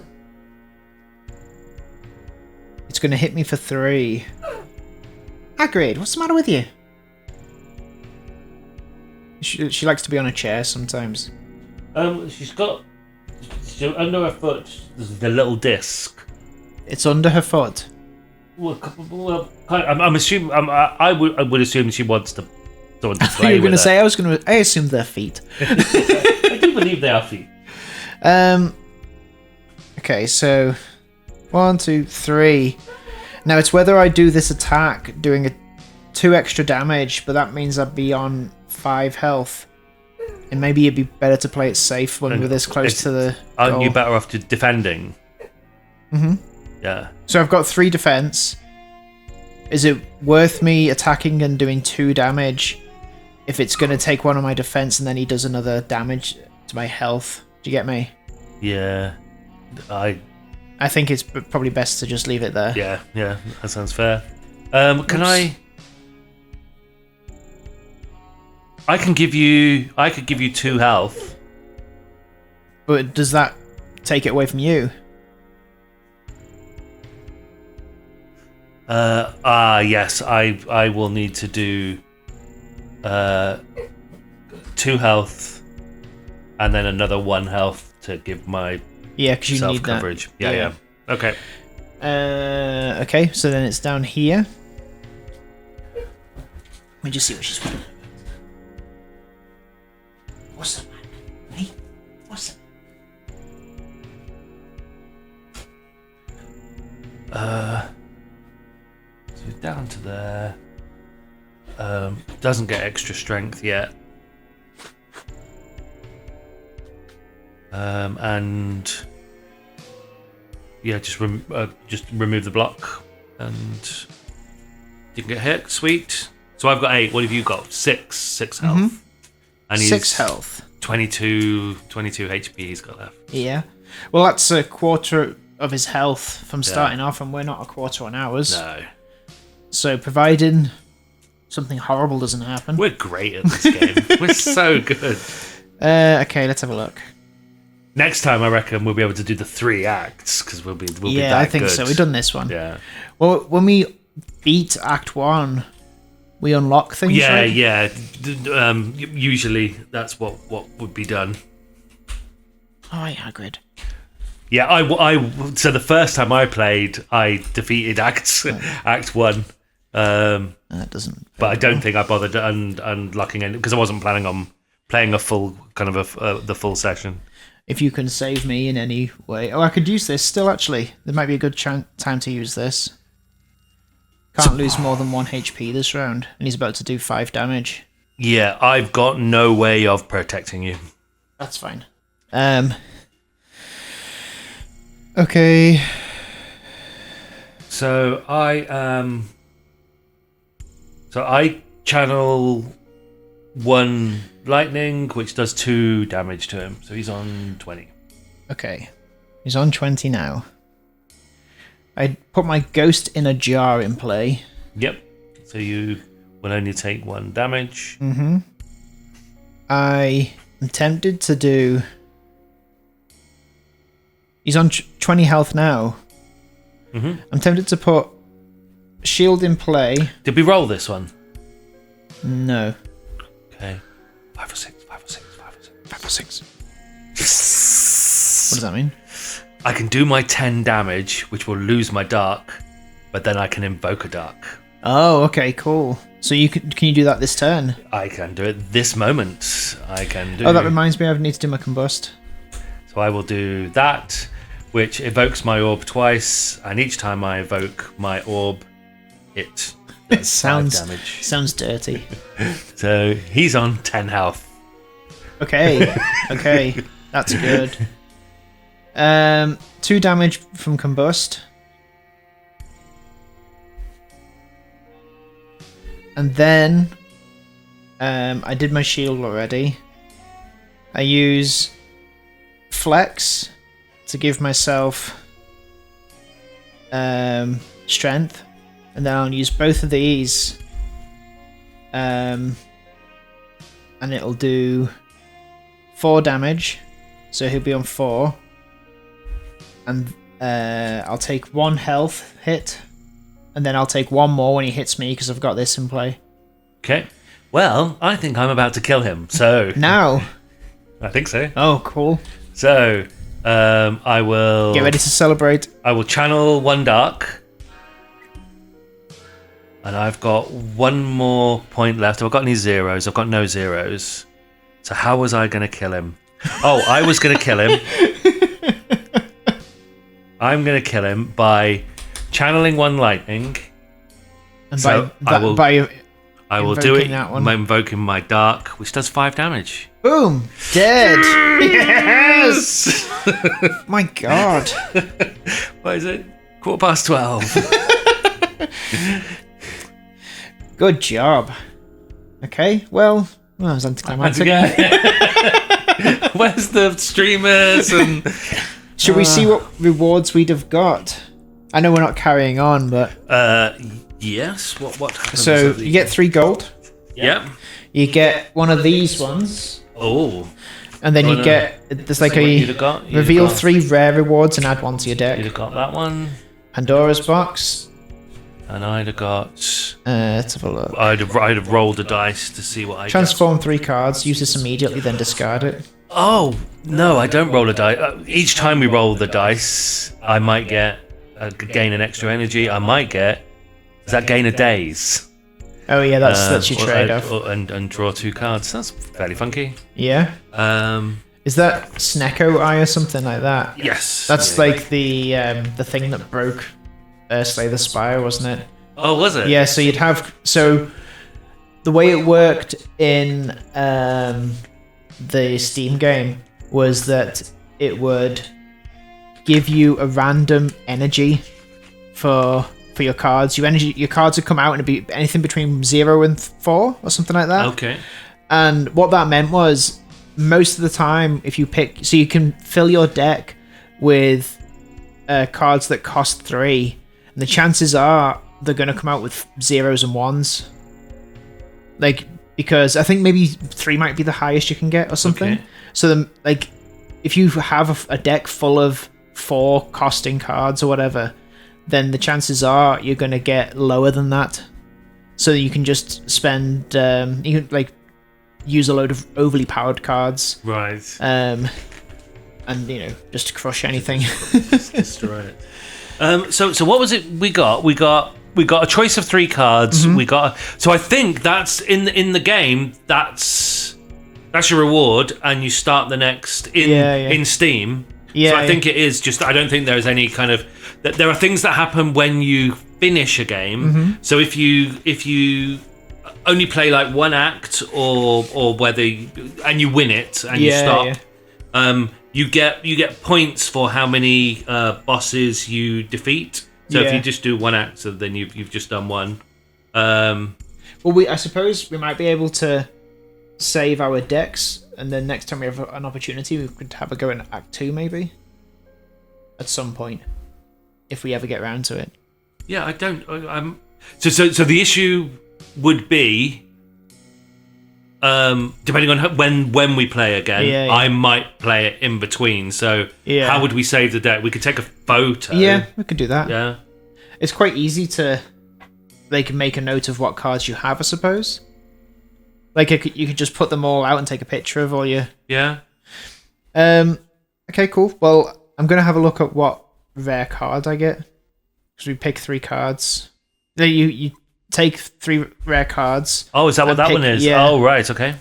It's going to hit me for 3. Hagrid, what's the matter with you? She likes to be on a chair sometimes. She's got under her foot. There's the little disc. It's under her foot. Well, I'm assuming. I would assume she wants to. Someone to play You were going to with say I assumed they're feet. I do believe they are feet. Okay, so 1, 2, 3. Now it's whether I do this attack doing 2 extra damage, but that means I'd be on 5 health. And maybe it'd be better to play it safe when we're this close to the Aren't goal. you better off to defending? Mm-hmm. Yeah. So I've got 3 defense. Is it worth me attacking and doing 2 damage if it's going to take 1 of my defense and then he does another damage to my health? Do you get me? Yeah. I think it's probably best to just leave it there. Yeah, that sounds fair. Can I could give you 2 health. But does that take it away from you? Yes, I will need to do 2 health and then another 1 health to give my because you need coverage. that. Yeah. Okay. Okay, so then it's down here. Let me just see what she's doing. What's the matter? Hey? What's the... So down to there. Doesn't get extra strength yet. And yeah, just remove the block, and you can get hit. Sweet. So I've got 8. What have you got? 6 health. Mm-hmm. And he's 6 health. 22 HP he's got left. Yeah. Well, that's a quarter of his health from starting off, and we're not a quarter on ours. No. So, providing something horrible doesn't happen. We're great at this game. We're so good. Okay, let's have a look. Next time, I reckon we'll be able to do the 3 acts because we'll be that Yeah, I think good. so. We've done this one. Yeah. Well, when we beat Act 1, we unlock things, Yeah, right? yeah. Usually, that's what would be done. Oh, Hagrid. Yeah, so the first time I played, I defeated Act 1. That doesn't... But I don't think I bothered unlocking it because I wasn't planning on playing a full kind of the full session. If you can save me in any way... Oh, I could use this still, actually. There might be a good time to use this. Can't lose more than 1 HP this round. And he's about to do 5 damage. Yeah, I've got no way of protecting you. That's fine. Okay. So I channel 1 lightning, which does 2 damage to him. So he's on 20. Okay. He's on 20 now. I put my ghost in a jar in play. Yep. So you will only take 1 damage. Mm-hmm. I am tempted to do... He's on 20 health now. Mm-hmm. I'm tempted to put shield in play. Did we roll this one? No. Okay. 5 or 6, 5 or 6, 5 or 6. 5 or 6. What does that mean? I can do my 10 damage, which will lose my dark, but then I can invoke a dark. Oh, okay, cool. So can you do that this turn? I can do it this moment. I can do. Oh, that reminds me, I need to do my combust. So I will do that, which evokes my orb twice, and each time I evoke my orb, it does 5 damage. Sounds dirty. So he's on 10 health. Okay, okay, that's good. 2 damage from combust. And then I did my shield already. I use flex to give myself strength, and then I'll use both of these, and it'll do 4 damage, so he'll be on 4, and I'll take 1 health hit, and then I'll take 1 more when he hits me because I've got this in play. Okay. Well, I think I'm about to kill him. So Now. I think so. Oh, cool. So I will Get ready to celebrate. I will channel 1 dark, and I've got 1 more point left. Have I got any zeros? I've got no zeros. So how was I going to kill him? Oh, I was going to kill him. I'm going to kill him by channeling 1 lightning. And So I will do invoking it that one. by invoking my dark, which does 5 damage. Boom! Dead! Yes! My god. What is it? 12:15. Good job. Okay, well, that was anticlimactic. Where's the streamers and Should we see what rewards we'd have got? I know we're not carrying on, but... yes, what happens? So, you get 3 gold. Yep. You get one of these ones. Oh. And then you Wanna- get... There's like what a... you'd have got? You'd have Reveal got- 3 rare rewards and add 1 to your You'd deck. have got that one, Pandora's box. and I'd have got. Let's have a look. I'd have rolled a dice to see what I get. Transform 3 cards. Use this immediately, then discard it. Oh no, I don't roll a dice. Each time we roll the dice, I might get gain an extra energy. I might get. Does that gain a days? Oh yeah, that's your trade-off. And draw 2 cards. That's fairly funky. Yeah. Is that Snecko Eye or something like that? Yes. That's like the thing that broke Slay the Spire, wasn't it? Oh, was it? Yeah. So you'd have the way it worked in the Steam game was that it would give you a random energy for your cards. Your cards would come out and it'd be anything between 0 and 4 or something like that. Okay. And what that meant was most of the time, if you pick, so you can fill your deck with cards that cost 3, and the chances are they're going to come out with 0s and 1s. Like, because I think maybe 3 might be the highest you can get or something. Okay. So then, like, if you have a deck full of 4 costing cards or whatever, then the chances are you're going to get lower than that. So you can just spend, you can like use a load of overly powered cards, Right. and just crush anything. Destroy it. So what was it we got? We got a choice of 3 cards. So I think that's in the game. That's your reward, and you start the next in Steam. Yeah, so I think it is just. I don't think there's any kind of. There are things that happen when you finish a game. So if you only play like one act, or whether and you win it and you stop, you get points for how many bosses you defeat. So if you just do one act, so then you've just done one. Well, I suppose we might be able to save our decks, and then next time we have an opportunity, we could have a go in Act 2, maybe at some point, if we ever get around to it. Yeah, I don't. So the issue would be, depending on when we play again, I might play it in between. So how would we save the deck? We could take a photo. Yeah, we could do that. Yeah, it's quite easy to make a note of what cards you have, I suppose. Like you could just put them all out and take a picture of all your. Yeah. Okay, cool. Well, I'm gonna have a look at what rare card I get, because we pick 3 cards. You take 3 rare cards. Oh, is that what that one is? Yeah. Oh, right. Okay.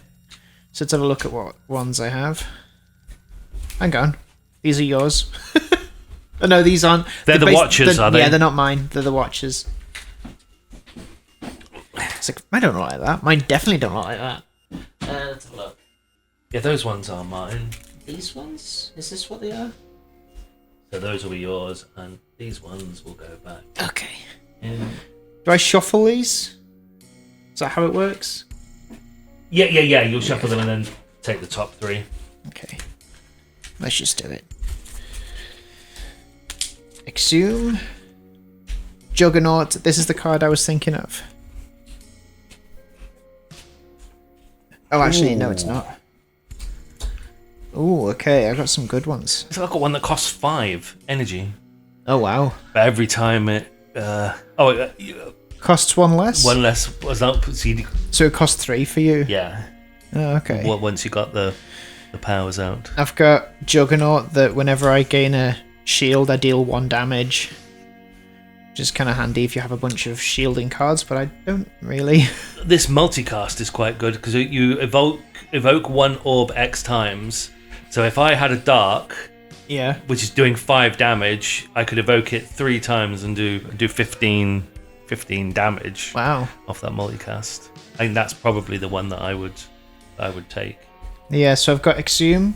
So let's have a look at what ones I have. Hang on, these are yours. Oh, no, these aren't. They're the watches, are they? Yeah, they're not mine. They're the watches. It's like, mine don't look like that. Mine definitely don't look like that. Let's have a look. Yeah, those ones are mine. These ones? Is this what they are? So those will be yours, and these ones will go back. Okay. Do I shuffle these? Is that how it works? Yeah. You'll shuffle them and then take the top 3. Okay. Let's just do it. Exhume. Juggernaut. This is the card I was thinking of. Oh, actually, no, it's not. Oh, okay. I got some good ones. So I've got one that costs 5 energy. Oh, wow. But every time it... Costs 1 less? One less was up. So it costs 3 for you? Yeah. Oh, okay. Well, once you got the powers out. I've got Juggernaut that whenever I gain a shield, I deal 1 damage. Which is kind of handy if you have a bunch of shielding cards, but I don't really. This multicast is quite good because you evoke 1 orb X times. So if I had a dark, which is doing 5 damage, I could evoke it 3 times and do 15 damage. Wow. Off that multicast. I think that's probably the one that I would take. Yeah, so I've got Exhume,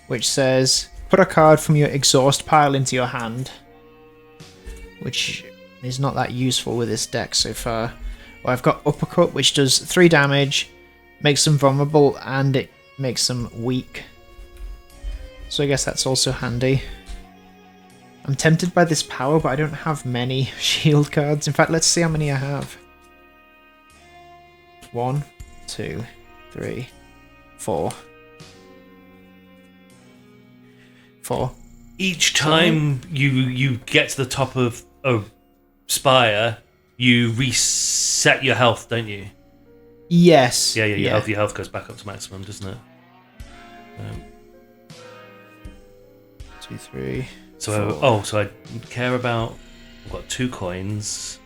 which says put a card from your exhaust pile into your hand, which is not that useful with this deck so far. Well, I've got Uppercut, which does 3 damage, makes them vulnerable, and it makes them weak. So I guess that's also handy. I'm tempted by this power, but I don't have many shield cards. In fact, let's see how many I have. 1, 2, 3, 4. 4. Each time you get to the top of Spire, you reset your health, don't you? Yes. Yeah. Your health goes back up to maximum, doesn't it? 2, 3. So I care about. I've got 2 coins.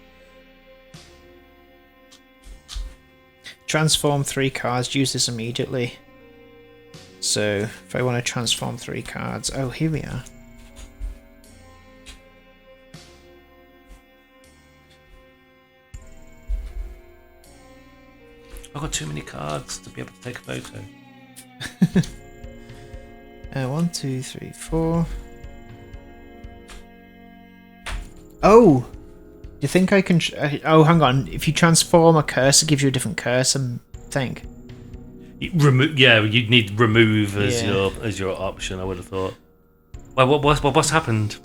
Transform 3 cards. Use this immediately. So if I want to transform 3 cards, oh, here we are. I've got too many cards to be able to take a photo. 1, 2, 3, 4. Oh! Do you think I can... oh, hang on. If you transform a curse, it gives you a different curse, I think. You'd need remove as Yeah. your option. I would have thought. Well, what's happened?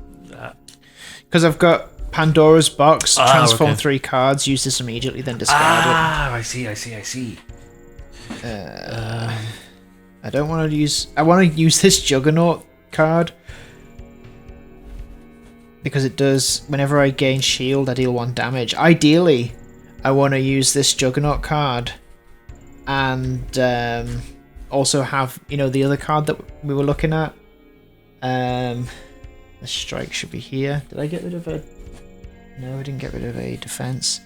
Because I've got Pandora's box, transform okay. 3 cards, use this immediately, then discard I see. it. I don't want to use. I want to use this Juggernaut card because it does. Whenever I gain shield, I deal 1 damage. Ideally, I want to use this Juggernaut card and also have the other card that we were looking at. The strike should be here. Did I get rid of a? No, I didn't get rid of a defense.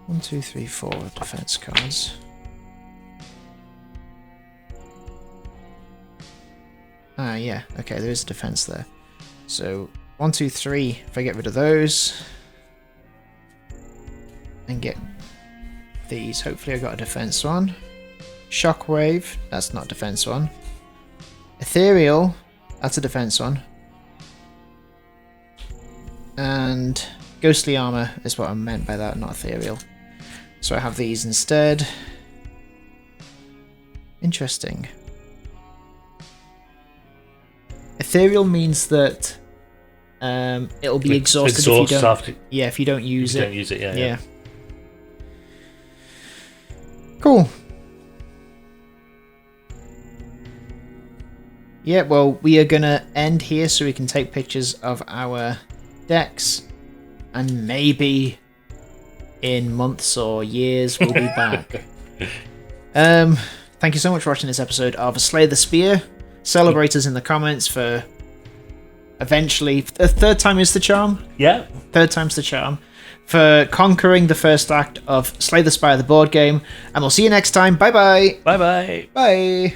1, 2, 3, 4 defense cards. Yeah. Okay, there is a defense there. So 1, 2, 3. If I get rid of those and get these, hopefully I got a defense one. Shockwave. That's not a defense one. Ethereal. That's a defense one. And Ghostly Armor is what I meant by that, not Ethereal. So I have these instead. Interesting. Ethereal means that it'll be exhausted if you don't. After, if you don't use it. Don't use it. Yeah. Cool. Yeah, well, we are gonna end here so we can take pictures of our decks, and maybe in months or years we'll be back. Thank you so much for watching this episode of Slay the Spire. Celebrate us in the comments for eventually the third time is the charm. Yeah. Third time's the charm. For conquering the first act of Slay the Spire, the board game. And we'll see you next time. Bye-bye. Bye. Bye.